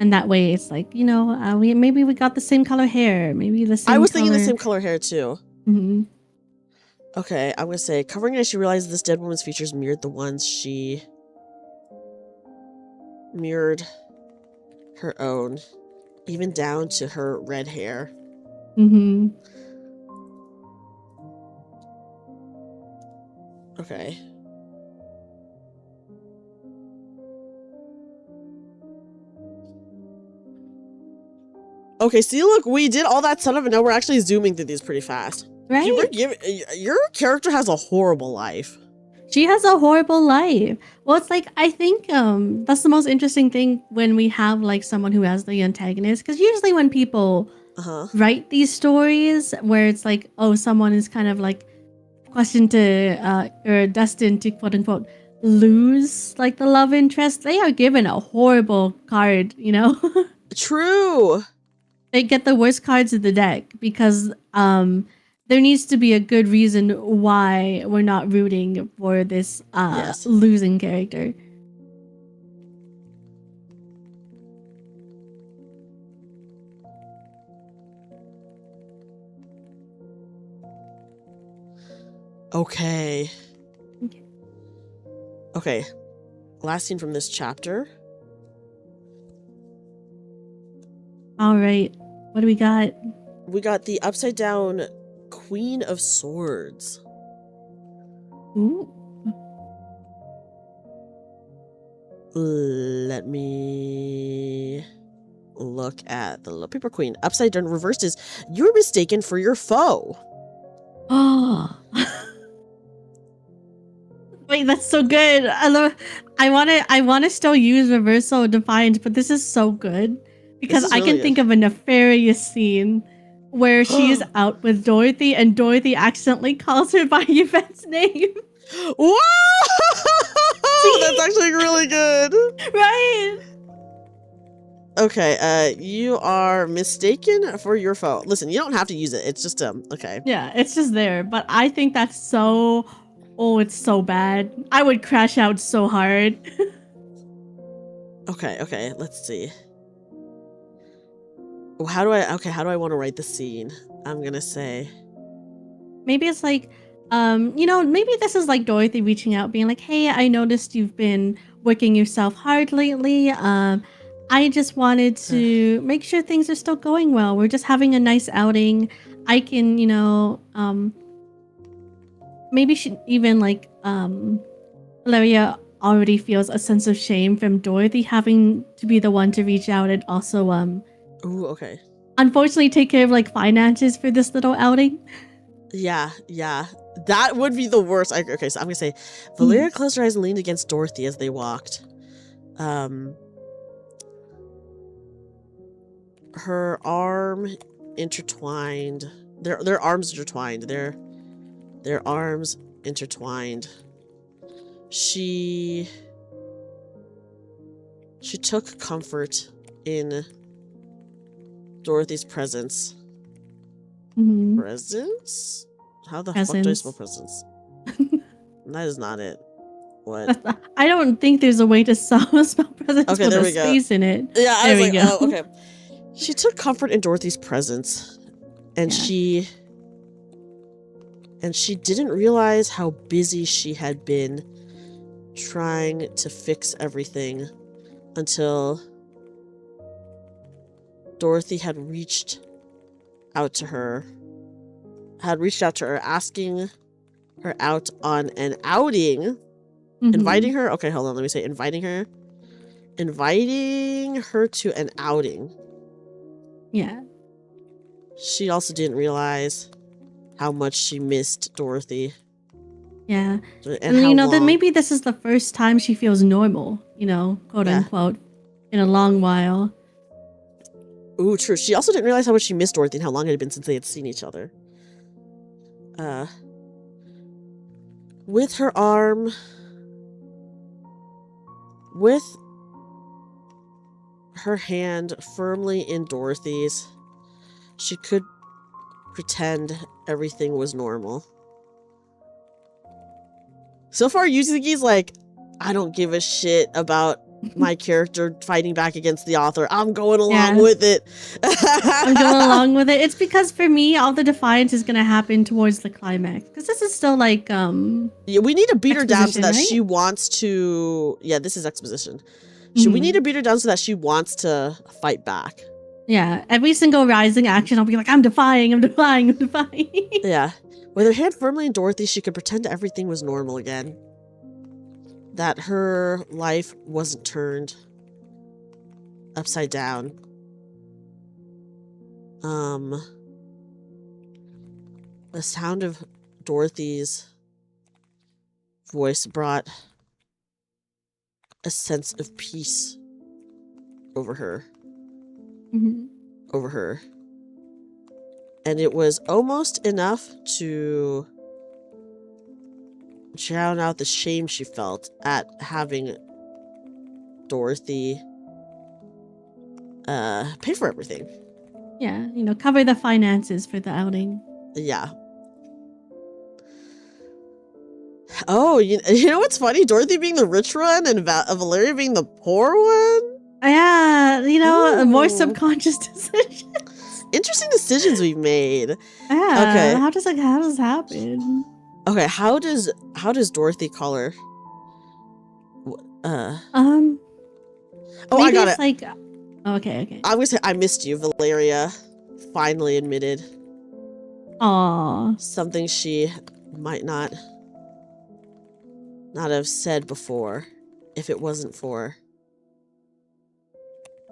And that way it's like, maybe we got the same color hair, maybe the same I was thinking the same color hair too. Mm-hmm. Okay, I'm going to say, covering it as she realized this dead woman's features mirrored the ones she mirrored her own, even down to her red hair. Mm-hmm. Okay. Okay, see, look, we did all that setup and now we're actually zooming through these pretty fast. Right? Your character has a horrible life. She has a horrible life. Well, it's like, I think that's the most interesting thing when we have like someone who has the antagonist. Because usually when people write these stories where it's like, oh, someone is kind of like destined to quote unquote lose like the love interest, they are given a horrible card, True. They get the worst cards of the deck because there needs to be a good reason why we're not rooting for this losing character. Okay. Last scene from this chapter. All right. What do we got? We got the upside down Queen of Swords. Ooh. Let me look at the little paper queen. Upside down reversed is, you're mistaken for your foe. Oh. Wait, that's so good. I want to still use Reversal Defiant, but this is so good because I really can think of a nefarious scene where she is out with Dorothy and Dorothy accidentally calls her by Yvette's name. Whoa! That's actually really good. Right? Okay, you are mistaken for your foe. Listen, you don't have to use it. It's just okay. Yeah, it's just there. But I think that's so. Oh, it's so bad. I would crash out so hard. Okay, let's see. How do I want to write the scene? I'm gonna say. Maybe it's like, maybe this is like Dorothy reaching out, being like, "Hey, I noticed you've been working yourself hard lately. I just wanted to make sure things are still going well. We're just having a nice outing. I can, maybe she even like, Valeria already feels a sense of shame from Dorothy having to be the one to reach out and also, Ooh, okay. unfortunately take care of like finances for this little outing." Yeah. That would be the worst. Okay, so I'm gonna say, Valeria closed her eyes and leaned against Dorothy as they walked. Her arm intertwined. Their arms intertwined. Their arms intertwined. She took comfort in Dorothy's presence. Presence? How the fuck do I spell presence? That is not it. What? I don't think there's a way to spell presence with a space in it. Yeah, I was like, go. oh, okay. She took comfort in Dorothy's presence, and she didn't realize how busy she had been trying to fix everything until Dorothy had reached out to her, asking her out on an outing, inviting her. Okay, hold on. Let me say inviting her to an outing. Yeah. She also didn't realize how much she missed Dorothy. Yeah. And that maybe this is the first time she feels normal, quote unquote, in a long while. Ooh, true. She also didn't realize how much she missed Dorothy and how long it had been since they had seen each other. With her arm... With her hand firmly in Dorothy's, she could pretend everything was normal. So far, Yuzuki's like, I don't give a shit about my character fighting back against the author. I'm going along with it. I'm going along with it. It's because for me, all the defiance is going to happen towards the climax. Because this is still like, yeah, we need to beat her down so that she wants to... Yeah, this is exposition. We need to beat her down so that she wants to fight back. Yeah, every single rising action, I'll be like, I'm defying. Yeah. With her hand firmly in Dorothy, she could pretend everything was normal again. That her life wasn't turned upside down. The sound of Dorothy's voice brought a sense of peace over her. And it was almost enough to drown out the shame she felt at having Dorothy pay for everything. Yeah, cover the finances for the outing. Yeah. Oh, you know what's funny? Dorothy being the rich one and Valeria being the poor one? Yeah, more subconscious decisions. Interesting decisions we've made. Yeah. Okay. How does this happen? Okay, how does Dorothy call her? Oh, I got it. Like, okay. I'm gonna say I missed you, Valeria. Finally admitted. Aww. Something she might not have said before, if it wasn't for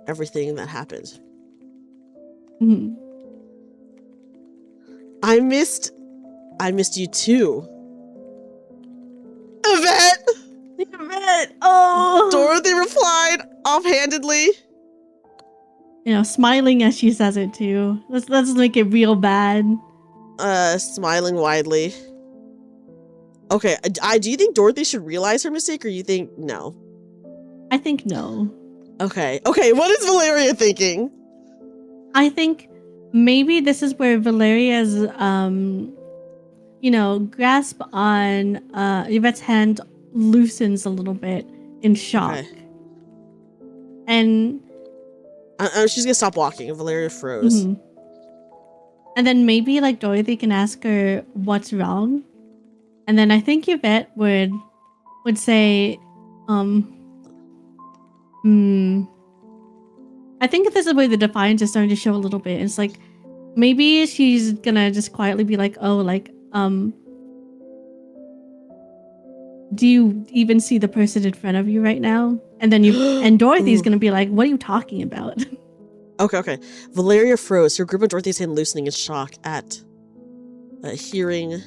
everything that happened. I missed you too, Yvette. what? Oh. Dorothy replied offhandedly. Smiling as she says it too. Let's make it real bad. Smiling widely. Okay, do you think Dorothy should realize her mistake, or you think no? I think no. Okay, what is Valeria thinking? I think maybe this is where Valeria's, grasp on Yvette's hand loosens a little bit in shock. Okay. And she's gonna stop walking, and Valeria froze. Mm-hmm. And then maybe like Dorothy can ask her what's wrong. And then I think Yvette would say, I think this is where the defiance is starting to show a little bit. It's like, maybe she's gonna just quietly be like, oh, like, do you even see the person in front of you right now? And then and Dorothy's gonna be like, what are you talking about? Okay. Valeria froze, her grip on Dorothy's hand loosening in shock at hearing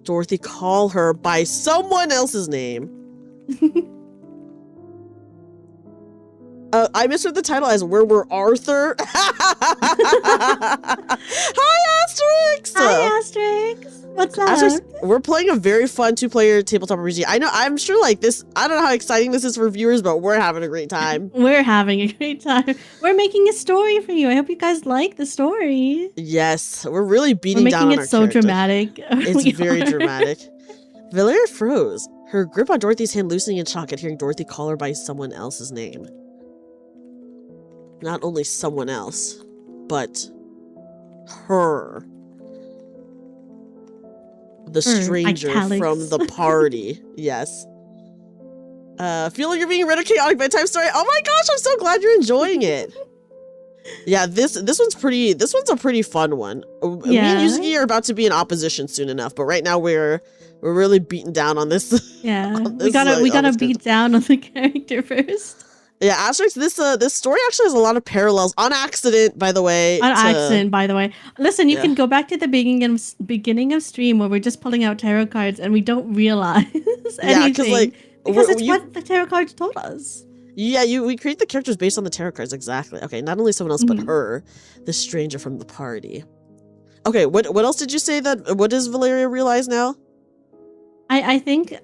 Dorothy call her by someone else's name. I misread the title as Where Were Arthur? Hi, Asterix! Hi, Asterix! What's up? Asterix, we're playing a very fun 2-player tabletop RPG. I'm sure like this, I don't know how exciting this is for viewers, but we're having a great time. We're having a great time. We're making a story for you. I hope you guys like the story. Yes, we're really beating down on our so character. Dramatic. It's very dramatic. Valeria froze, her grip on Dorothy's hand loosening in shock at hearing Dorothy call her by someone else's name. Not only someone else, but her. The stranger from the party. Yes. Feel like you're being read a chaotic bedtime story. Oh my gosh, I'm so glad you're enjoying it. Yeah, this one's a pretty fun one. Me and Yuzuki are about to be in opposition soon enough, but right now we're really beating down on this. Yeah. We gotta beat down on the character first. Yeah, Asterix, this story actually has a lot of parallels on accident, by the way. Listen, you can go back to the beginning of stream where we're just pulling out tarot cards and we don't realize anything. Because it's what the tarot cards told us. Yeah, we create the characters based on the tarot cards, exactly. Okay, not only someone else, but her, the stranger from the party. Okay, what else did you say what does Valeria realize now? I think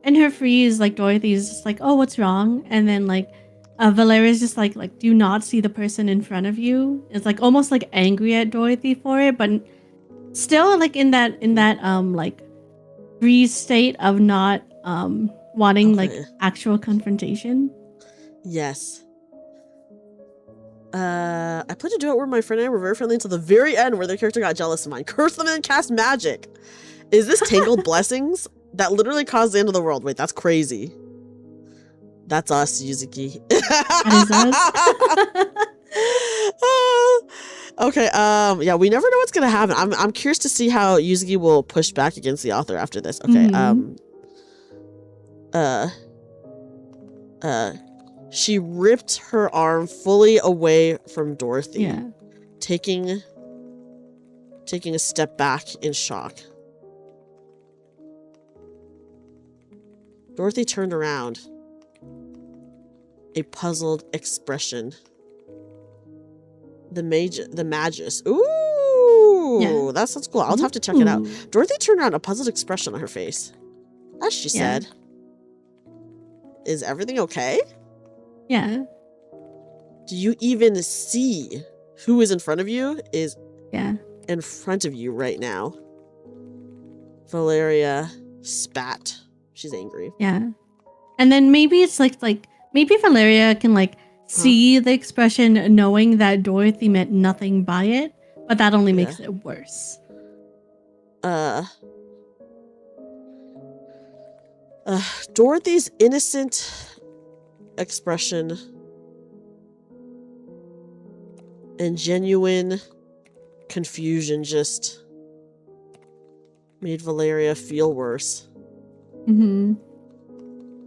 in her freeze, like Dorothy's just like, oh, what's wrong? And then like Valeria's just like, do you not see the person in front of you? It's like almost like angry at Dorothy for it, but still like in that like freeze state of not wanting like actual confrontation. Yes. I plan to do it where my friend and I were very friendly until the very end where their character got jealous of mine. Curse them and cast magic. Is this Tangled Blessings? That literally caused the end of the world. Wait, that's crazy. That's us, Yuzuki. That is us. Okay, yeah, we never know what's gonna happen. I'm curious to see how Yuzuki will push back against the author after this. Okay, she ripped her arm fully away from Dorothy. Yeah. Taking a step back in shock. Dorothy turned around. A puzzled expression. The Magus. Ooh, that sounds cool. I'll have to check it out. Dorothy turned around, a puzzled expression on her face. As she said, "Is everything okay?" Yeah. Do you even see who is in front of you? Is in front of you right now. Valeria spat. She's angry. Yeah. And then maybe it's like maybe Valeria can like see the expression knowing that Dorothy meant nothing by it, but that only makes it worse. Dorothy's innocent expression and genuine confusion just made Valeria feel worse.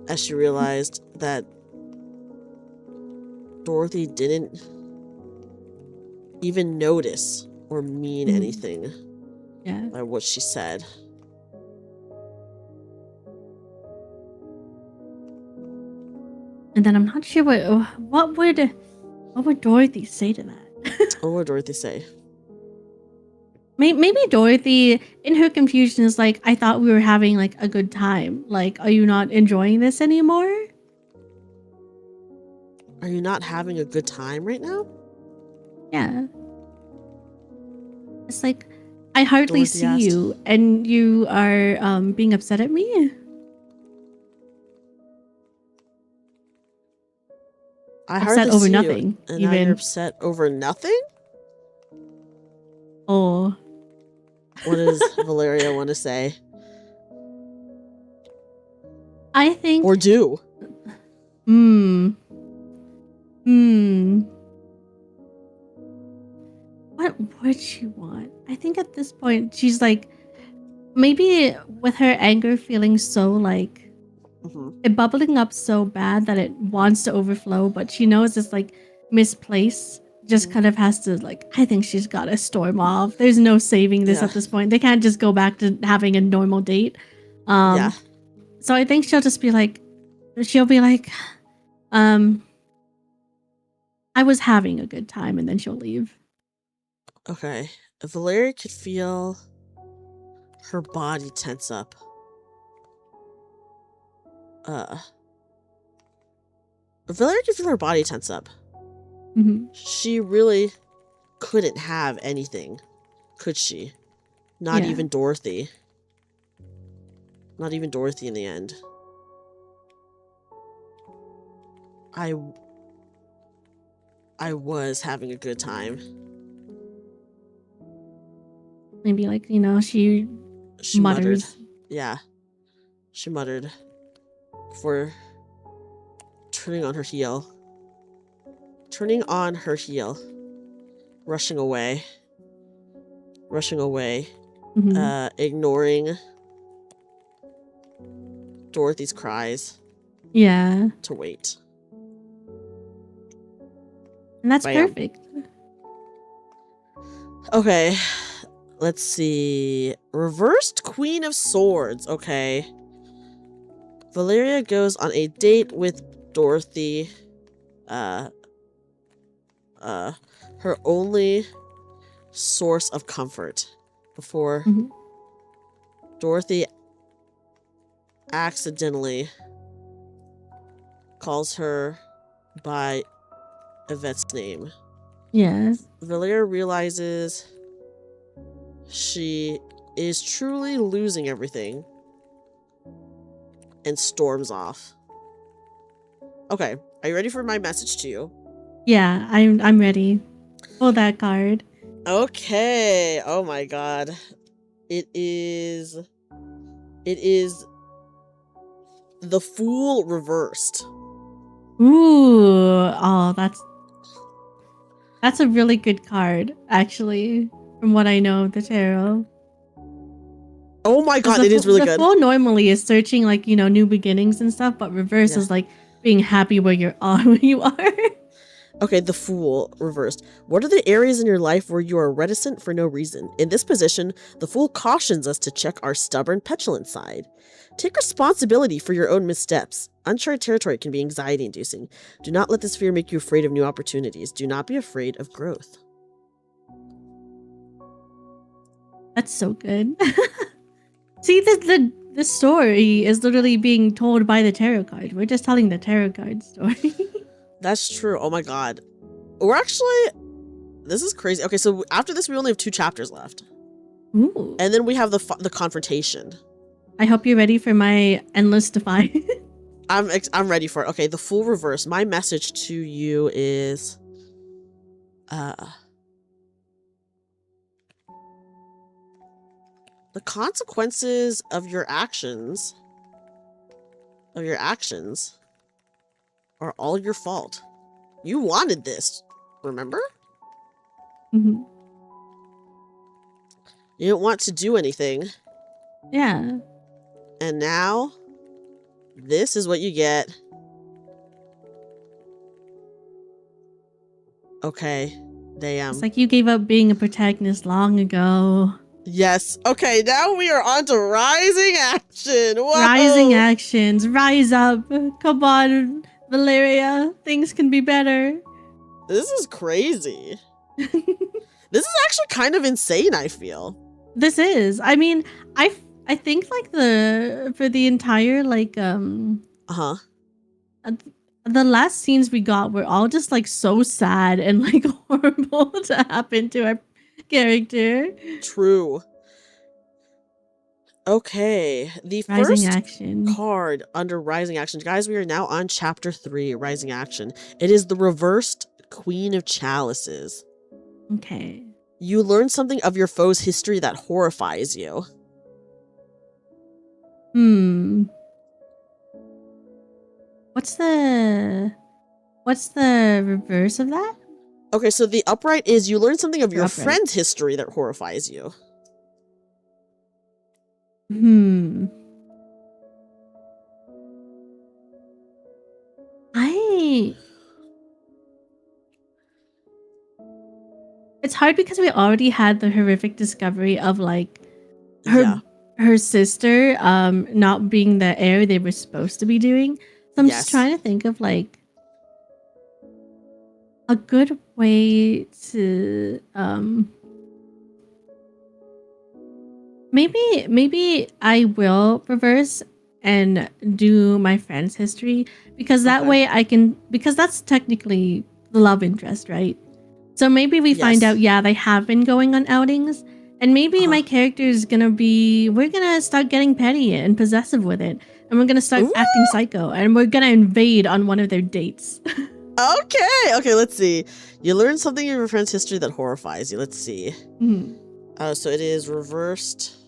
As she realized that Dorothy didn't even notice or mean anything. Yeah. by what she said. And then I'm not sure what would Dorothy say to that? What would Dorothy say? Maybe Dorothy, in her confusion, is like, I thought we were having like a good time. Like, are you not enjoying this anymore? Are you not having a good time right now? Yeah. It's like, I hardly Dorothy see asked. you, and you are being upset at me. I Upset hardly over see nothing, you, and now even. you're upset over nothing? Oh. What does Valeria want to say? I think. Or do? What would she want? I think at this point, she's like, maybe with her anger feeling so like, it bubbling up so bad that it wants to overflow, but she knows it's like misplaced. Just kind of has to like, I think she's got to storm off. There's no saving this at this point. They can't just go back to having a normal date. So I think she'll be like, I was having a good time, and then she'll leave. Okay. Valeria could feel her body tense up. Valeria could feel her body tense up. She really couldn't have anything, could she? Not even Dorothy. Not even Dorothy in the end. I was having a good time. Maybe like, she muttered. Yeah. She muttered before turning on her heel. Rushing away. Ignoring Dorothy's cries. Yeah. To wait. And that's perfect. Okay. Let's see. Reversed Queen of Swords. Okay. Valeria goes on a date with Dorothy. Her only source of comfort before Dorothy accidentally calls her by Yvette's name. Yeah. Valeria realizes she is truly losing everything and storms off. Okay, are you ready for my message to you? Yeah, I'm ready. Pull that card. Okay. Oh my god. It is the Fool reversed. Ooh, oh, that's a really good card, actually, from what I know of the tarot. Oh my god, it is really good. The Fool normally is searching like, new beginnings and stuff, but reverse is like being happy where you are. Okay, the Fool reversed. What are the areas in your life where you are reticent for no reason? In this position, the Fool cautions us to check our stubborn, petulant side. Take responsibility for your own missteps. Uncharted territory can be anxiety-inducing. Do not let this fear make you afraid of new opportunities. Do not be afraid of growth. That's so good. See, the story is literally being told by the tarot card. We're just telling the tarot card story. That's true. Oh my god. We're actually... This is crazy. Okay, so after this, we only have 2 chapters left. Ooh. And then we have the confrontation. I hope you're ready for my endless defy. I'm ready for it. Okay, the Fool reverse. My message to you is... the consequences of your actions... are all your fault. You wanted this, remember? You didn't want to do anything. Yeah. And now, this is what you get. Okay, damn. It's like you gave up being a protagonist long ago. Yes. Okay, now we are on to rising action. Whoa. Rising actions. Rise up. Come on, Valeria. Things can be better. This is crazy. This is actually kind of insane, I feel. This is. I mean, I think like for the entire like Uh-huh. the last scenes we got were all just like so sad and like horrible to happen to our character. True. Okay, the Rising first action. card under Rising Action. Guys, we are now on Chapter 3, Rising Action. It is the reversed Queen of Chalices. Okay. You learn something of your foe's history that horrifies you. What's the reverse of that? Okay, so the upright is you learn something of your Upright. friend's history that horrifies you. It's hard because we already had the horrific discovery of like her sister not being the heir they were supposed to be doing. So I'm just trying to think of like a good way to maybe I will reverse and do my friend's history because that way I can, because that's technically the love interest, right? So maybe we find out, yeah, they have been going on outings, and maybe my character is gonna be, we're gonna start getting petty and possessive with it, and we're gonna start acting psycho, and we're gonna invade on one of their dates. Okay, let's see. You learn something in your friend's history that horrifies you. Let's see. So it is reversed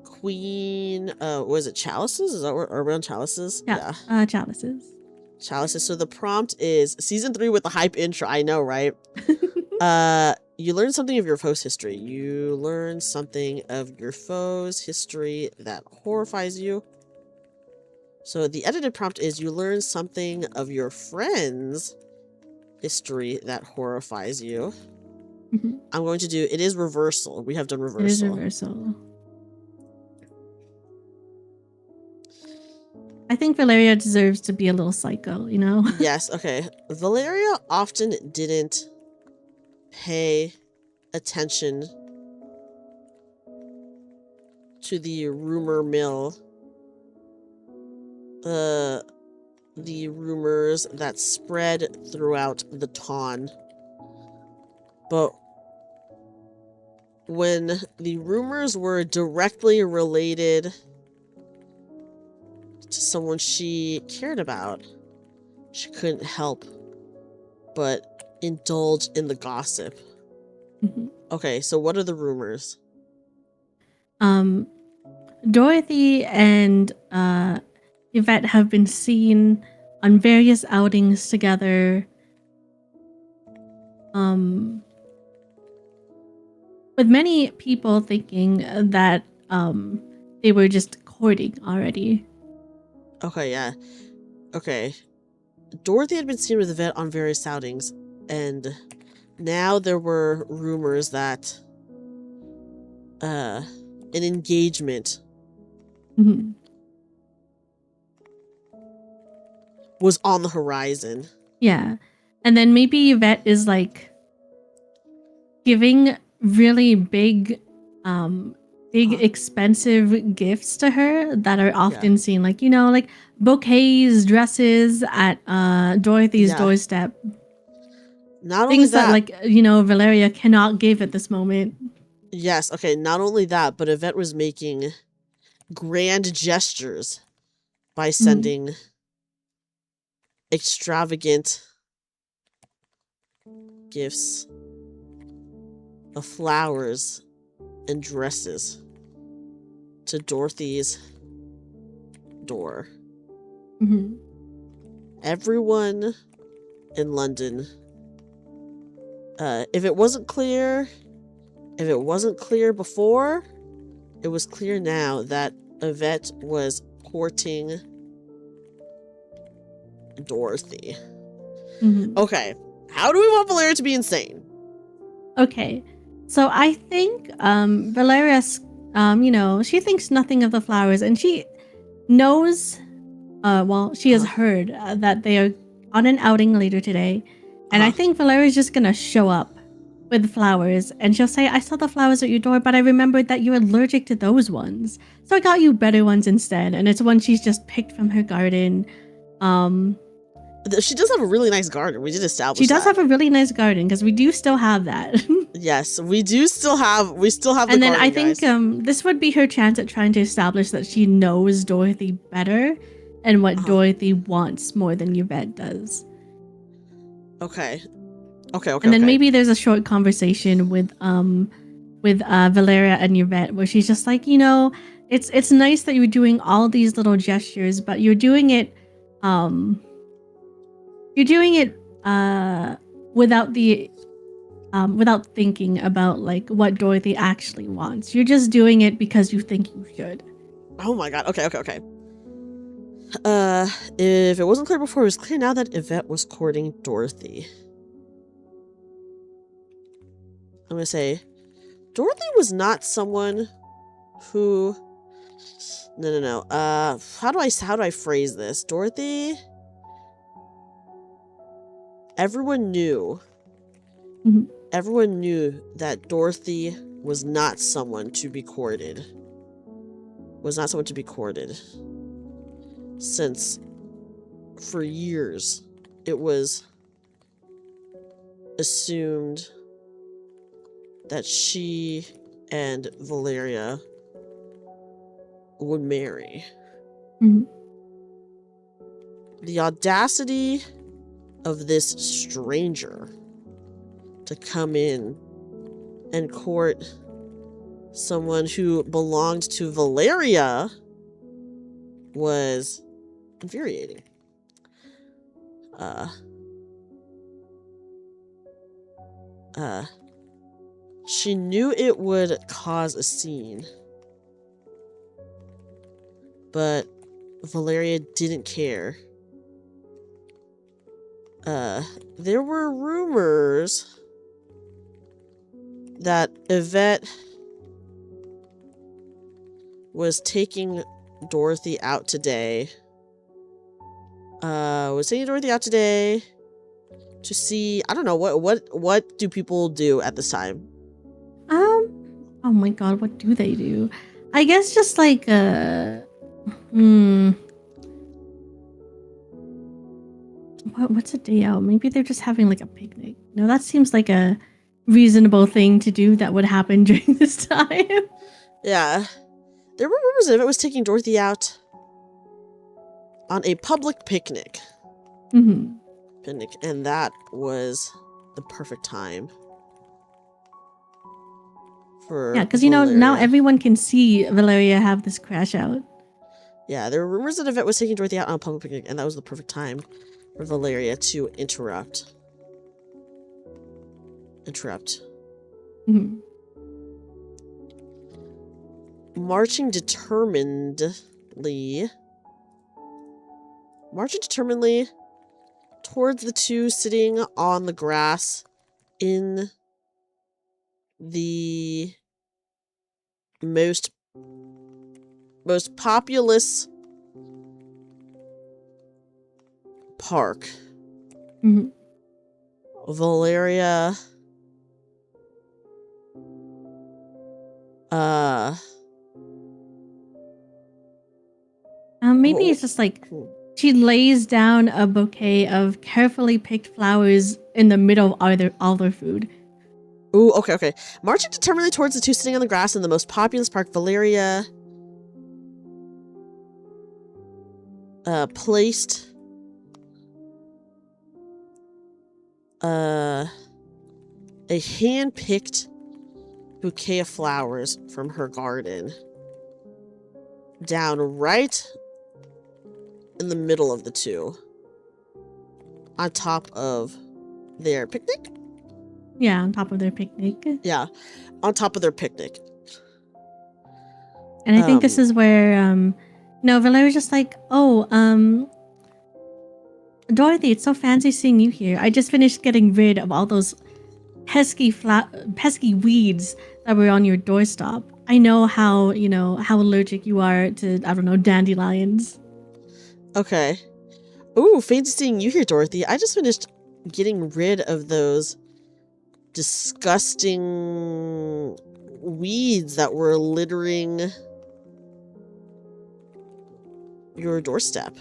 Queen, was it Chalices? Is that where, are we on Chalices? Yeah. Chalices. Chalices. So the prompt is season 3 with the hype intro. I know, right? You learn something of your foe's history. You learn something of your foe's history that horrifies you. So the edited prompt is you learn something of your friend's history that horrifies you. I'm going to do, it is reversal. We have done reversal. It is reversal. I think Valeria deserves to be a little psycho, you know? Yes, okay. Valeria often didn't pay attention to the rumor mill. The rumors that spread throughout the Tawn. But when the rumors were directly related to someone she cared about, she couldn't help but indulge in the gossip. Okay, so what are the rumors? Dorothy and Yvette have been seen on various outings together. With many people thinking that they were just courting already. Okay, yeah. Okay. Dorothy had been seen with Yvette on various outings, and now there were rumors that an engagement was on the horizon. Yeah. And then maybe Yvette is like giving really big expensive gifts to her that are often seen, like, you know, like bouquets, dresses at Dorothy's doorstep. Not things only that, like, you know, Valeria cannot give at this moment. Yes, okay, not only that, but Yvette was making grand gestures by sending extravagant gifts of flowers and dresses to Dorothy's door. Everyone in London, if it wasn't clear before, it was clear now that Yvette was courting Dorothy. Mm-hmm. Okay, how do we want Valeria to be insane? Okay, So I think Valeria, she thinks nothing of the flowers, and she knows. She has heard that they are on an outing later today, and I think Valeria's just gonna show up with flowers, and she'll say, "I saw the flowers at your door, but I remembered that you're allergic to those ones, so I got you better ones instead." And it's one she's just picked from her garden. She does have a really nice garden. We did establish She does have a really nice garden because we do still have that. Yes, we do still have. We still have. And the then garden, I think this would be her chance at trying to establish that she knows Dorothy better and what Dorothy wants more than Yvette does. Okay. And then maybe there's a short conversation with Valeria and Yvette where she's just like, it's nice that you're doing all these little gestures, but you're doing it without thinking about like what Dorothy actually wants. You're just doing it because you think you should. Oh my god. Okay. If it wasn't clear before, it was clear now that Yvette was courting Dorothy. I'm gonna say Dorothy was not someone who No. How do I phrase this? Dorothy, everyone knew that Dorothy was not someone to be courted. Since for years it was assumed that she and Valeria would marry. The audacity of this stranger to come in and court someone who belonged to Valeria was infuriating. She knew it would cause a scene, but Valeria didn't care. There were rumors that Yvette was taking Dorothy out today. To see, I don't know, what do people do at this time? Oh my god, what do they do? I guess just like what's a day out? Maybe they're just having like a picnic. No, that seems like a reasonable thing to do that would happen during this time. Yeah. There were rumors that it was taking Dorothy out on a public picnic. And that was the perfect time for because now everyone can see Valeria have this crash out. Yeah, there were rumors that Yvette was taking Dorothy out on a public picnic, and that was the perfect time for Valeria to interrupt. Marching determinedly towards the two sitting on the grass in the most populous park. Valeria maybe it's just like she lays down a bouquet of carefully picked flowers in the middle of all their food. Ooh, okay. Marching determinedly towards the two sitting on the grass in the most populous park, Valeria placed a hand-picked bouquet of flowers from her garden down right in the middle of the two, on top of their picnic. Yeah, on top of their picnic. Yeah, on top of their picnic. And I think this is where Valeria's just like, Dorothy, it's so fancy seeing you here. I just finished getting rid of all those pesky weeds that were on your doorstep. I know how, how allergic you are to, I don't know, dandelions. Okay. Ooh, fancy seeing you here, Dorothy. I just finished getting rid of those disgusting weeds that were littering your doorstep.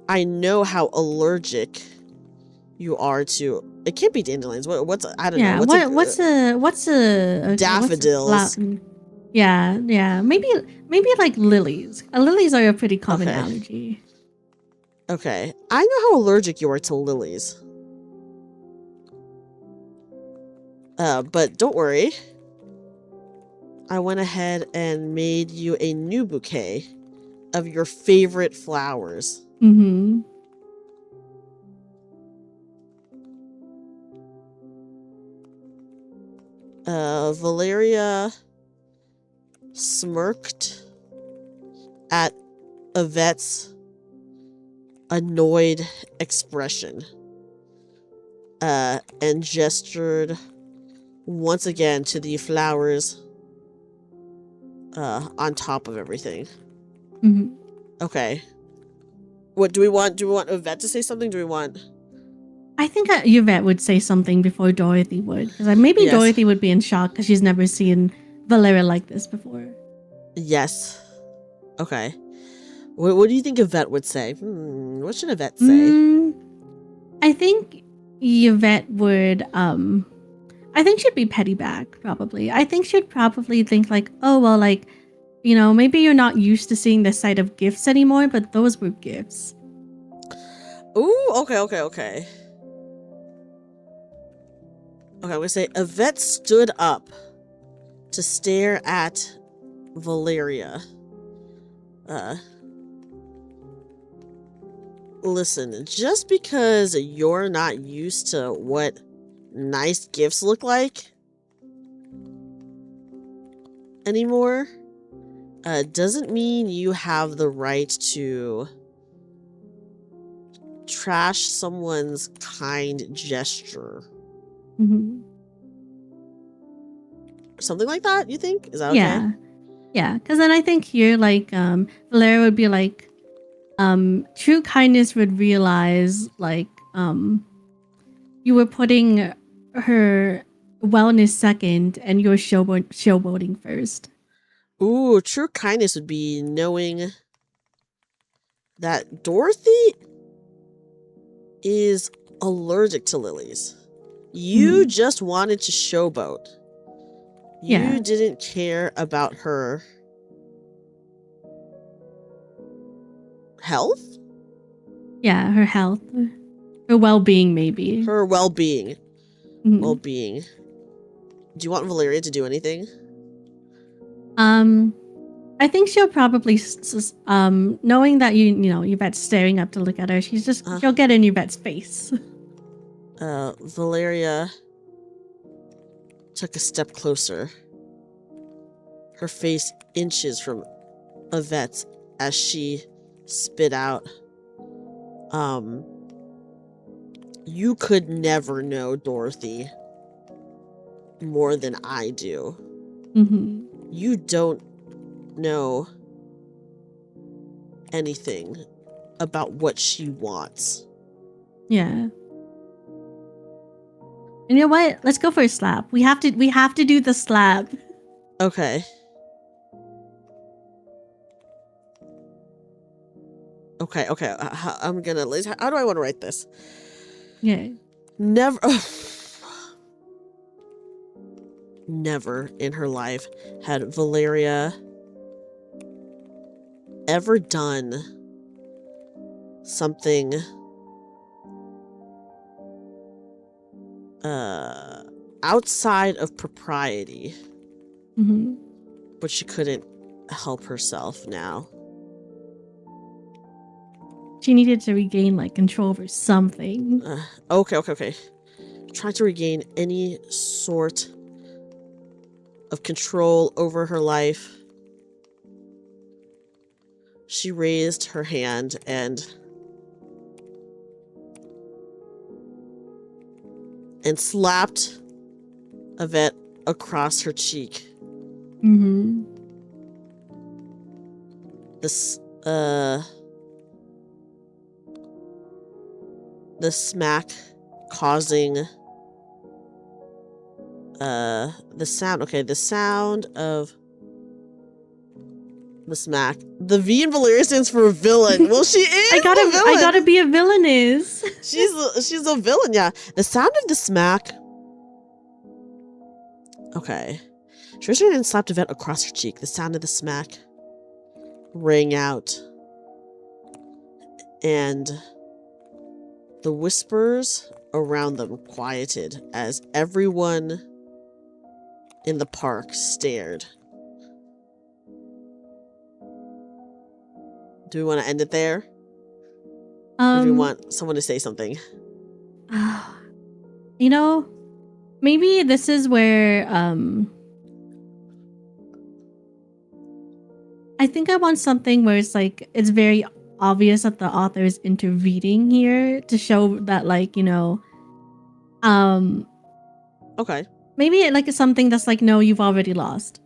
I know how allergic you are to. It can't be dandelions. What's I don't know. What's a daffodils? Yeah. Maybe like lilies. Lilies are a pretty common allergy. Okay. I know how allergic you are to lilies. But don't worry. I went ahead and made you a new bouquet of your favorite flowers. Mm-hmm. Valeria smirked at Yvette's annoyed expression, and gestured once again to the flowers on top of everything. Mm-hmm. Okay. What do we want? Do we want Yvette to say something? Do we want... I think Yvette would say something before Dorothy would, because maybe Dorothy would be in shock because she's never seen Valeria like this before. Yes. Okay. What do you think Yvette would say? What should Yvette say? I think Yvette would, I think she'd be petty back, probably. I think she'd probably think like, oh, well, like, maybe you're not used to seeing the sight of gifts anymore, but those were gifts. Ooh, okay. Okay, I'm gonna say Yvette stood up to stare at Valeria. Listen, just because you're not used to what nice gifts look like anymore, doesn't mean you have the right to trash someone's kind gesture. Mm-hmm. Something like that, you think? Is that okay? Yeah, because then I think here, like, Valeria would be like, true kindness would realize, like, you were putting her wellness second and your showboating first. Ooh, true kindness would be knowing that Dorothy is allergic to lilies. You just wanted to showboat. You didn't care about her health? Yeah, her health. Her well-being, maybe. Her well-being. Well-being. Do you want Valeria to do anything? I think she'll probably, knowing that Yvette's staring up to look at her, she'll get in Yvette's face. Valeria took a step closer. Her face inches from Yvette's as she spit out. You could never know Dorothy more than I do. You don't know anything about what she wants. Yeah. And you know what? Let's go for a slap. We have to do the slap. Okay. Okay. I'm gonna... How do I want to write this? Yeah. Never in her life had Valeria ever done something outside of propriety. But she couldn't help herself now. She needed to regain control over something. Okay. Trying to regain any sort of control over her life. She raised her hand and slapped Yvette across her cheek. Mm-hmm. This, the smack causing, the sound of the smack. The V in Valeria stands for villain. Well, she is I gotta be a villainess. She's a villain, yeah. The sound of the smack. Okay. She reached and slapped Yvette across her cheek. The sound of the smack rang out. And the whispers around them quieted as everyone in the park stared. Do we want to end it there? Or do we want someone to say something? You know, maybe this is where I think I want something where it's like it's very obvious that the author is intervening here to show that, like, you know, okay, maybe like it's something that's like, no, you've already lost.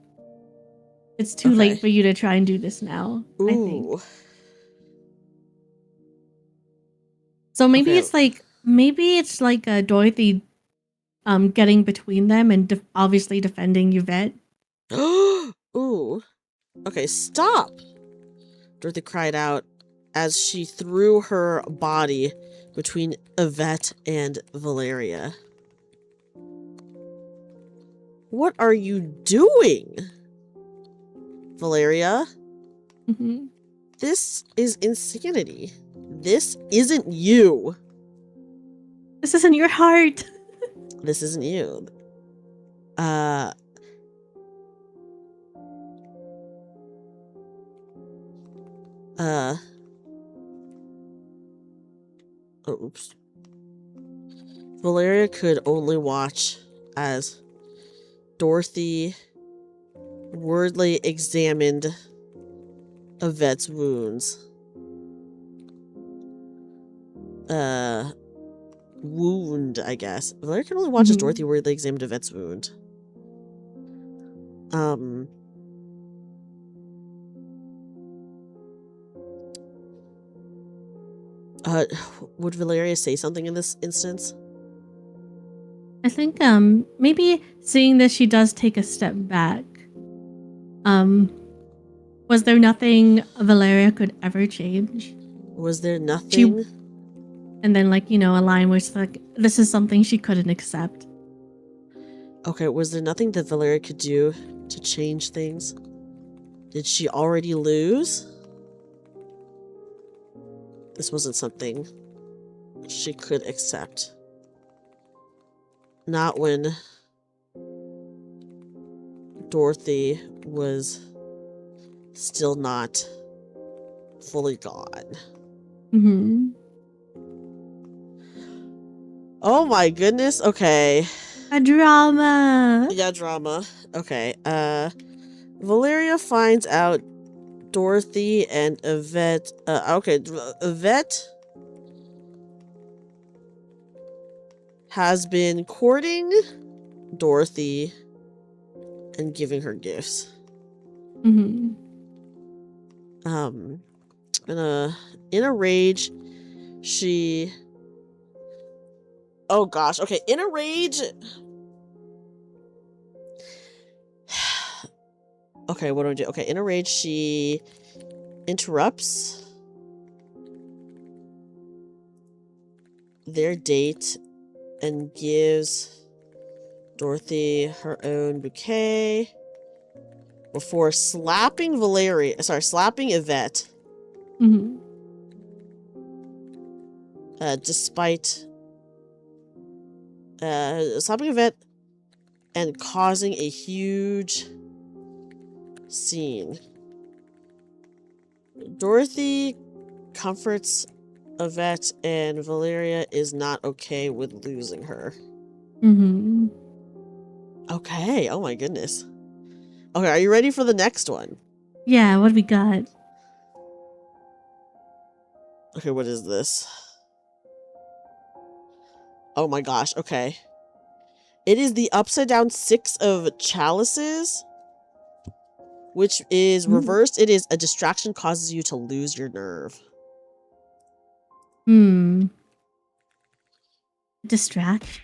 It's too late for you to try and do this now. Ooh. I think. So maybe it's like Dorothy getting between them and obviously defending Yvette. Ooh. Okay, stop! Dorothy cried out as she threw her body between Yvette and Valeria. What are you doing? Valeria? Mm-hmm. This is insanity. This isn't you. This isn't your heart. This isn't you. Oops. Valeria could only watch as Dorothy wordly examined Yvette's wounds. Wound, I guess. Valeria could only watch as Dorothy wordly examined Yvette's wound. Would Valeria say something in this instance? I think maybe seeing this, she does take a step back. Was there nothing Valeria could ever change? Was there nothing? And then, like, you know, a line where it's like, this is something she couldn't accept. Okay, was there nothing that Valeria could do to change things? Did she already lose? This wasn't something she could accept. Not when Dorothy was still not fully gone. Mm-hmm. Oh my goodness, okay. A drama. Yeah, drama. Okay, Valeria finds out Dorothy and Yvette, Yvette has been courting Dorothy and giving her gifts. Mm-hmm. In a rage, she... Oh gosh, okay, in a rage... Okay, what do I do? Okay, in a rage, she interrupts their date and gives Dorothy her own bouquet before slapping Yvette. Mm-hmm. Despite slapping Yvette and causing a huge scene. Dorothy comforts Yvette, and Valeria is not okay with losing her. Mm-hmm. Okay, oh my goodness. Okay, are you ready for the next one? Yeah, what do we got? Okay, what is this? Oh my gosh, okay. It is the upside down 6 of chalices, which is reversed. It is a distraction causes you to lose your nerve. Distraction.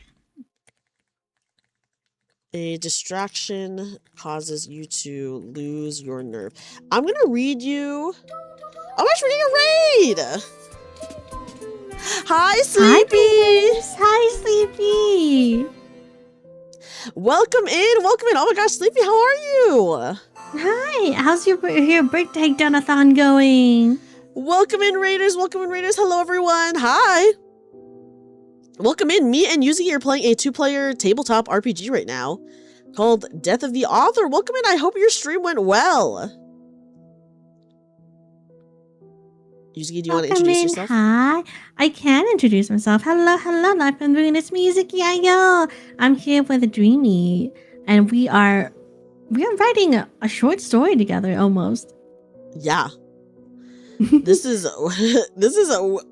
A distraction causes you to lose your nerve. I'm going to read you. Oh, I'm reading a raid. Hi, Sleepy. Hi, Sleepy. Welcome in. Welcome in. Oh my gosh, Sleepy, how are you? Hi. How's your birthday donathon going? Welcome in, Raiders. Welcome in, Raiders. Hello, everyone. Hi. Welcome in. Me and Yuzi are playing a 2-player tabletop RPG right now called Death of the Author. Welcome in. I hope your stream went well. Yuzi, do you want to introduce yourself? Hi. I can introduce myself. Hello, Life and Moon. It's Music-yo. I'm here with Dreamy, and we are writing a short story together almost. Yeah. This is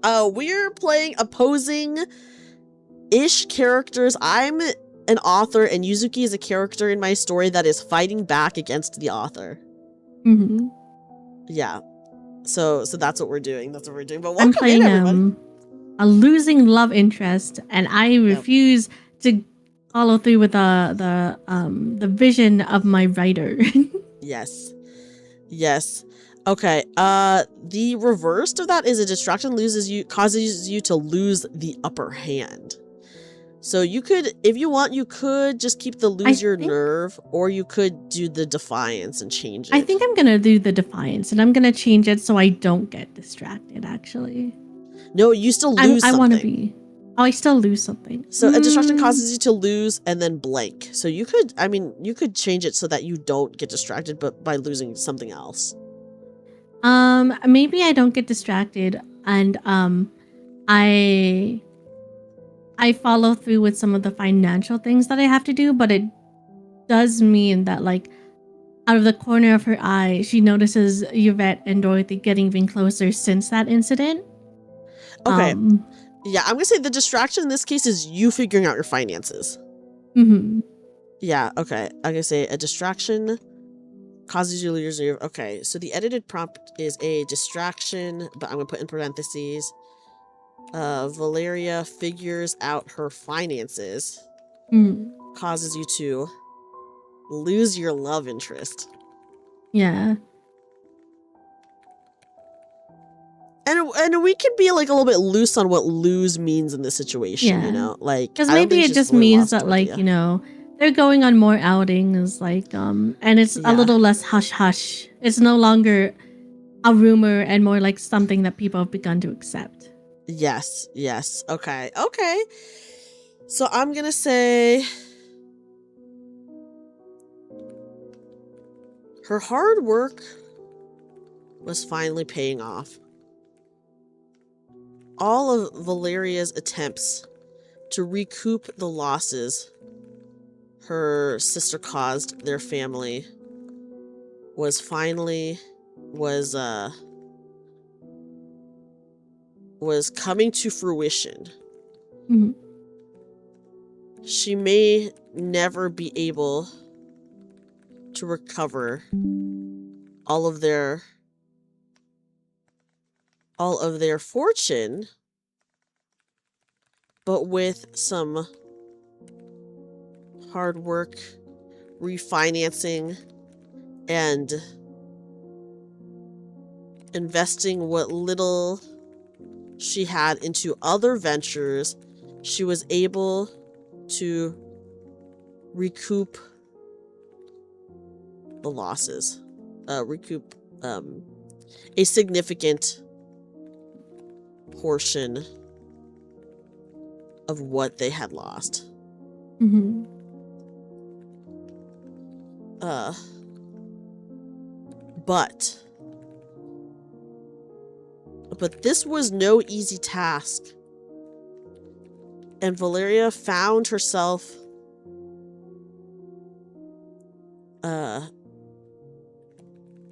we're playing opposing-ish characters. I'm an author, and Yuzuki is a character in my story that is fighting back against the author. Yeah. So that's what we're doing. That's what we're doing. But welcome I'm playing in, everybody. A losing love interest, and I refuse to follow through with the vision of my writer. Yes. Okay. The reverse of that is a distraction causes you to lose the upper hand. So you could, if you want, you could just keep the lose your nerve, or you could do the defiance and change it. I think I'm gonna do the defiance, and I'm gonna change it so I don't get distracted. Actually, no, you still lose. I want to be. Oh, I still lose something. So a distraction causes you to lose and then blank. So you could, you could change it so that you don't get distracted, but by losing something else. Maybe I don't get distracted, and I follow through with some of the financial things that I have to do, but it does mean that, like, out of the corner of her eye, she notices Yvette and Dorothy getting even closer since that incident. Okay. Yeah, I'm gonna say the distraction in this case is you figuring out your finances. Yeah, okay. I'm gonna say a distraction causes you to lose your... Okay, so the edited prompt is a distraction, but I'm gonna put in parentheses. Valeria figures out her finances. Causes you to lose your love interest. Yeah. And we can be like a little bit loose on what lose means in this situation, you know? Like, because maybe it just means that, like, you know, they're going on more outings, like, and it's a little less hush-hush. It's no longer a rumor and more like something that people have begun to accept. Yes. Okay. So I'm gonna say her hard work was finally paying off. All of Valeria's attempts to recoup the losses her sister caused their family was coming to fruition. She may never be able to recover all of their fortune, but with some hard work, refinancing, and investing what little she had into other ventures, she was able to recoup the losses, recoup a significant portion of what they had lost. But this was no easy task, and Valeria found herself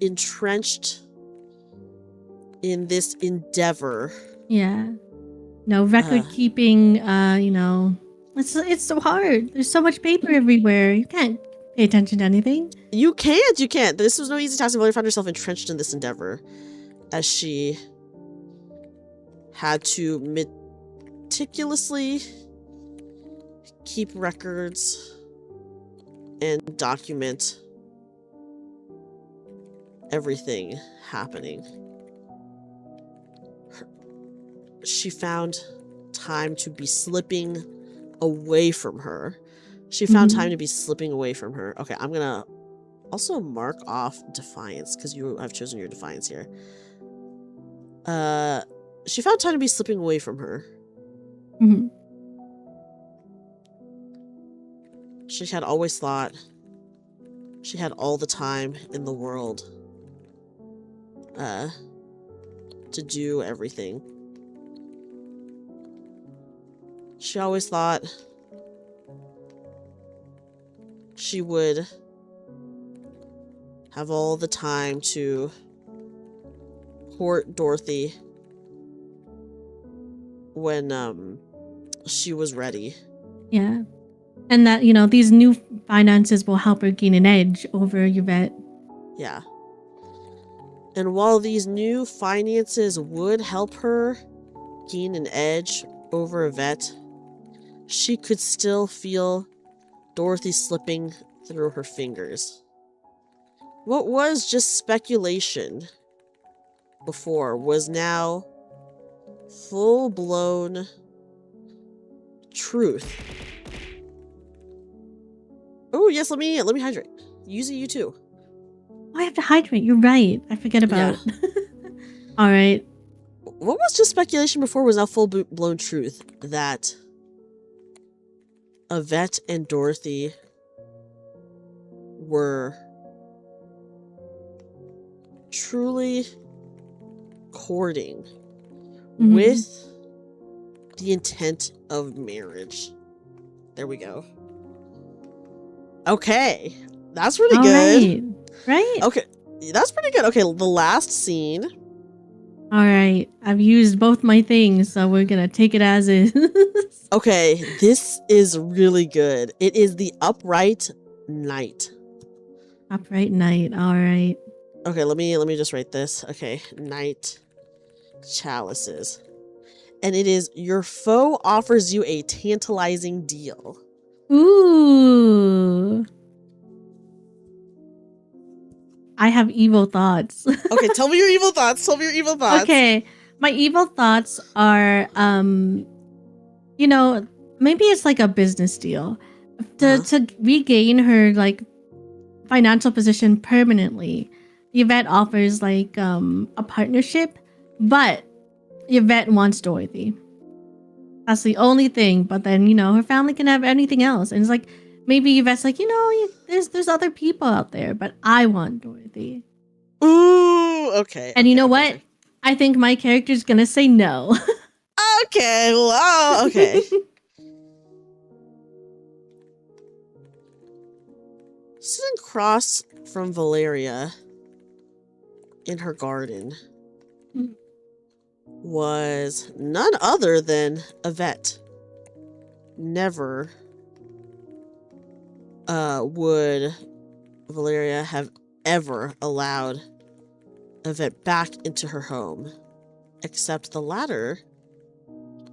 entrenched in this endeavor. Yeah. No record keeping, you know. It's so hard. There's so much paper everywhere. You can't pay attention to anything. You can't. This was no easy task. Valeria found herself entrenched in this endeavor as she had to meticulously keep records and document everything happening. She found time to be slipping away from her. Okay, I'm gonna also mark off defiance because you have chosen your defiance here. She found time to be slipping away from her. Mm-hmm. She had always thought she had all the time in the world to do everything. She always thought she would have all the time to court Dorothy when she was ready. Yeah. And that, these new finances will help her gain an edge over Yvette. Yeah. And while these new finances would help her gain an edge over Yvette, she could still feel Dorothy slipping through her fingers. What was just speculation before was now full-blown truth. Oh yes, let me hydrate. Use you too. Oh, I have to hydrate. You're right. I forget about it. All right. What was just speculation before was now full-blown truth that Yvette and Dorothy were truly courting with the intent of marriage. There we go. Okay. That's pretty good. Right. Okay. That's pretty good. Okay, the last scene. All right. I've used both my things, so we're going to take it as is. Okay, this is really good. It is the upright knight. Upright knight. All right. Okay, let me just write this. Okay, knight chalices. And it is your foe offers you a tantalizing deal. Ooh. I have evil thoughts. Okay, tell me your evil thoughts. Okay, my evil thoughts are, maybe it's like a business deal. To regain her, like, financial position permanently, Yvette offers, like, a partnership, but Yvette wants Dorothy. That's the only thing. But then, her family can have anything else. And it's like, maybe Yvette's like, there's other people out there, but I want Dorothy. Ooh, okay. And you know what? Okay. I think my character's gonna say no. Okay, well, okay. Sitting across from Valeria in her garden was none other than Yvette. Never would Valeria have ever allowed Yvette back into her home, except the latter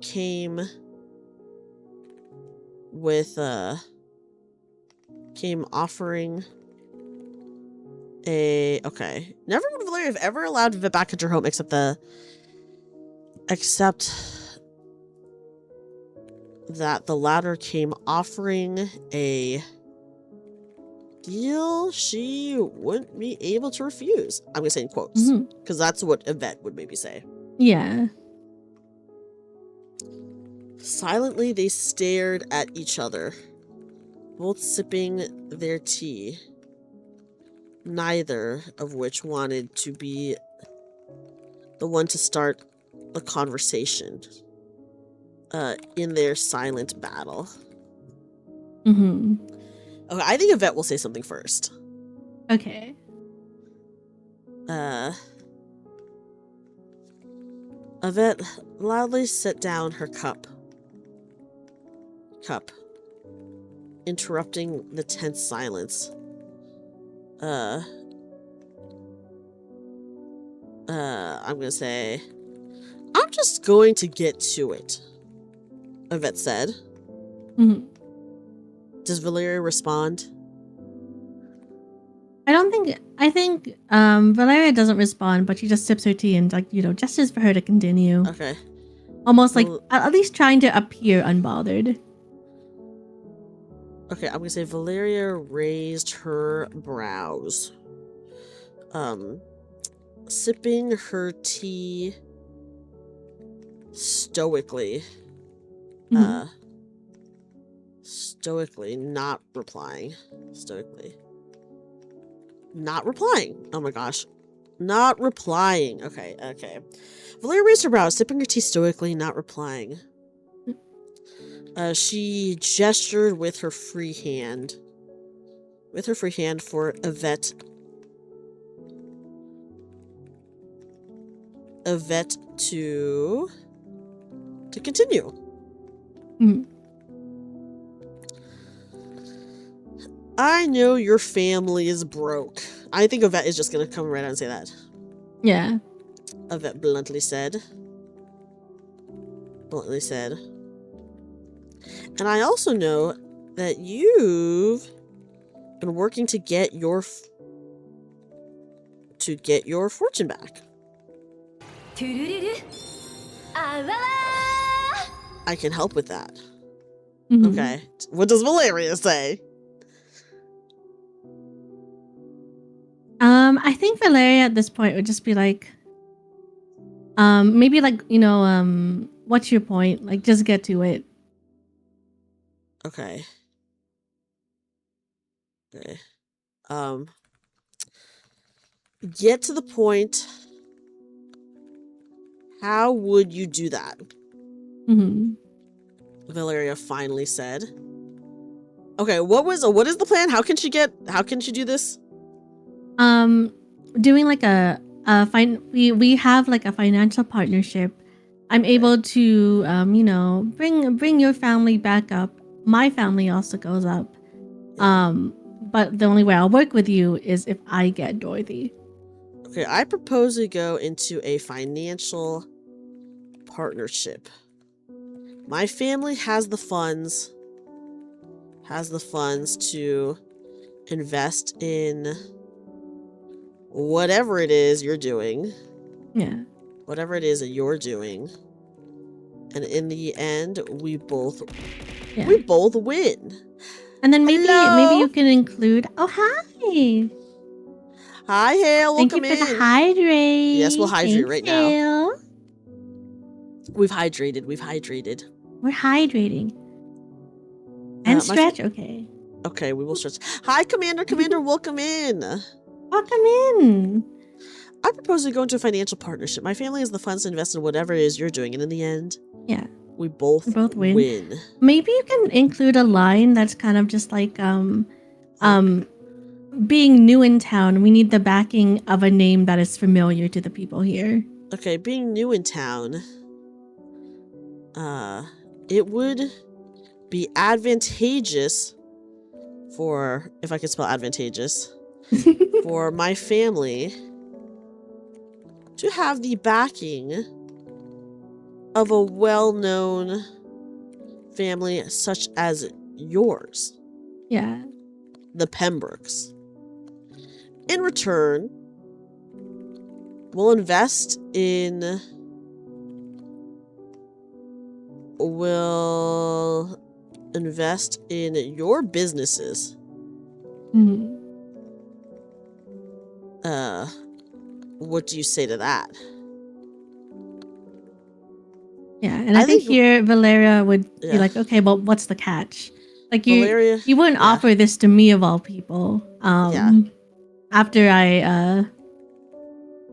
came offering never would Valeria have ever allowed Yvette back into her home except that the latter came offering a deal she wouldn't be able to refuse. I'm gonna say in quotes because that's what Yvette would maybe say. Yeah. Silently, they stared at each other, both sipping their tea, neither of which wanted to be the one to start the conversation in their silent battle. Okay, I think Yvette will say something first. Okay. Yvette loudly set down her cup, cup, interrupting the tense silence. I'm gonna say, I'm just going to get to it, Yvette said. Mhm. Does Valeria respond? I think Valeria doesn't respond, but she just sips her tea and like, gestures for her to continue. Okay. Almost like at least trying to appear unbothered. Okay, I'm gonna say Valeria raised her brows. Sipping her tea stoically. Mhm. Stoically, not replying. Stoically. Not replying. Oh my gosh. Not replying. Okay. Valeria raised her brows, sipping her tea stoically, not replying. She gestured with her free hand. For Yvette to continue. Mhm. I know your family is broke. I think Yvette is just gonna come right out and say that. Yeah. Yvette bluntly said. And I also know that you've been working to get your fortune back. I can help with that. Mhm. Okay. What does Valeria say? I think Valeria at this point would just be like, maybe like, what's your point? Like, just get to it. Okay. Get to the point. How would you do that? Mm-hmm. Valeria finally said. Okay, what is the plan? How can she do this? Doing like we have like a financial partnership. I'm able to bring your family back up. My family also goes up. Yeah. But the only way I'll work with you is if I get Dorothy. Okay, I propose we go into a financial partnership. My family has the funds to invest in whatever it is you're doing. Yeah. Whatever it is that you're doing. And in the end, we both win. And then maybe Hello? you can include. Oh, hi. Hi, Hale. Thank Welcome you for in. the hydrate. Yes, we'll hydrate right now. Hale. We've hydrated. We're hydrating. And stretch. Okay. Okay, we will stretch. Hi, Commander. Welcome in. Welcome in. I propose we go into a financial partnership. My family has the funds to invest in whatever it is you're doing, and in the end, yeah, we both win. Maybe you can include a line that's kind of just like being new in town, we need the backing of a name that is familiar to the people here. Okay, being new in town, it would be advantageous for, if I could spell advantageous, for my family to have the backing of a well-known family such as yours. Yeah. The Pembrokes. In return, we'll invest in your businesses. Mm-hmm. What do you say to that? Yeah, and I think here Valeria would be like, okay, but what's the catch? Like you wouldn't offer this to me of all people. After I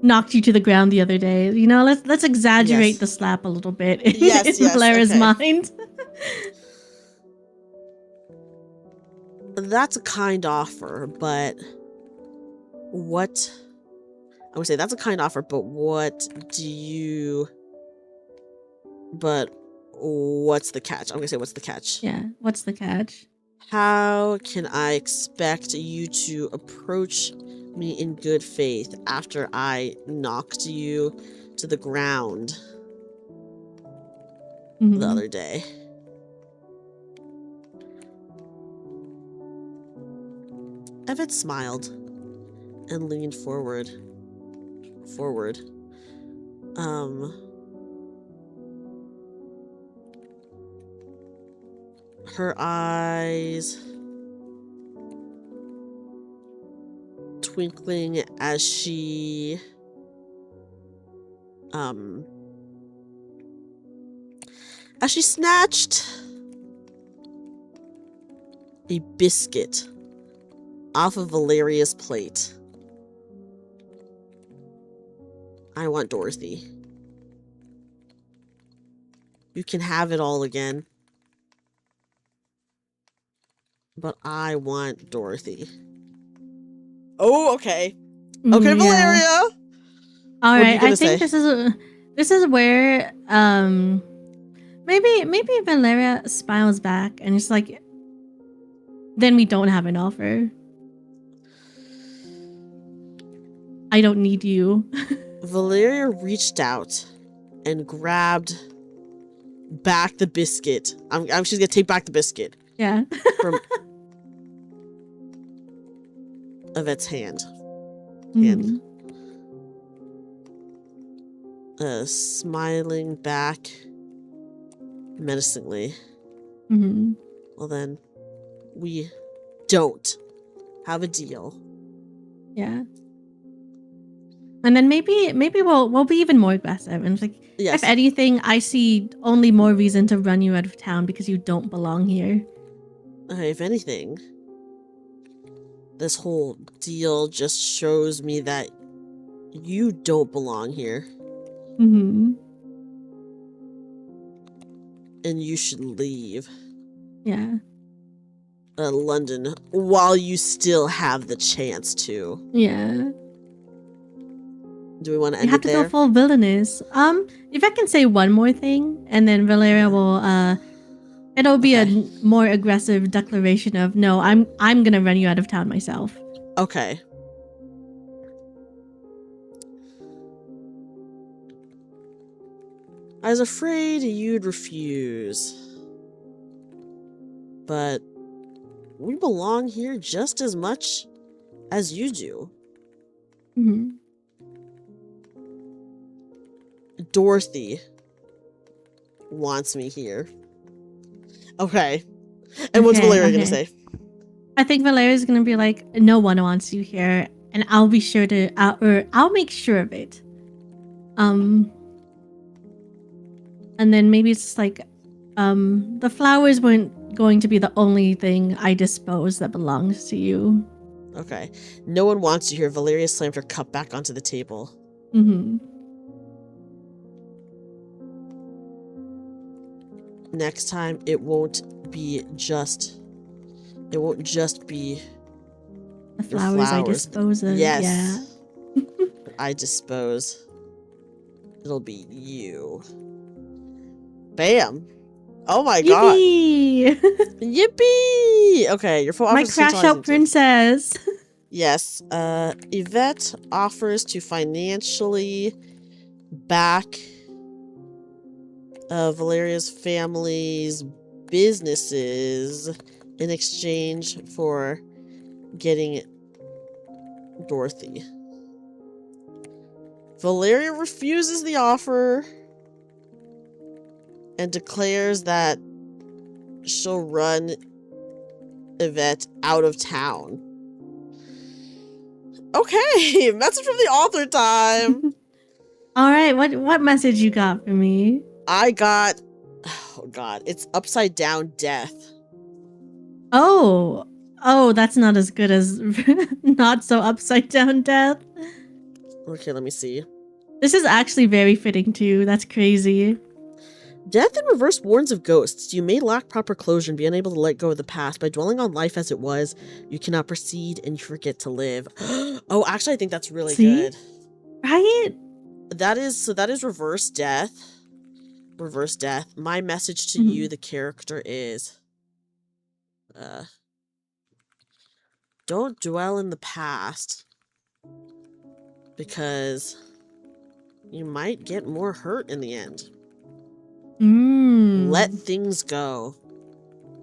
knocked you to the ground the other day. Let's exaggerate the slap a little bit in Valeria's mind. That's a kind offer, but what I would say that's a kind offer, but what what's the catch? I'm gonna say, what's the catch? Yeah, what's the catch? How can I expect you to approach me in good faith after I knocked you to the ground the other day? Evette smiled and leaned forward. Her eyes twinkling as she snatched a biscuit off of Valeria's plate. I want Dorothy. You can have it all again. But I want Dorothy. Oh, okay. Okay, Valeria. All right. I think this is where maybe Valeria smiles back and it's like, then we don't have an offer. I don't need you. Valeria reached out and grabbed back the biscuit. She's gonna take back the biscuit. Yeah. From Evette's hand. Smiling back menacingly. Well then, we don't have a deal. Yeah. And then maybe we'll be even more aggressive. And it's like, if anything, I see only more reason to run you out of town because you don't belong here. If anything, this whole deal just shows me that you don't belong here. And you should leave. Yeah. London while you still have the chance to. Yeah. Do we want to end it there? You have to go full villainous. If I can say one more thing, and then Valeria will it'll be a more aggressive declaration of no, I'm gonna run you out of town myself. Okay. I was afraid you'd refuse. But we belong here just as much as you do. Dorothy wants me here. Okay. And what's Valeria gonna say? I think Valeria's gonna be like, no one wants you here, and I'll be sure to, I'll make sure of it. And then maybe it's just like, the flowers weren't going to be the only thing I dispose that belongs to you. Okay. No one wants you here. Valeria slammed her cup back onto the table. Next time, it won't just be the flowers I dispose of. Yes. Yeah. I dispose. It'll be you. Bam. Oh my god. Yippee! Okay, your full offer. My crash out princess. Yes. Evette offers to financially back Valeria's family's businesses in exchange for getting Dorothy. Valeria refuses the offer and declares that she'll run Evette out of town. Okay, message from the author time. All right, what message you got for me? I got, oh god, it's upside down death. Oh, that's not as good as not so upside down death. Okay, let me see. This is actually very fitting too. That's crazy. Death in reverse warns of ghosts. You may lack proper closure and be unable to let go of the past. By dwelling on life as it was, you cannot proceed and you forget to live. Oh, actually, I think that's really good. Right? That is reverse death. reverse death. My message to you, the character, is don't dwell in the past because you might get more hurt in the end. Let things go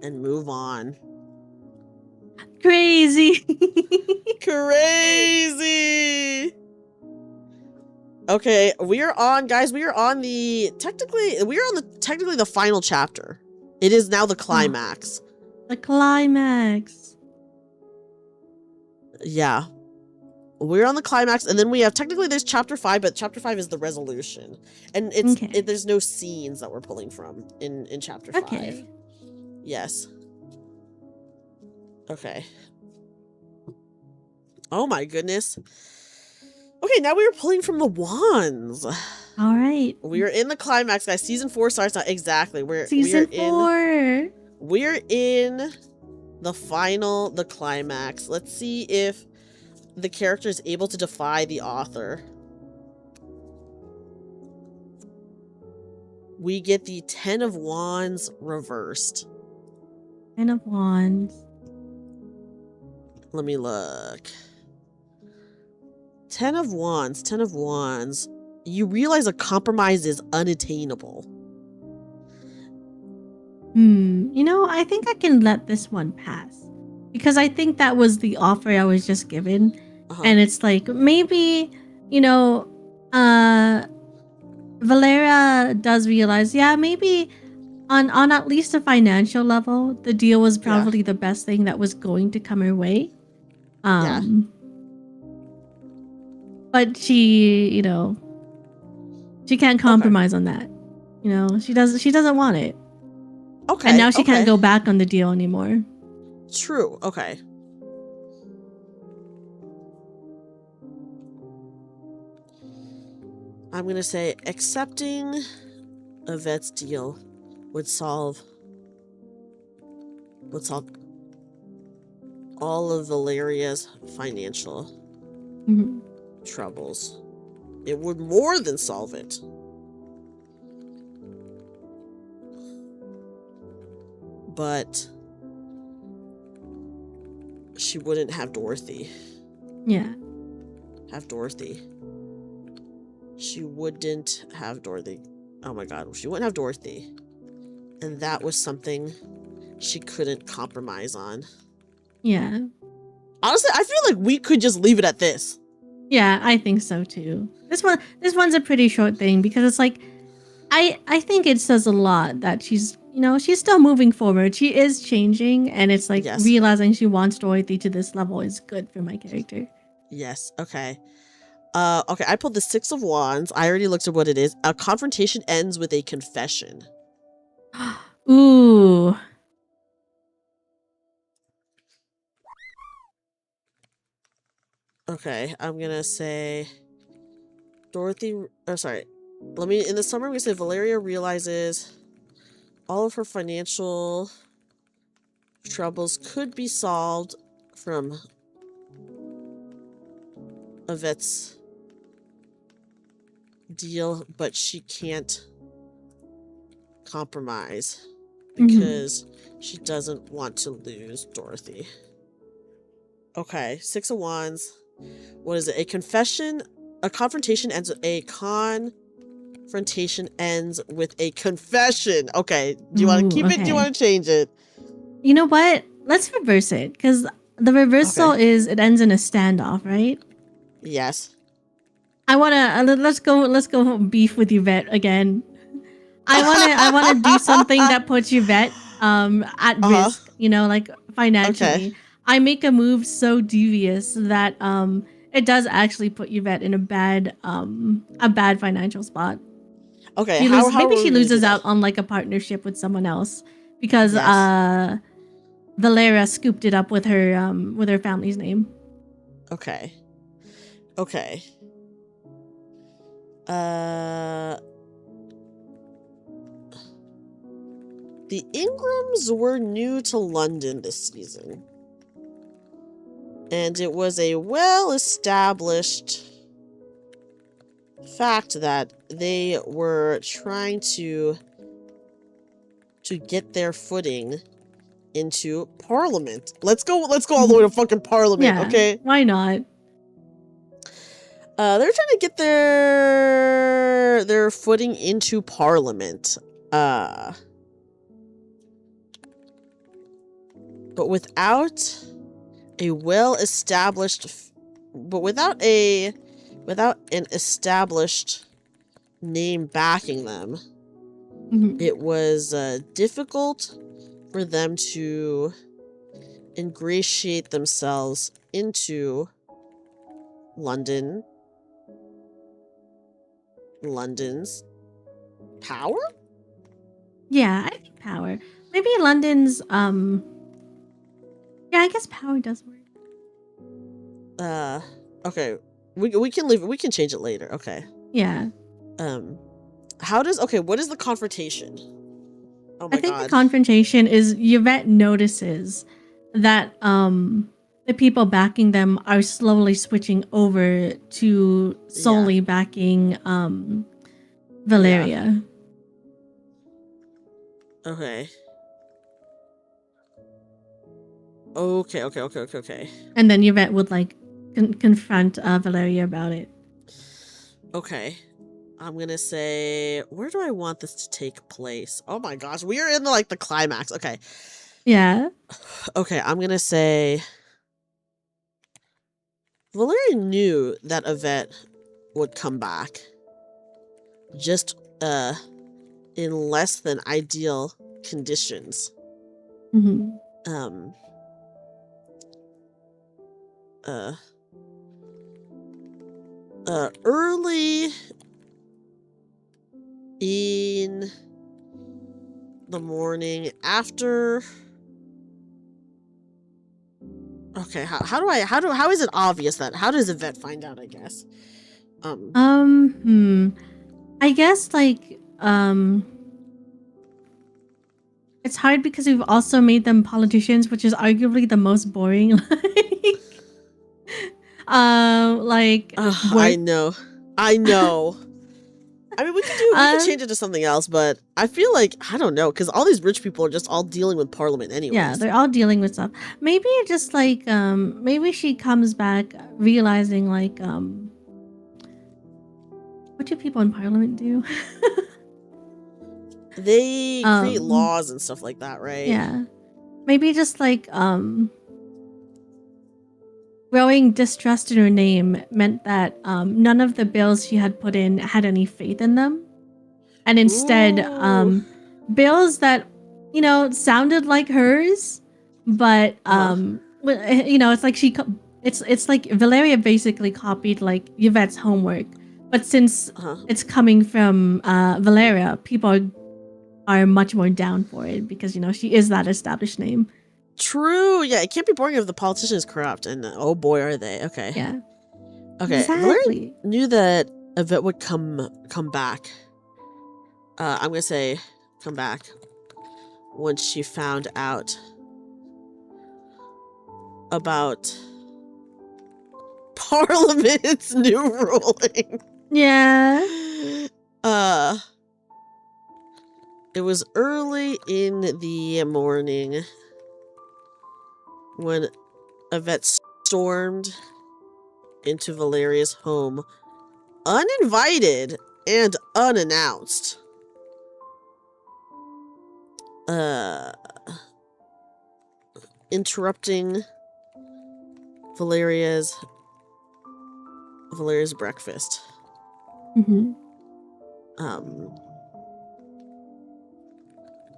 and move on. Crazy. Crazy. Okay, we are on technically the final chapter. It is now the climax. The climax. Yeah. We're on the climax, and then we have, technically there's chapter 5, but chapter 5 is the resolution. And there's no scenes that we're pulling from in chapter 5. Okay. Yes. Okay. Oh my goodness. Okay, now we are pulling from the wands. All right. We are in the climax, guys. Season 4 starts now. Exactly. Season 4. We're in the climax. Let's see if the character is able to defy the author. We get the 10 of Wands reversed. 10 of Wands. Let me look. 10 of Wands. 10 of Wands. You realize a compromise is unattainable. You know, I think I can let this one pass. Because I think that was the offer I was just given. And it's like, maybe, you know, Valera does realize, yeah, maybe on at least a financial level, the deal was probably the best thing that was going to come her way. But she, you know, she can't compromise on that. You know, she doesn't want it. Okay. And now she can't go back on the deal anymore. True. Okay. I'm going to say accepting Yvette's deal would solve all of Valeria's financial troubles. It would more than solve it. But she wouldn't have Dorothy. Yeah. Have Dorothy. She wouldn't have Dorothy. Oh my god, she wouldn't have Dorothy. And that was something she couldn't compromise on. Yeah. Honestly, I feel like we could just leave it at this. Yeah, I think so too. This one's a pretty short thing because it's like I think it says a lot that she's, you know, she's still moving forward. She is changing, and it's like realizing she wants Dorothy to this level is good for my character. Yes, okay. Okay, I pulled the 6 of Wands. I already looked at what it is. A confrontation ends with a confession. Ooh. Okay, I'm gonna say Dorothy, oh sorry. In the summary we say Valeria realizes all of her financial troubles could be solved from Yvette's deal, but she can't compromise because she doesn't want to lose Dorothy. Okay, 6 of Wands. What is it? A confrontation ends with a confrontation ends with a confession. Okay, do you want to keep it? Do you want to change it? You know what? Let's reverse it, because the reversal is it ends in a standoff, right? Yes. I wanna let's go beef with Yvette again. I wanna do something that puts Yvette at risk, you know, like financially. Okay. I make a move so devious that it does actually put Yvette in a bad financial spot. Okay, maybe she loses out on like a partnership with someone else because Valera scooped it up with her family's name. Okay. Okay. The Ingrams were new to London this season. And it was a well-established fact that they were trying to to get their footing into Parliament. Let's go all the way to fucking Parliament, Yeah, okay? why not? They're trying to get their footing into Parliament. But without an established name backing them, it was difficult for them to ingratiate themselves into London's power? Yeah, I think power. Maybe London's yeah, I guess power does work. Okay. We can leave it. We can change it later. Okay. Yeah. What is the confrontation? Oh my I think god. the confrontation is Yvette notices that the people backing them are slowly switching over to solely backing Valeria. Yeah. Okay. Okay. And then Yvette would like confront Valeria about it. Okay. I'm gonna say, where do I want this to take place? Oh my gosh, we are in the climax. Okay. Yeah. Okay, I'm gonna say Valeria knew that Yvette would come back. Just in less than ideal conditions. Early in the morning after. Okay, how is it obvious that? How does Yvette find out, I guess? I guess it's hard because we've also made them politicians, which is arguably the most boring. I know. I mean, we can change it to something else, but I feel like, I don't know, because all these rich people are just all dealing with Parliament anyways. Yeah, they're all dealing with stuff. Maybe just maybe she comes back realizing what do people in Parliament do? They create laws and stuff like that, right? Yeah. Maybe just growing distrust in her name meant that none of the bills she had put in had any faith in them. And instead, bills that, sounded like hers, but, it's like it's like Valeria basically copied Yvette's homework. But since it's coming from Valeria, people are much more down for it because, she is that established name. True. Yeah, it can't be boring if the politician is corrupt, and oh boy, are they. Okay. Yeah. Okay. Exactly. Valeria knew that Yvette would come back. I'm gonna say come back once she found out about Parliament's new ruling. Yeah. It was early in the morning when Yvette stormed into Valeria's home, uninvited and unannounced. Interrupting Valeria's breakfast.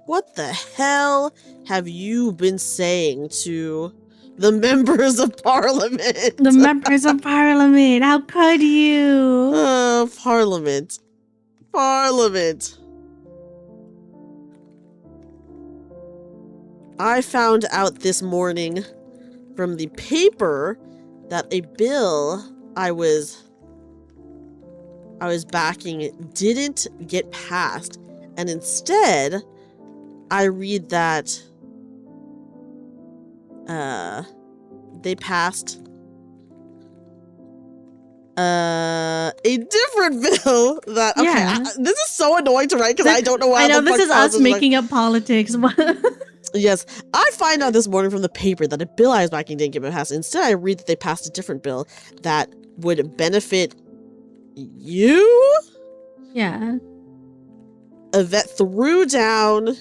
What the hell have you been saying to the members of Parliament? The members of Parliament. How could you? Parliament. I found out this morning from the paper that a bill I was backing didn't get passed, and instead I read that they passed A different bill that, okay, Yeah. this is so annoying to write because I don't know why. I know, this is us making up politics. Yes, I find out this morning from the paper that a bill I was backing didn't get passed. Instead, I read that they passed a different bill that would benefit you? Yeah. Yvette threw down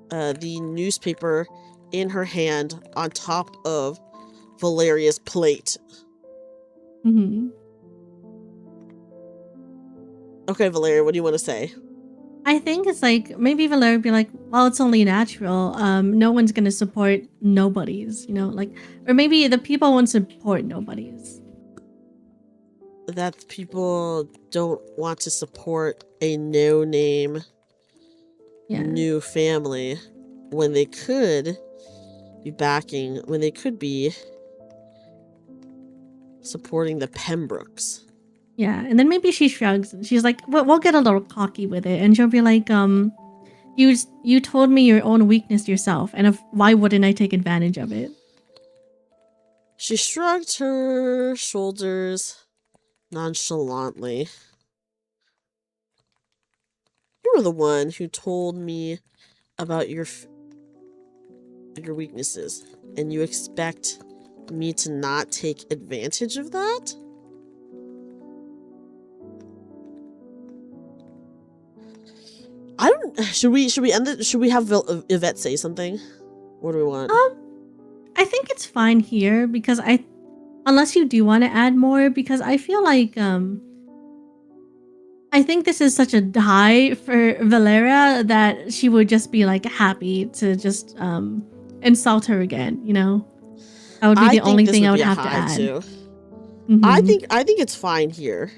the newspaper in her hand on top of Valeria's plate. Mm-hmm. Okay, Valeria, what do you want to say? I think it's like, maybe Valeria would be like, well, it's only natural. No one's going to support nobodies, you know, like, or maybe the people won't support nobodies. That people don't want to support a no-name new family when they could be supporting the Pembrokes. Yeah, and then maybe she shrugs and she's like, we'll get a little cocky with it, and she'll be like, you told me your own weakness yourself, and why wouldn't I take advantage of it? She shrugged her shoulders nonchalantly. You were the one who told me about your weaknesses, and you expect me to not take advantage of that? I don't. Should we end it? Should we have Yvette say something? What do we want? I think it's fine here because unless you do want to add more, because I feel like I think this is such a high for Valeria that she would just be like happy to just insult her again. You know, that would be the only thing I would have to add. Mm-hmm. I think it's fine here.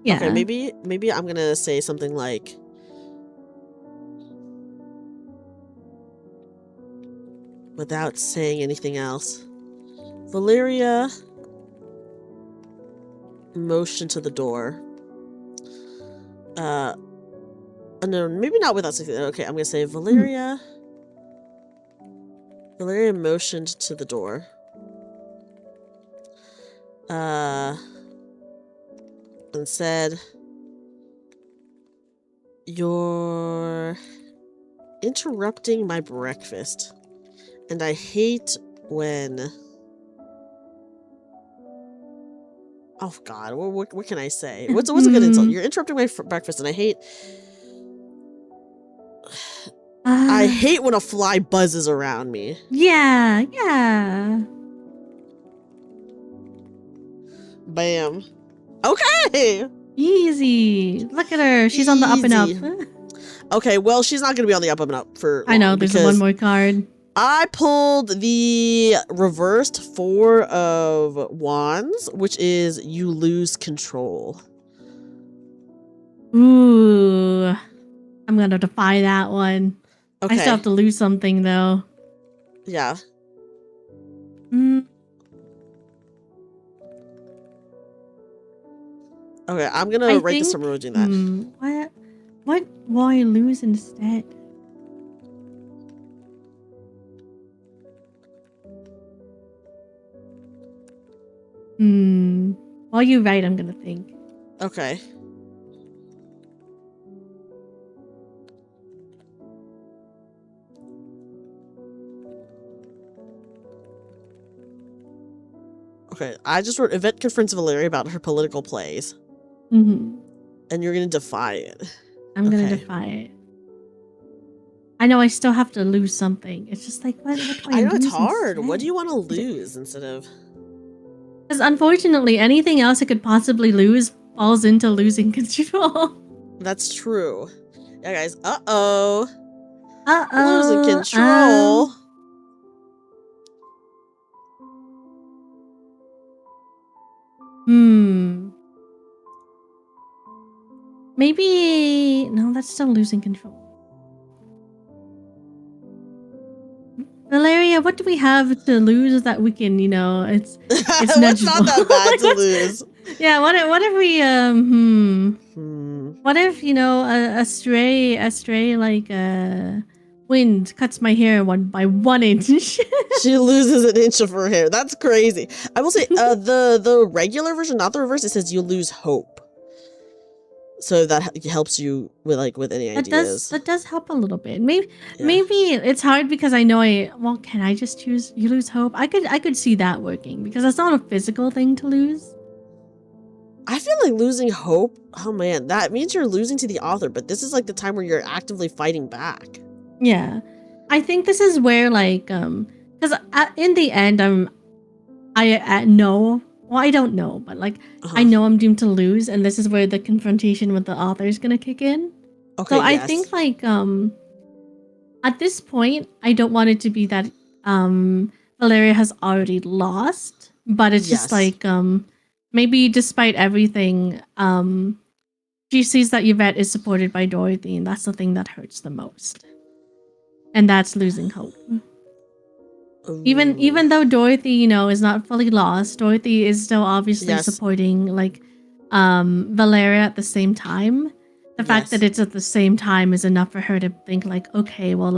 Yeah. Okay, maybe I'm gonna say something like, without saying anything else, Valeria motioned to the door. No, maybe not without saying. Okay, I'm gonna say Valeria. Valeria motioned to the door. And said, "You're interrupting my breakfast, and I hate when..." Oh God, what can I say? What's a good insult? You're interrupting my breakfast, and I hate... I hate when a fly buzzes around me. Yeah, yeah. Bam. Okay! Easy. Look at her. She's on the up and up. Okay, well, she's not going to be on the up and up for long. I know, there's one more card. I pulled the reversed 4 of Wands, which is you lose control. Ooh. I'm going to defy that one. Okay. I still have to lose something, though. Yeah. Okay, I'm going to write the summary doing that. What will I lose instead? While you write, I'm gonna think. Okay. Okay, I just wrote, Yvette confronts Valeria about her political plays. Mm-hmm. And you're gonna defy it. I'm gonna defy it. I know I still have to lose something. It's just like, what do I know it's hard. What do you want to lose instead of... Because unfortunately, anything else I could possibly lose falls into losing control. That's true. Yeah, guys. Uh-oh. Uh-oh. Losing control. Maybe... No, that's still losing control. Valeria, what do we have to lose that we can, you know, it's It's not that bad to lose. Yeah, what if we, what if, you know, a stray, like, wind cuts my hair by 1 inch. She loses an inch of her hair. That's crazy. I will say, the regular version, not the reverse, it says you lose hope. So that helps you with any ideas. That does help a little bit. Maybe it's hard because I know can I just choose you lose hope? I could see that working because that's not a physical thing to lose. I feel like losing hope, oh man, that means you're losing to the author, but this is like the time where you're actively fighting back. Yeah. I think this is where because in the end I know. Well, I don't know, but I know I'm doomed to lose, and this is where the confrontation with the author is gonna kick in. Okay, so I think at this point, I don't want it to be that Valeria has already lost, but it's just maybe despite everything, she sees that Yvette is supported by Dorothy, and that's the thing that hurts the most, and that's losing hope. Even though Dorothy, is not fully lost, Dorothy is still obviously supporting Valeria at the same time. The fact that it's at the same time is enough for her to think okay, well,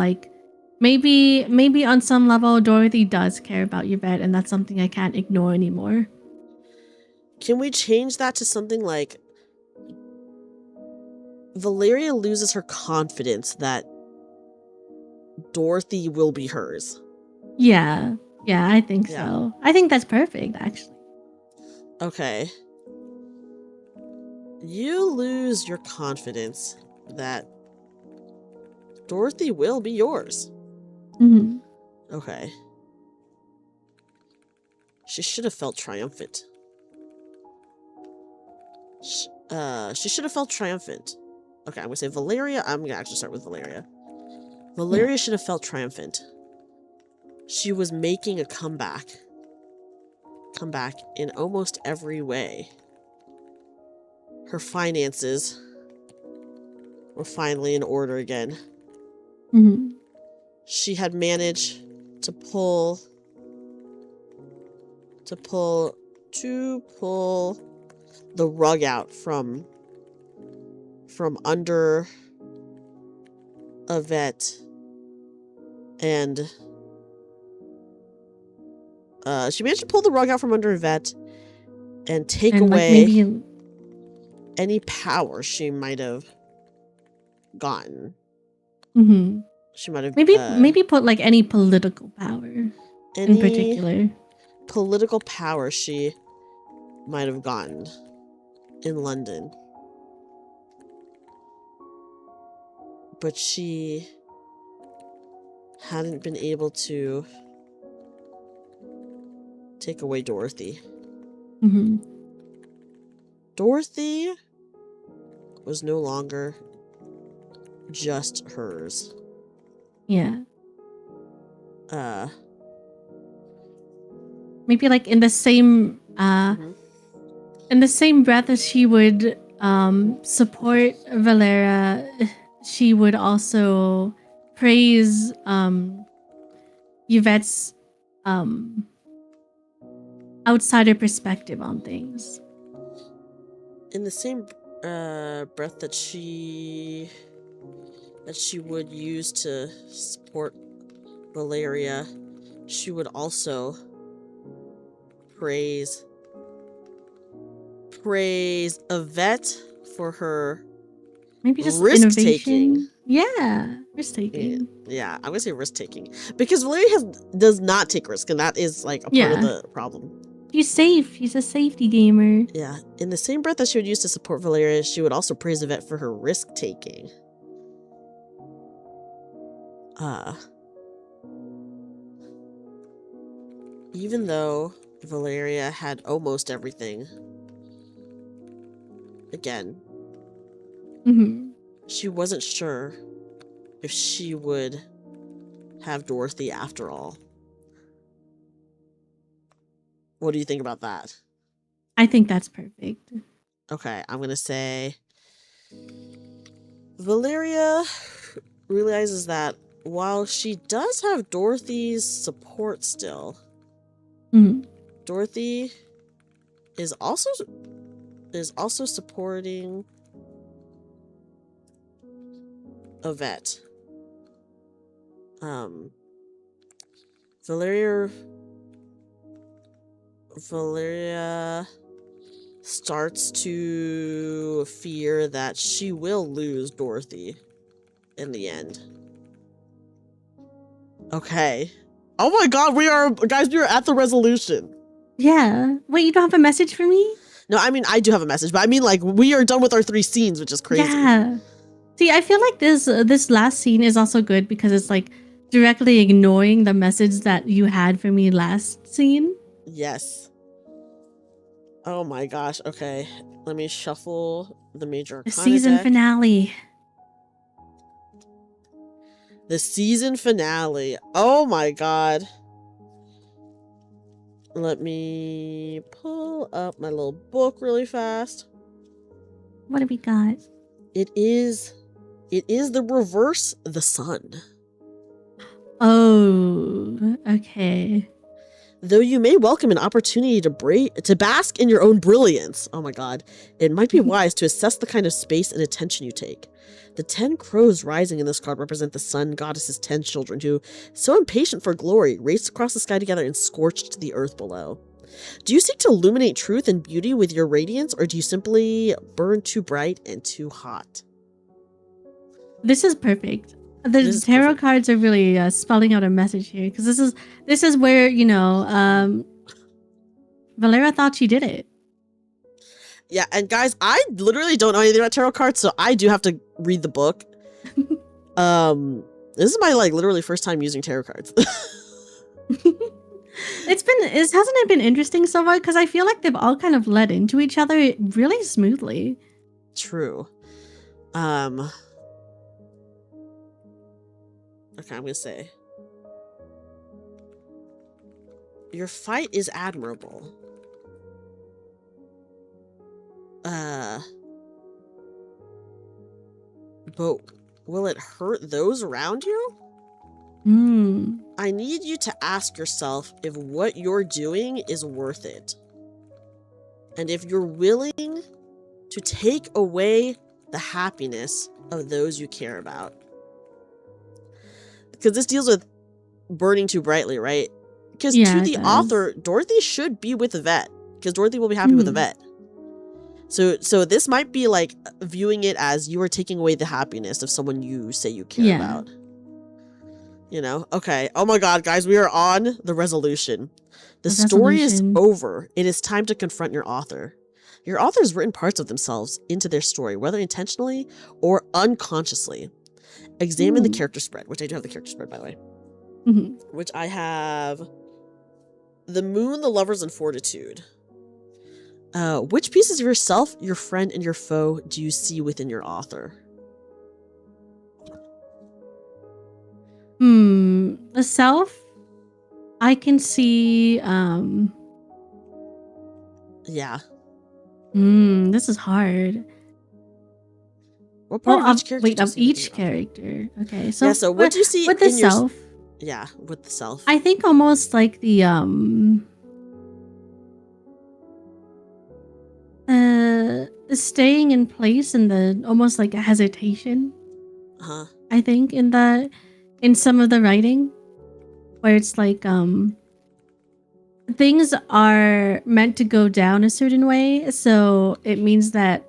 maybe on some level Dorothy does care about Yvette, and that's something I can't ignore anymore. Can we change that to something like Valeria loses her confidence that Dorothy will be hers? Yeah, I think so. I think that's perfect, actually. Okay. You lose your confidence that Dorothy will be yours. Mm-hmm. Okay. She should have felt triumphant. She should have felt triumphant. Okay, I'm gonna say Valeria. I'm gonna actually start with Valeria. Valeria should have felt triumphant. She was making a comeback. Comeback in almost every way. Her finances were finally in order again. Mm-hmm. She had managed to pull the rug out from under Yvette, and she managed to pull the rug out from under Yvette and take away any power she might have gotten. Mm-hmm. She might have maybe put any political power in particular. Political power she might have gotten in London. But she hadn't been able to take away Dorothy. Mm-hmm. Dorothy was no longer just hers. Yeah. Maybe in the same in the same breath as she would support Valeria, she would also praise Yvette's outsider perspective on things. In the same breath that she would use to support Valeria, she would also praise Yvette for her risk-taking. Yeah, risk-taking. Yeah, I'm gonna say risk-taking. Because Valeria does not take risk, and that is a part of the problem. She's safe. She's a safety gamer. Yeah. In the same breath that she would use to support Valeria, she would also praise Yvette for her risk-taking. Even though Valeria had almost everything, again, she wasn't sure if she would have Dorothy after all. What do you think about that? I think that's perfect. Okay, I'm gonna say Valeria realizes that while she does have Dorothy's support still, Dorothy is also supporting Yvette. Valeria starts to fear that she will lose Dorothy in the end. Okay. Oh my god, we are at the resolution. Yeah. Wait, you don't have a message for me? No, I mean, I do have a message, but I mean, like, we are done with our 3 scenes, which is crazy. Yeah. See, I feel like this last scene is also good because it's like directly ignoring the message that you had for me last scene. Yes. Oh my gosh. Okay. Let me shuffle the major arcana The season deck. finale. The season finale. Oh my god. Let me pull up my little book really fast. What do we got? It is the reverse, the sun. Oh, okay. Though you may welcome an opportunity to bask in your own brilliance, oh my god, it might be wise to assess the kind of space and attention you take. The 10 crows rising in this card represent the sun goddess's 10 children who, so impatient for glory, raced across the sky together and scorched the earth below. Do you seek to illuminate truth and beauty with your radiance, or do you simply burn too bright and too hot? This is perfect. The tarot cards are really spelling out a message here because this is where Valeria thought she did it. Yeah, and guys, I literally don't know anything about tarot cards, so I do have to read the book. This is my literally first time using tarot cards. Hasn't it been interesting so far? Because I feel like they've all kind of led into each other really smoothly. True. Okay, I'm gonna say. Your fight is admirable. But will it hurt those around you? I need you to ask yourself if what you're doing is worth it. And if you're willing to take away the happiness of those you care about. Because this deals with burning too brightly, right? Because to the author, Dorothy should be with the vet. Because Dorothy will be happy with the vet. So this might be like viewing it as you are taking away the happiness of someone you say you care about. You know? Okay. Oh my god, guys, we are on the resolution. The story is over. It is time to confront your author. Your author has written parts of themselves into their story, whether intentionally or unconsciously. Examine the character spread, which I do have the character spread, by the way. Which I have the moon, the lovers, and fortitude. Which pieces of yourself, your friend, and your foe do you see within your author? The self, I can see, yeah. This is hard. What part of each character? Wait, of each character. Okay, so yeah. So what do you see with the self? Yeah, with the self. I think almost like the staying in place and the almost like a hesitation. I think in some of the writing, where it's like things are meant to go down a certain way, so it means that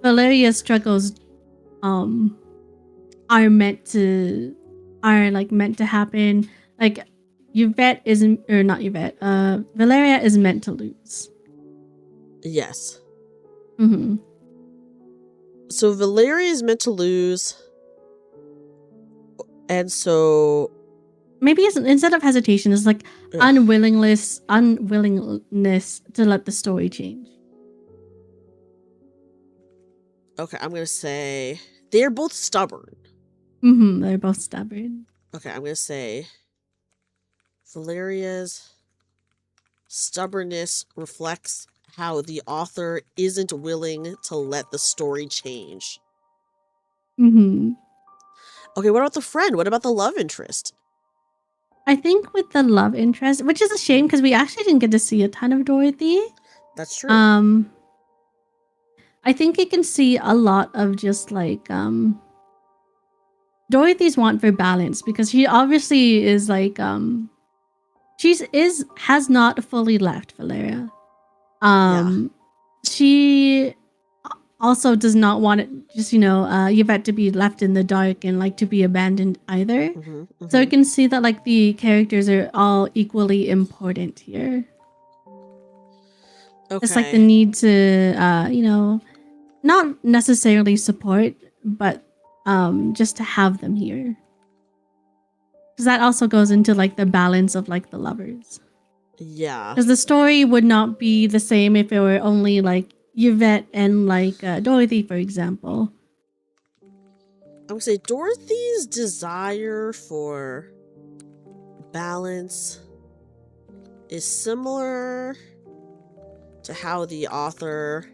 Valeria's struggles are meant to happen. Like Yvette isn't, or not Yvette, Valeria is meant to lose. Yes. So Valeria is meant to lose, and so maybe instead of hesitation, it's like unwillingness to let the story change. Okay, I'm gonna say they're both stubborn. They're both stubborn. Okay, I'm gonna say Valeria's stubbornness reflects how the author isn't willing to let the story change. Okay, what about the friend? What about the love interest? I think with the love interest, which is a shame because we actually didn't get to see a ton of Dorothy. That's true. I think you can see a lot of just like Dorothy's want for balance, because she obviously is like has not fully left Valeria. She also does not want it, just Yvette to be left in the dark and like to be abandoned either. So you can see that like the characters are all equally important here. Okay. It's like the need to not necessarily support, but just to have them here. Because that also goes into like the balance of like the lovers. Yeah. Because the story would not be the same if it were only like Yvette and like Dorothy, for example. I would say Dorothy's desire for balance is similar to how the author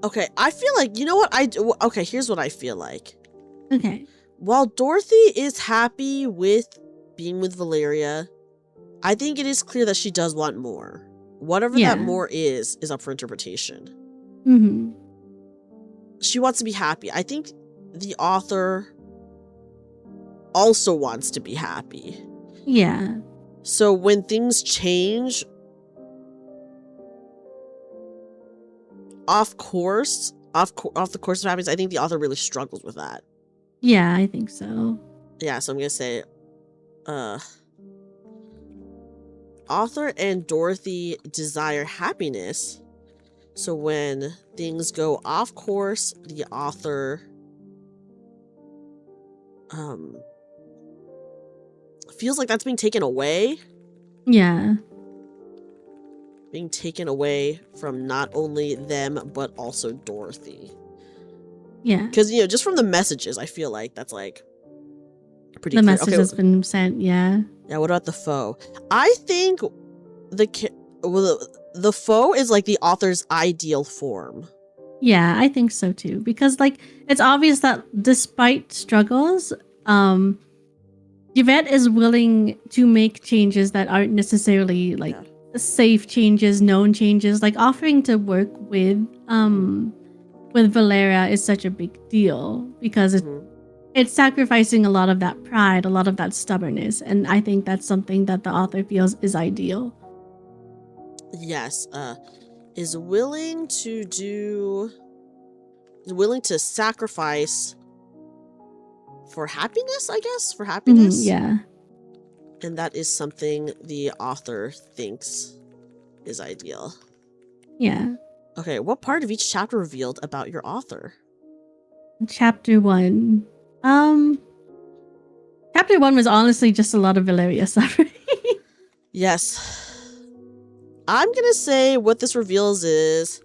okay, I feel like, you know what okay, here's what I feel like. Okay. While Dorothy is happy with being with Valeria, I think it is clear that she does want more. Whatever that more is up for interpretation. She wants to be happy. I think the author also wants to be happy. Yeah. So when things change off the course of happiness, I think the author really struggles with that. Yeah, I think so. Yeah, so I'm gonna say author and Dorothy desire happiness. So when things go off course, the author feels like that's being taken away. Yeah. Being taken away from not only them, but also Dorothy. Yeah. Because, just from the messages, I feel like that's like pretty clear. The message message has been sent, yeah. Yeah, what about the foe? I think the foe is like the author's ideal form. Yeah, I think so too. Because like it's obvious that despite struggles, Yvette is willing to make changes that aren't necessarily like safe changes, known changes. Like offering to work with Valeria is such a big deal because it's sacrificing a lot of that pride, a lot of that stubbornness, and I think that's something that the author feels is ideal. Yes, is willing to sacrifice for happiness, I guess, for happiness. Yeah. And that is something the author thinks is ideal. Yeah. Okay, what part of each chapter revealed about your author? Chapter 1. Chapter 1 was honestly just a lot of Valeria suffering. Yes. I'm gonna say what this reveals is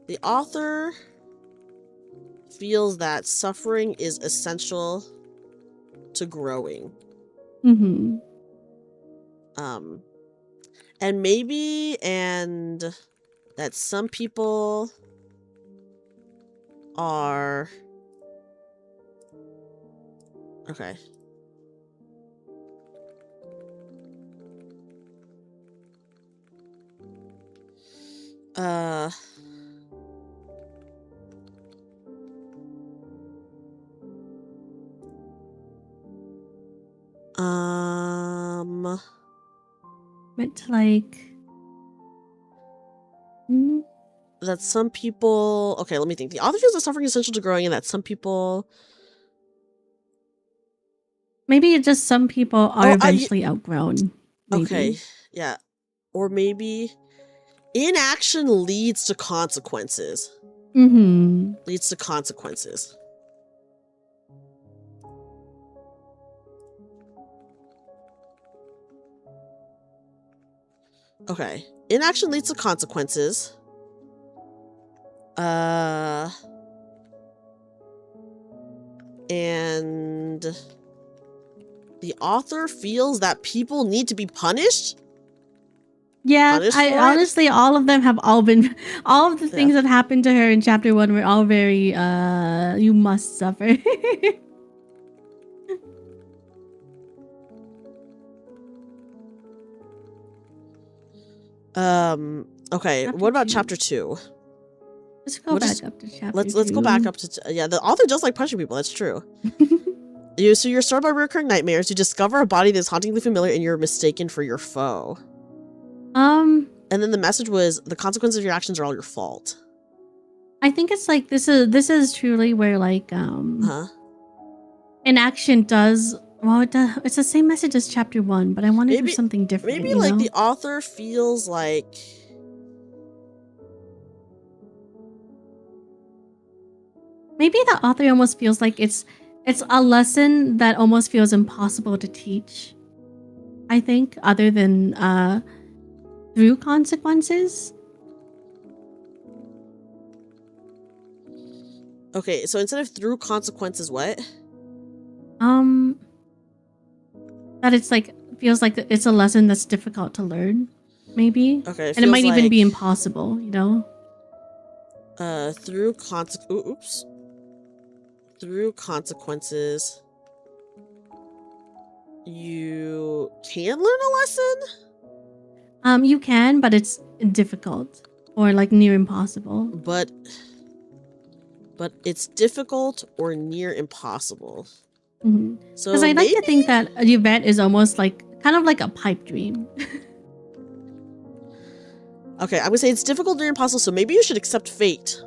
the author feels that suffering is essential to growing. And that some people are okay. Meant to like that some people, okay, let me think. The author feels that suffering is essential to growing and that some people maybe just some people are eventually outgrown. Maybe. Okay, yeah. Or maybe inaction leads to consequences. Leads to consequences. Okay. Inaction leads to consequences. And the author feels that people need to be punished. Yeah, honestly, all of them have all of the things that happened to her in chapter 1 were all very, you must suffer. Okay, Chapter what about 2. chapter 2? Let's go back up to chapter Let's go 2. back up to yeah, the author does like punching people, that's true. So you're startled by recurring nightmares, you discover a body that's hauntingly familiar and you're mistaken for your foe. And then the message was the consequences of your actions are all your fault. I think it's like this is truly where like inaction does it's the same message as chapter 1, but I want to do something different. Maybe like the author feels like maybe the author almost feels like it's a lesson that almost feels impossible to teach. I think, other than through consequences. Okay, so instead of through consequences, what? That it's like feels like it's a lesson that's difficult to learn, maybe. Okay, and it might even be impossible, you know. Through through consequences, you can learn a lesson? You can, but it's difficult or like near impossible. But it's difficult or near impossible. So because I like to think that an event is almost like kind of like a pipe dream. Okay, I'm gonna say it's difficult or impossible, so maybe you should accept fate.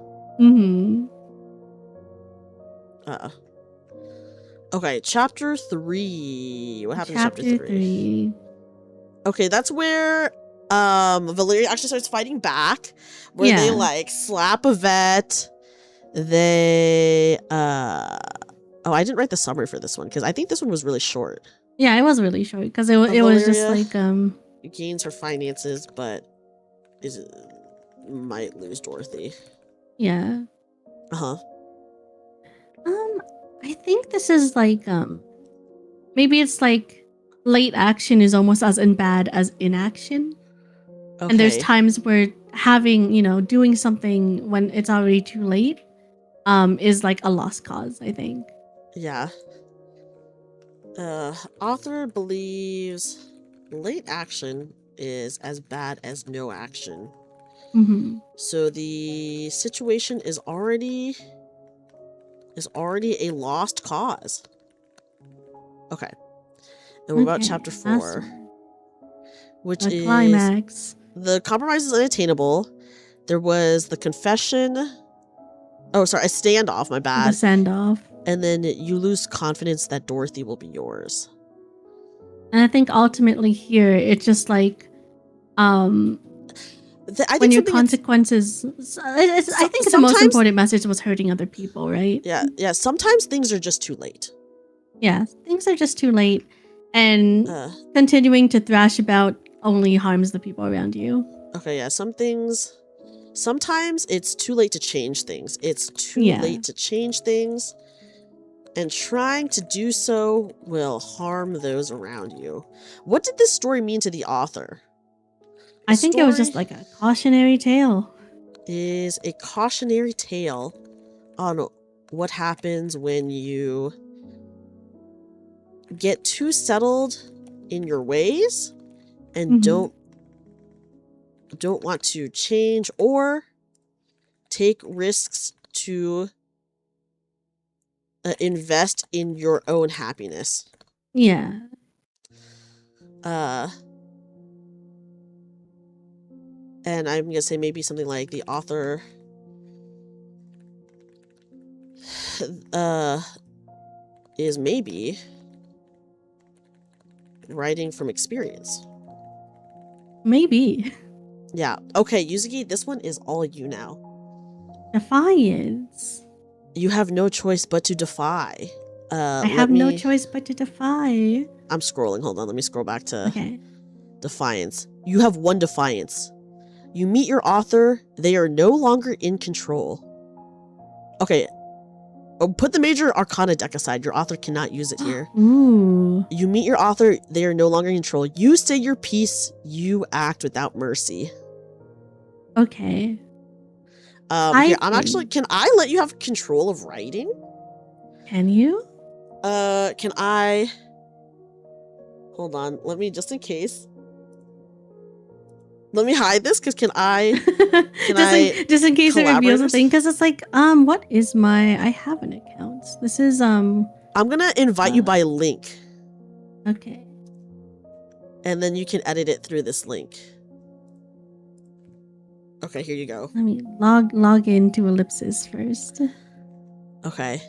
Okay, chapter 3. What happens in chapter 3? Okay, that's where Valeria actually starts fighting back. Where they like slap a vet. They oh, I didn't write the summary for this one because I think this one was really short. Yeah, it was really short because it was just like gains her finances, but might lose Dorothy. Yeah. I think this is like maybe it's like late action is almost as bad as inaction. Okay. And there's times where having, doing something when it's already too late is like a lost cause, I think. Yeah. Author believes late action is as bad as no action. So the situation is already a lost cause. Okay. And what about chapter 4? Which is climax. The compromise is unattainable. There was the confession. Oh, sorry, a standoff, my bad. The standoff. And then you lose confidence that Dorothy will be yours. And I think ultimately here, it's just like, when your consequences, I think the most important message was hurting other people, right? Yeah. Sometimes things are just too late. Yeah, things are just too late. And continuing to thrash about only harms the people around you. Okay, yeah, sometimes it's too late to change things. It's too late to change things. And trying to do so will harm those around you. What did this story mean to the author? I think it was just like a cautionary tale. Is a cautionary tale on what happens when you get too settled in your ways and don't want to change or take risks to invest in your own happiness. Yeah. And I'm gonna say maybe something like the author is maybe writing from experience. Maybe. Yeah. Okay, Yuzuki, this one is all you now. Defiance. You have no choice but to defy. I have no choice but to defy. I'm scrolling. Hold on. Let me scroll back to defiance. You have one defiance. You meet your author. They are no longer in control. Okay. Oh, put the major arcana deck aside. Your author cannot use it here. Ooh. You meet your author. They are no longer in control. You say your piece. You act without mercy. Okay. Here, can I let you have control of writing? Can you? Can I? Hold on. Let me, just in case. Let me hide this, because can I just in case it reveals a collaborators? thing, because it's like, what is my? I have an account. This is I'm gonna invite you by link, Okay. and then you can edit it through this link. Okay, here you go. Let me log into Ellipsis first. Okay.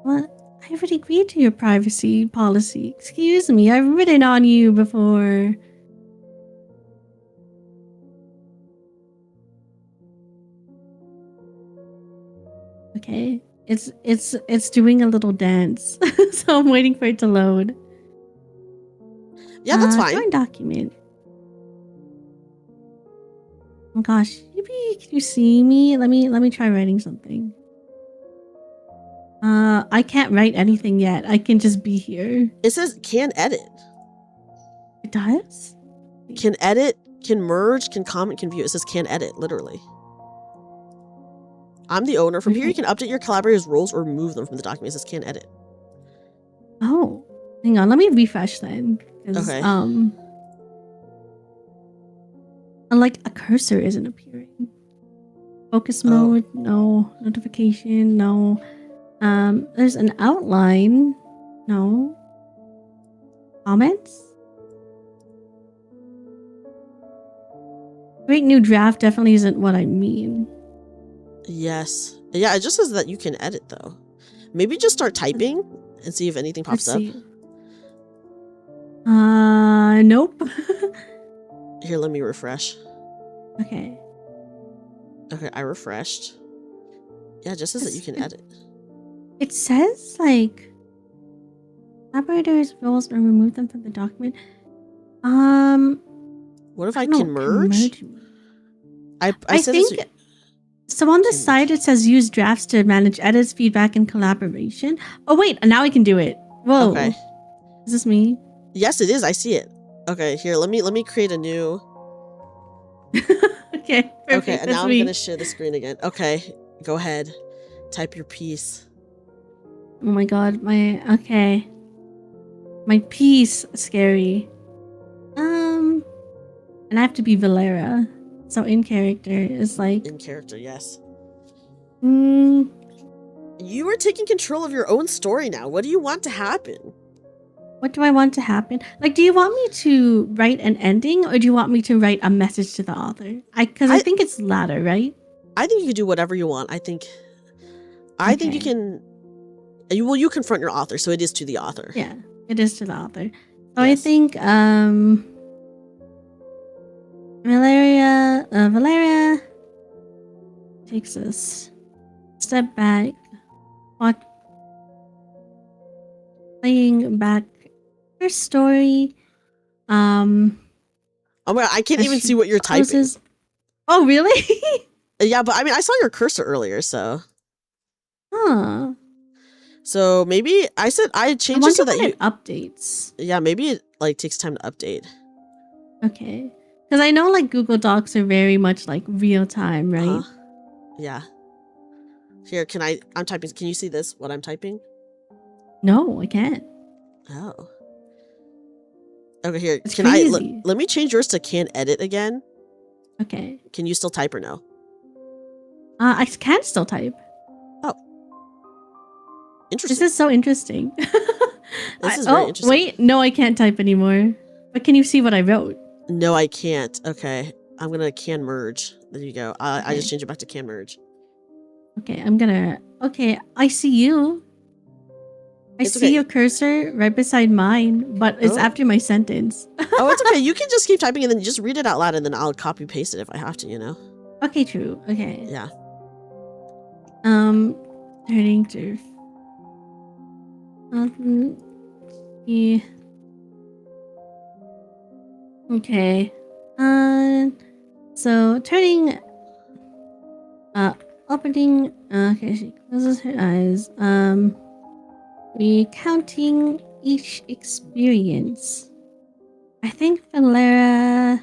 What? I already agreed to your privacy policy. Excuse me, I've written on you before. Okay, it's doing a little dance, so I'm waiting for it to load. Yeah, that's fine. Join document. Oh gosh, maybe can you see me? Let me try writing something. I can't write anything yet. I can just be here. It says can edit. It does? Can edit, can merge, can comment, can view. It says can edit, literally. I'm the owner. From here, you can update your collaborators' roles or remove them from the document. It says can edit. Oh, hang on. Let me refresh then. Okay. Like a cursor isn't appearing. Focus mode, no. Notification, no. There's an outline, no. Comments? Create new draft definitely isn't what I mean. Yes. Yeah, it just says that you can edit, though. Maybe just start typing and see if anything pops up. Nope. Here, let me refresh. Okay. Okay, I refreshed. Yeah, it just says that you can edit. It says, like, collaborators' roles or remove them from the document. What if I can merge? I think... So on this side, it says use drafts to manage edits, feedback, and collaboration. Oh, wait. Now I can do it. Whoa. Okay. Is this me? Yes, it is. I see it. Okay, here, let me create a new... Okay, perfect. Okay, and now I'm going to share the screen again. Okay, go ahead. Type your piece. Oh my god, okay. My piece, scary. And I have to be Valera. So in character is like... In character, yes. You are taking control of your own story now. What do you want to happen? What do I want to happen? Like, do you want me to write an ending or do you want me to write a message to the author? Because I think it's latter, right? I think you can do whatever you want. I think you can... You confront your author, so it is to the author. Yeah, it is to the author. So yes. I think, Valeria takes us step back, playing back her story. Oh my god, I can't even see what you're typing. Oh, really? Yeah, but I mean, I saw your cursor earlier, so. Huh. So maybe I changed it so that it updates. Yeah, maybe it like takes time to update. Okay. Because I know like Google Docs are very much like real time, right? Yeah. Here, I'm typing. Can you see this, what I'm typing? No, I can't. Oh. Okay, here. It's crazy. Let me change yours to can edit again. Okay. Can you still type or no? I can still type. Oh. Interesting. This is so interesting. This is very interesting. Wait. No, I can't type anymore. But can you see what I wrote? No, I can't. Okay. I'm going to can merge. There you go. I just changed it back to can merge. Okay, okay, I see you. I see your cursor right beside mine, but it's after my sentence. Oh, it's okay. You can just keep typing and then just read it out loud and then I'll copy paste it if I have to, you know? Okay, true. Okay. Yeah. Turning to... yeah. Okay. So turning... opening... okay, she closes her eyes. Recounting each experience. I think Valera...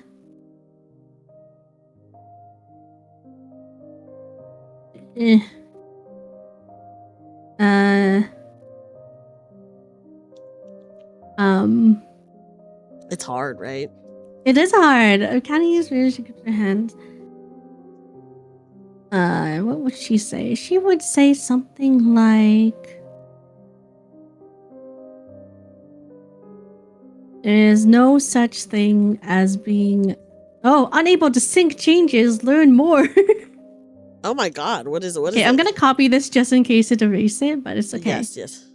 It's hard, right? It is hard. Can you use readers to grip their hands? What would she say? She would say something like, there is no such thing as being, unable to sync changes, learn more. Oh my god, what is it? Okay, I'm gonna copy this just in case it erases it, but it's okay. Yes.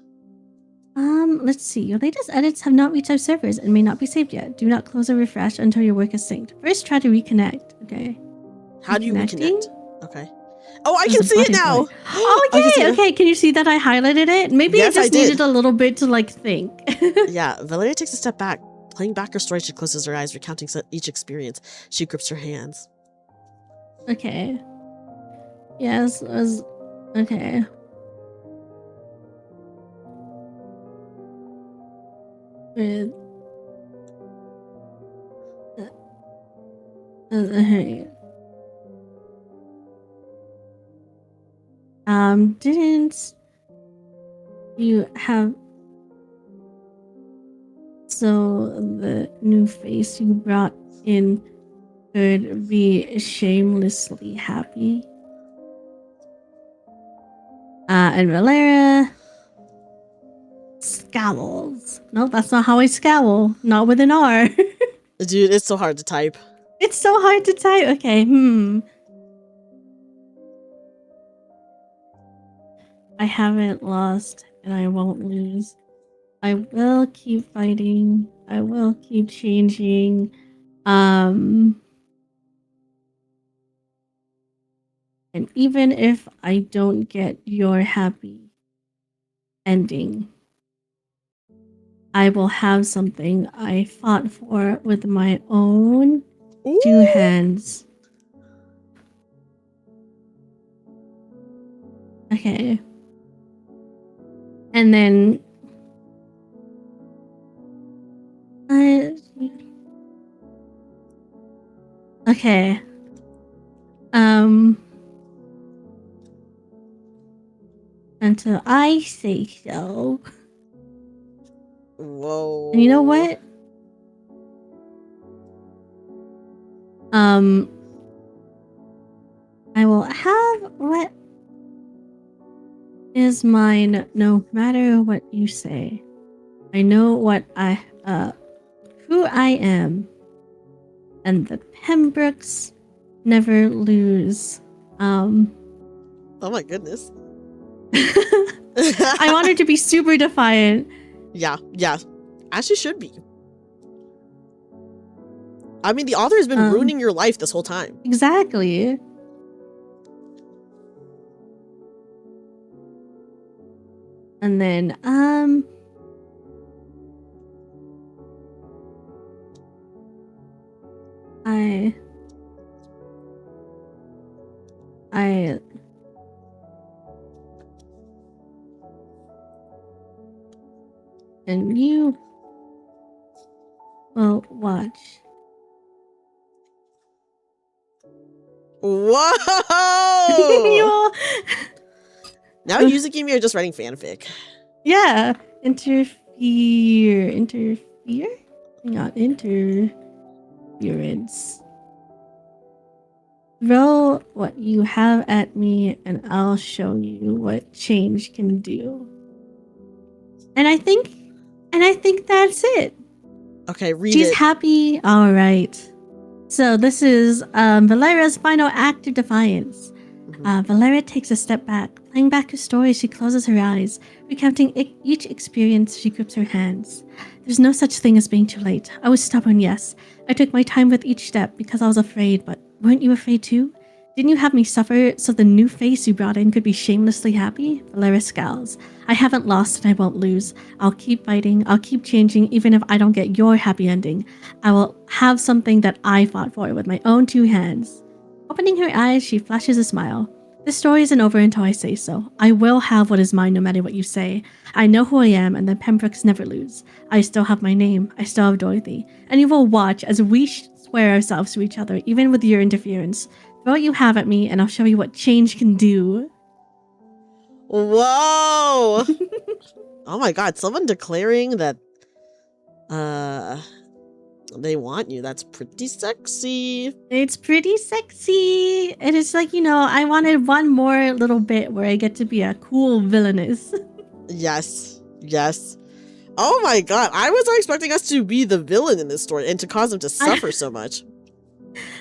Let's see. Your latest edits have not reached our servers and may not be saved yet. Do not close or refresh until your work is synced. First, try to reconnect. Okay. How do you reconnect? Okay. Oh, I can see it now. Oh, yay! Okay, can you see that I highlighted it? Maybe it just needed a little bit to like think. Yeah, Valeria takes a step back. Playing back her story, she closes her eyes, recounting each experience. She grips her hands. Okay. Yes, okay. With didn't you have the new face you brought in could be shamelessly happy? And Valera scowls. No, that's not how I scowl. Not with an R. Dude, it's so hard to type. It's so hard to type. Okay, I haven't lost and I won't lose. I will keep fighting. I will keep changing. And even if I don't get your happy ending, I will have something I fought for with my own two hands. Okay. And then okay. Until I say so. Whoa. And you know what? I will have what is mine no matter what you say. I know what who I am. And the Pembrokes never lose. Oh my goodness. I want her to be super defiant. Yeah. As she should be. I mean, the author has been ruining your life this whole time. Exactly. And then, and you will watch. Whoa! Now Yuzukimi are just writing fanfic. Yeah. Interfere. Not interference. Throw what you have at me and I'll show you what change can do. And I think that's it. Okay, read She's it. happy. All right. So this is Valera's final act of defiance. Valera takes a step back. Playing back her story, she closes her eyes. Recounting each experience, she grips her hands. There's no such thing as being too late. I was stubborn, yes. I took my time with each step because I was afraid, but weren't you afraid too? Didn't you have me suffer so the new face you brought in could be shamelessly happy? Valera scowls. I haven't lost and I won't lose. I'll keep fighting. I'll keep changing even if I don't get your happy ending. I will have something that I fought for with my own two hands. Opening her eyes, she flashes a smile. This story isn't over until I say so. I will have what is mine no matter what you say. I know who I am and the Pembrokes never lose. I still have my name. I still have Dorothy. And you will watch as we swear ourselves to each other, even with your interference. Throw what you have at me and I'll show you what change can do. Whoa! Oh my god, someone declaring that They want you. That's pretty sexy. It's pretty sexy. And it's like, I wanted one more little bit where I get to be a cool villainess. Yes. Yes. Oh my god. I was not expecting us to be the villain in this story and to cause them to suffer so much.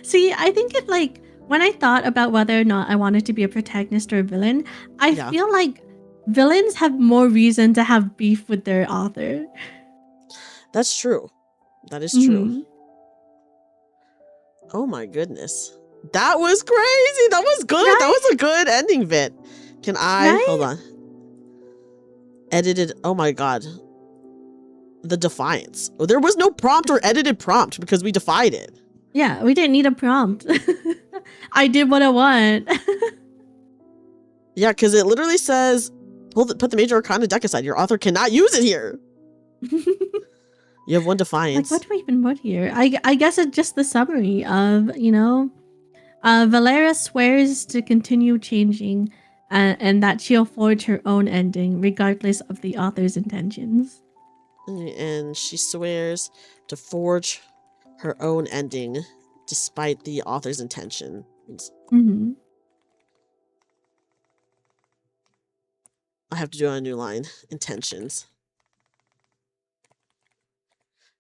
See, I think when I thought about whether or not I wanted to be a protagonist or a villain, I feel like villains have more reason to have beef with their author. That's true. That is true. Oh my goodness. That was crazy. That was good. Right? That was a good ending bit. Can I hold on? Edited. Oh my god. The defiance. Oh, there was no prompt or edited prompt because we defied it. Yeah, we didn't need a prompt. I did what I want. Yeah, because it literally says, put the major arcana deck aside. Your author cannot use it here. You have one defiance. Like, what do we even put here? I guess it's just the summary of, Valera swears to continue changing and that she'll forge her own ending regardless of the author's intentions. And she swears to forge her own ending despite the author's intentions. I have to do a new line. Intentions.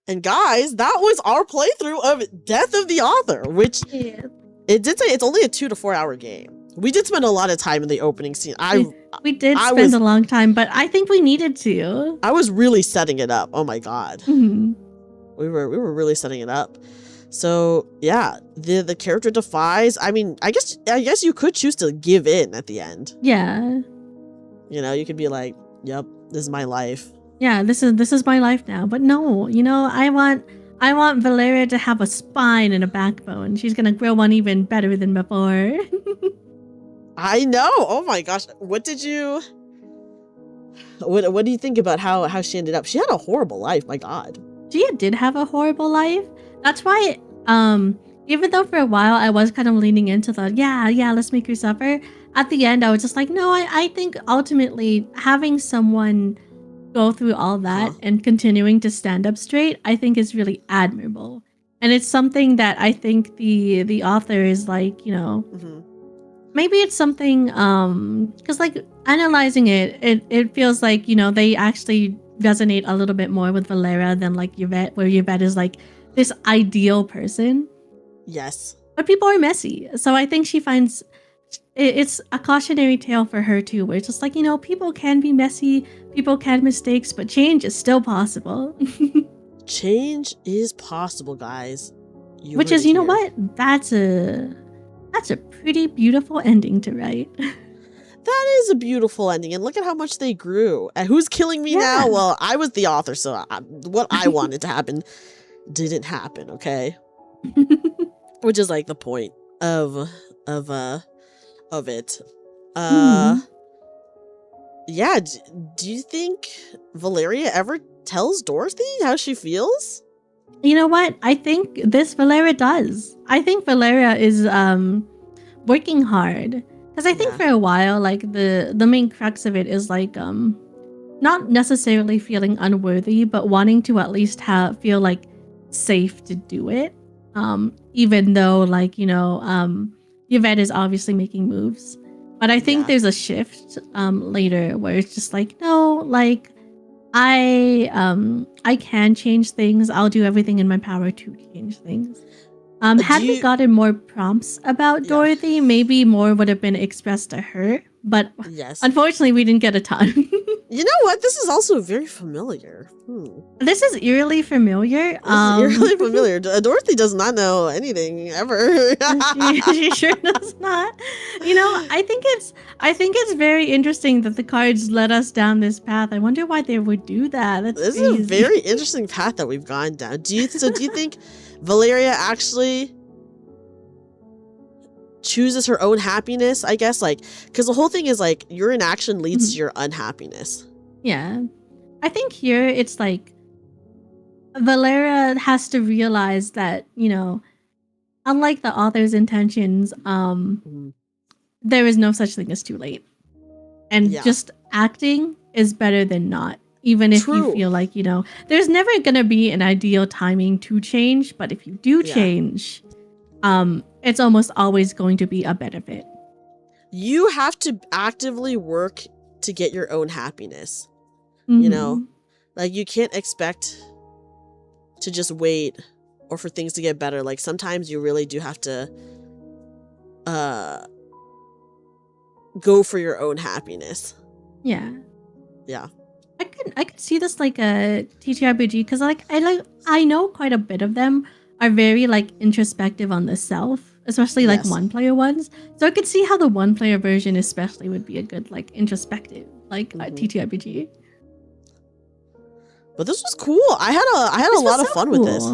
And guys, that was our playthrough of Death of the Author, which it did say it's only a 2 to 4 hour game. We did spend a lot of time in the opening scene. We did spend a long time, but I think we needed to. I was really setting it up. Oh my god. We were really setting it up. So yeah, the character defies. I mean, I guess you could choose to give in at the end. Yeah. You could be like, "Yep, this is my life." Yeah, this is my life now. But no, I want Valeria to have a spine and a backbone. She's gonna grow one even better than before. I know. Oh my gosh, what do you think about how she ended up? She had a horrible life. My god. She did have a horrible life. That's why, even though for a while I was kind of leaning into the let's make her suffer. At the end, I was just like, no, I think ultimately having someone go through all that and continuing to stand up straight, I think is really admirable. And it's something that I think the author is like, maybe it's something, because like analyzing it feels like, they actually resonate a little bit more with Valera than like Yvette, where Yvette is like this ideal person. Yes. But people are messy. So I think she finds it's a cautionary tale for her too, where it's just like, people can be messy, people can mistakes, but change is still possible. Change is possible, guys. Which is, what? That's a pretty beautiful ending to write. That is a beautiful ending, and look at how much they grew. And who's killing me now? Well, I was the author, so what I wanted to happen didn't happen, okay? Which is like the point of it. Yeah, do you think Valeria ever tells Dorothy how she feels? You know what? I think this Valeria does. I think Valeria is working hard. Because I think for a while, like the main crux of it is like not necessarily feeling unworthy, but wanting to at least feel like safe to do it. Even though like, Yvette is obviously making moves. But I think there's a shift later where it's just like, no, like I can change things. I'll do everything in my power to change things. Had we gotten more prompts about Dorothy, maybe more would have been expressed to her. But unfortunately, we didn't get a ton. You know what? This is also very familiar. This is eerily familiar. Eerily familiar. Dorothy does not know anything ever. she sure does not. I think it's very interesting that the cards led us down this path. I wonder why they would do that. This is a very interesting path that we've gone down. Do you think Valeria actually chooses her own happiness, I guess, like, because the whole thing is like your inaction leads to your unhappiness. Yeah, I think here it's like Valeria has to realize that, unlike the author's intentions, there is no such thing as too late, and just acting is better than not. Even if you True. feel like, there's never going to be an ideal timing to change. But if you do change, it's almost always going to be a benefit. You have to actively work to get your own happiness. Mm-hmm. You know, like you can't expect to just wait or for things to get better. Like sometimes you really do have to go for your own happiness. Yeah. Yeah. I could see this like a TTRPG because I know quite a bit of them are very like introspective on the self, especially like one-player ones. So I could see how the one-player version especially would be a good like introspective like TTRPG. But this was cool. I had a lot of fun with this.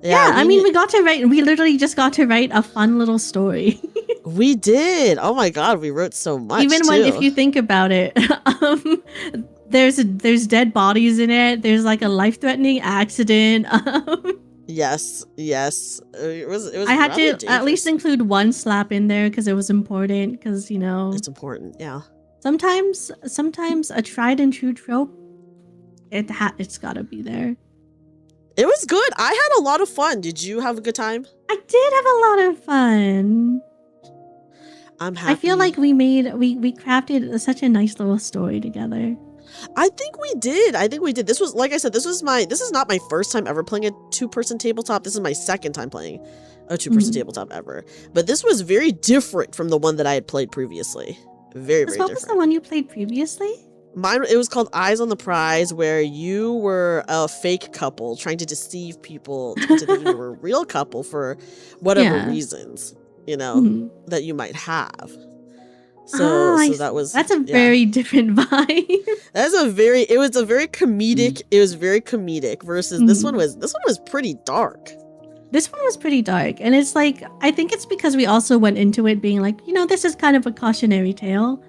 Yeah, I mean, we literally just got to write a fun little story. We did. Oh my god, we wrote so much. Even if you think about it, there's dead bodies in it. There's like a life-threatening accident. Yes. It was. I had to at least include one slap in there because it was important. Because it's important. Yeah. Sometimes a tried and true trope, it's gotta be there. It was good. I had a lot of fun. Did you have a good time? I did have a lot of fun. I'm happy. I feel like we crafted such a nice little story together. I think we did. This was, like I said, this is not my first time ever playing a 2-person tabletop. This is my second time playing a 2-person tabletop ever. But this was very different from the one that I had played previously. Very different. What was the one you played previously? It was called Eyes on the Prize, where you were a fake couple trying to deceive people into thinking you were a real couple for whatever reasons, that you might have. So that's a very different vibe. It was very comedic versus this one was pretty dark. This one was pretty dark, and it's like, I think it's because we also went into it being like, this is kind of a cautionary tale.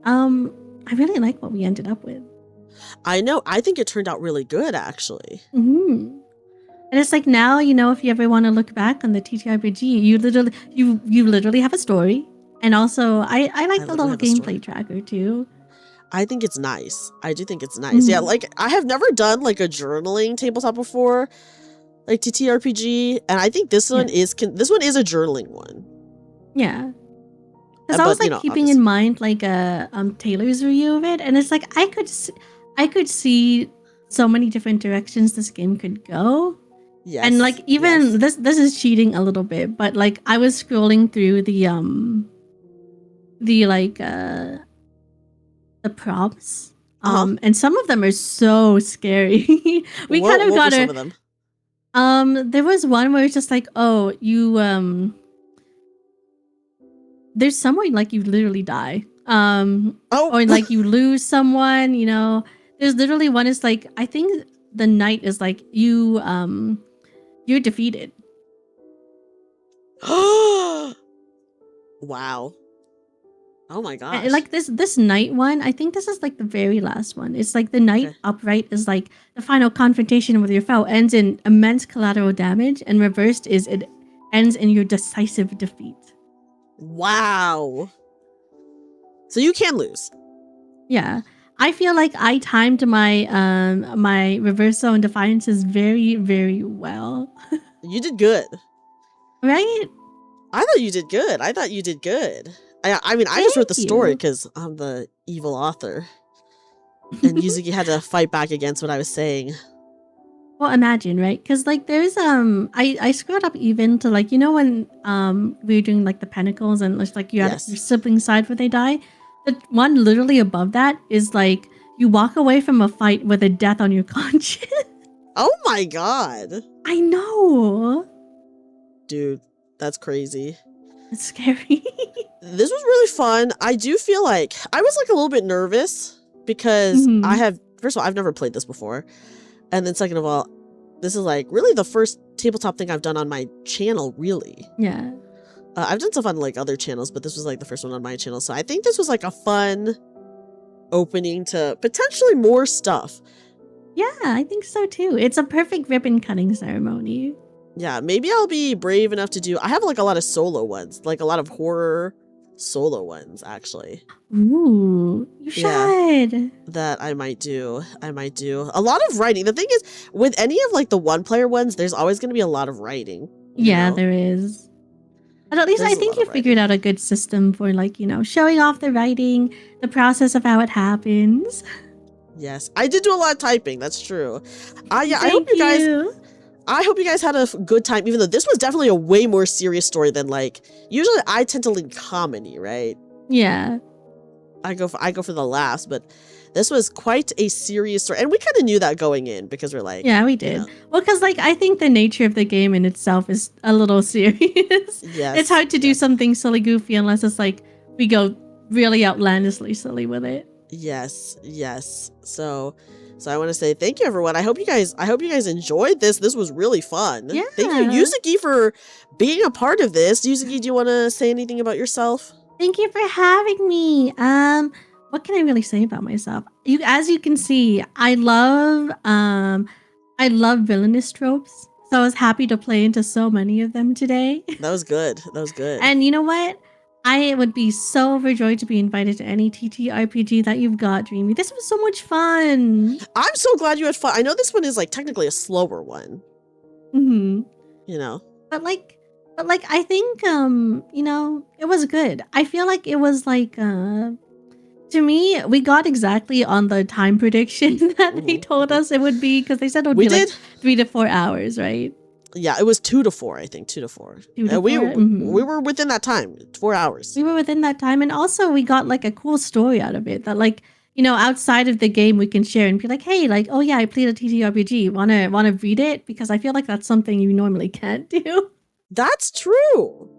I really like what we ended up with. I know. I think it turned out really good, actually. Mm-hmm. And it's like now, if you ever want to look back on the TTRPG, you literally have a story, and also I like the little gameplay tracker too. I think it's nice. I do think it's nice. Mm-hmm. Yeah, like I have never done like a journaling tabletop before, like TTRPG, and I think this one is a journaling one. Yeah. Because I was like keeping in mind like Taylor's review of it, and it's like I could see so many different directions this game could go. Yes. And like even this is cheating a little bit, but like I was scrolling through the prompts, and some of them are so scary. We kind of got some of them. There was one where it's just like, oh, you there's somewhere like you literally die. Or like you lose someone, There's literally one is like, I think the knight is like you're defeated. Wow. Oh my gosh. Like this knight one, I think this is like the very last one. It's like the knight upright is like the final confrontation with your foe ends in immense collateral damage, and reversed is it ends in your decisive defeat. Wow. So you can lose. Yeah. I feel like I timed my my reversal and defiances very, very well. You did good. Right? I thought you did good. I mean, I just wrote the story because I'm the evil author. And Yuzuki had to fight back against what I was saying. Well, imagine, right? Because like there's I screwed up even to like, when we were doing like the pentacles and it's like you have your sibling side where they die. The one literally above that is like you walk away from a fight with a death on your conscience. Oh my god. I know. Dude, that's crazy. It's scary. This was really fun. I do feel like I was like a little bit nervous because first of all, I've never played this before. And then second of all, this is like really the first tabletop thing I've done on my channel, really. Yeah. I've done stuff on like other channels, but this was like the first one on my channel. So I think this was like a fun opening to potentially more stuff. Yeah, I think so too. It's a perfect ribbon cutting ceremony. Yeah, maybe I'll be brave enough to do. I have like a lot of solo ones, like a lot of horror solo ones, actually. Ooh, you should. Yeah, that I might do. A lot of writing. The thing is, with any of like the 1-player ones, there's always going to be a lot of writing. Yeah, there is. But at least There's I think you figured out a good system for like, showing off the writing, the process of how it happens. Yes, I did do a lot of typing. That's true. Yeah, I hope you guys had a good time, even though this was definitely a way more serious story than like, usually I tend to lean comedy, right? Yeah. I go for the laughs, but this was quite a serious story. And we kind of knew that going in because we're like... Yeah, we did. Well, because like, I think the nature of the game in itself is a little serious. Yes. It's hard to do something silly goofy unless it's like, we go really outlandishly silly with it. Yes. So I want to say thank you, everyone. I hope you guys enjoyed this. This was really fun. Yeah. Thank you, Yuzuki, for being a part of this. Yuzuki, do you want to say anything about yourself? Thank you for having me. What can I really say about myself? As you can see, I love villainous tropes. So I was happy to play into so many of them today. That was good. And you know what? I would be so overjoyed to be invited to any TTRPG that you've got, Dreamy. This was so much fun. I'm so glad you had fun. I know this one is like technically a slower one. Mm-hmm. But I think it was good. I feel like it was like to me, we got exactly on the time prediction that they told us it would be, because they said it would be like 3 to 4 hours, right? Yeah, it was 2 to 4, I think. 2 to 4. We were within that time, 4 hours. We were within that time, and also we got like a cool story out of it that like, outside of the game we can share and be like, hey, like, oh yeah, I played a TTRPG. Wanna read it? Because I feel like that's something you normally can't do. That's true.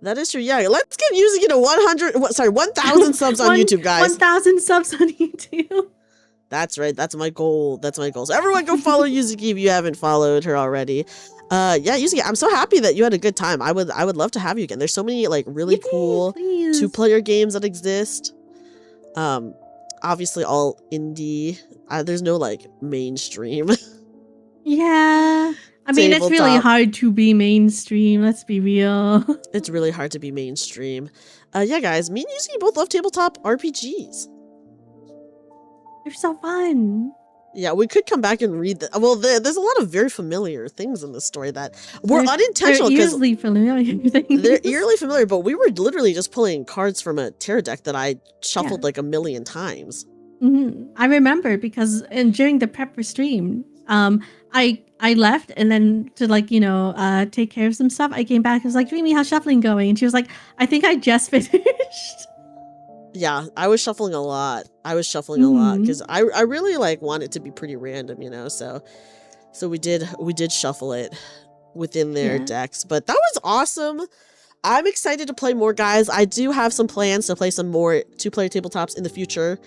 That is true. Yeah, let's get Yuzuki to 1,000 subs on YouTube, guys. 1,000 subs on YouTube. That's right. That's my goal. So everyone go follow Yuzuki if you haven't followed her already. Yeah, Yuzuki, I'm so happy that you had a good time. I would love to have you again. There's so many like really cool 2-player games that exist. Obviously all indie. There's no like mainstream. Yeah. I mean, it's really hard to be mainstream. Let's be real. It's really hard to be mainstream. Yeah, guys, me and Yuzuki both love tabletop RPGs. They're so fun. Yeah, we could come back and read the... Well, there's a lot of very familiar things in this story that were unintentional. They're eerily familiar things. They're eerily familiar, but we were literally just pulling cards from a tarot deck that I shuffled like a million times. Mm-hmm. I remember because during the prep for stream, I left, and then to like, take care of some stuff, I came back. I was like, Dreamy, how's shuffling going? And she was like, I think I just finished. Yeah, I was shuffling a lot. Because I really like want it to be pretty random, so we did shuffle it within their decks. But that was awesome. I'm excited to play more, guys. I do have some plans to play some more 2-player tabletops in the future.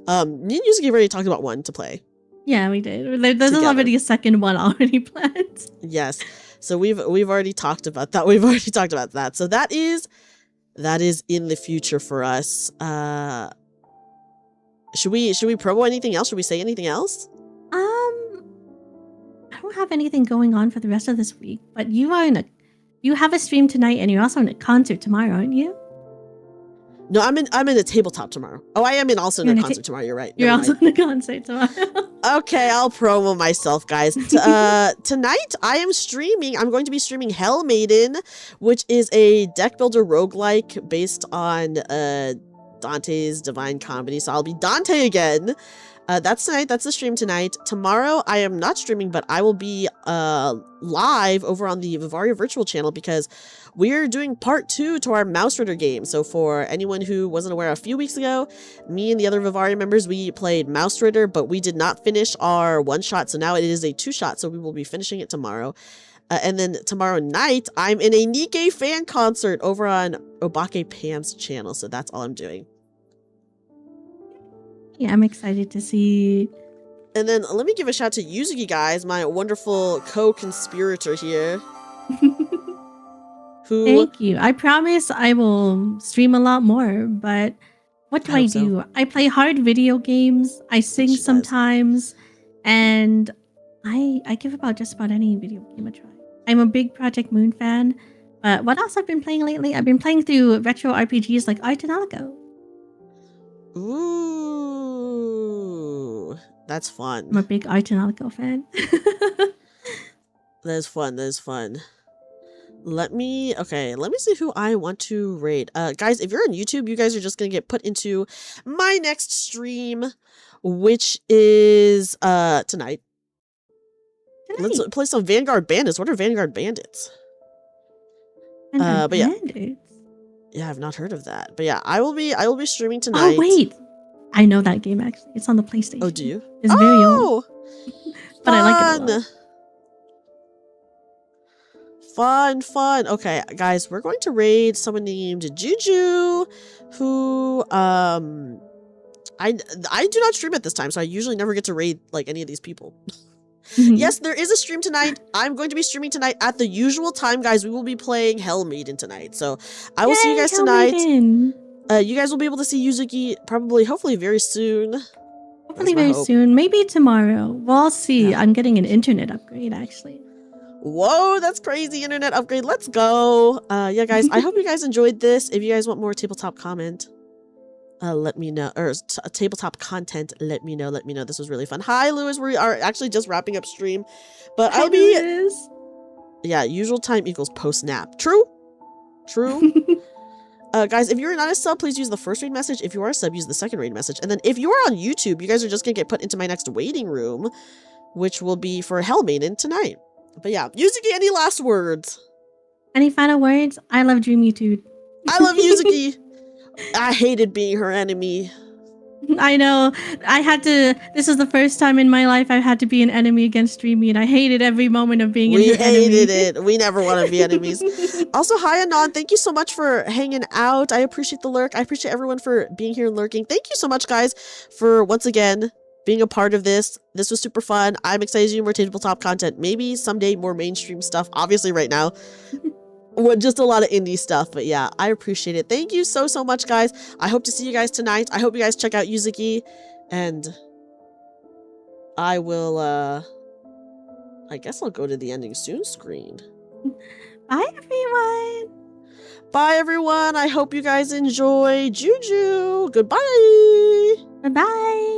Me and Yuzuki already talked about one to play. Yeah, we did. There's already a second one already planned. Yes. So we've already talked about that. So that is in the future for us. Should we promo anything else? Should we say anything else? I don't have anything going on for the rest of this week, but you have a stream tonight, and you're also in a concert tomorrow, aren't you? No, I'm in a tabletop tomorrow. Oh, I am also in a concert tomorrow. You're right. You're also in a concert tomorrow. Okay, I'll promo myself, guys. Tonight, I am streaming. I'm going to be streaming Hell Maiden, which is a deck builder roguelike based on Dante's Divine Comedy. So I'll be Dante again. That's tonight. That's the stream tonight. Tomorrow, I am not streaming, but I will be live over on the Vivaria virtual channel because we're doing part 2 to our Mouse Ritter game. So for anyone who wasn't aware, a few weeks ago, me and the other Vivaria members, we played Mouse Ritter, but we did not finish our 1-shot. So now it is a 2-shot. So we will be finishing it tomorrow. And then tomorrow night, I'm in a Nikkei fan concert over on Obake Pam's channel. So that's all I'm doing. Yeah, I'm excited to see. And then let me give a shout to Yuzuki, guys, my wonderful co-conspirator here. Thank you. I promise I will stream a lot more, but what do I do? I play hard video games. I sing sometimes, and I give just about any video game a try. I'm a big Project Moon fan, But what else I've been playing lately? I've been playing through retro RPGs like Art and Algo. Ooh, that's fun. I'm a big Art and Algo fan. That is fun. That is fun. Let me see who I want to raid. Guys, if you're on YouTube, you guys are just gonna get put into my next stream, which is tonight. Let's play some Vanguard Bandits. What are Vanguard Bandits? But yeah. Yeah, I've not heard of that. But yeah, I will be streaming tonight. Oh wait. I know that game actually. It's on the PlayStation. Oh, do you? It's very old. But I like it a lot. Fun. Okay, guys, we're going to raid someone named Juju, who I do not stream at this time, so I usually never get to raid like any of these people. Yes, there is a stream tonight. I'm going to be streaming tonight at the usual time, guys. We will be playing Hell Maiden tonight, so I will see you guys tonight. You guys will be able to see Yuzuki hopefully very soon. Hopefully very soon. Maybe tomorrow. We'll see. Yeah. I'm getting an internet upgrade actually. Whoa, that's crazy. Internet upgrade. Let's go. Yeah, guys, I hope you guys enjoyed this. If you guys want more tabletop comment, let me know. Or tabletop content, let me know. This was really fun. Hi, Lewis. We are actually just wrapping up stream. But I'll be... Lewis. Yeah, usual time equals post-nap. True. Guys, if you're not a sub, please use the first raid message. If you are a sub, use the second raid message. And then if you are on YouTube, you guys are just going to get put into my next waiting room, which will be for Hell Maiden tonight. But yeah, Yuzuki, any last words? Any final words? I love Dreamy too. I love Yuzuki. I hated being her enemy. I know. This is the first time in my life I've had to be an enemy against Dreamy, and I hated every moment of being We hated it. We never want to be enemies. Also, hi, Anon. Thank you so much for hanging out. I appreciate the lurk. I appreciate everyone for being here and lurking. Thank you so much, guys, for once again being a part of this. This was super fun. I'm excited to do more tabletop content. Maybe someday more mainstream stuff. Obviously right now, just a lot of indie stuff. But yeah, I appreciate it. Thank you so much, guys. I hope to see you guys tonight. I hope you guys check out Yuzuki. And I will, I guess I'll go to the ending soon screen. Bye, everyone. Bye, everyone. I hope you guys enjoy. Juju. Goodbye. Bye-bye.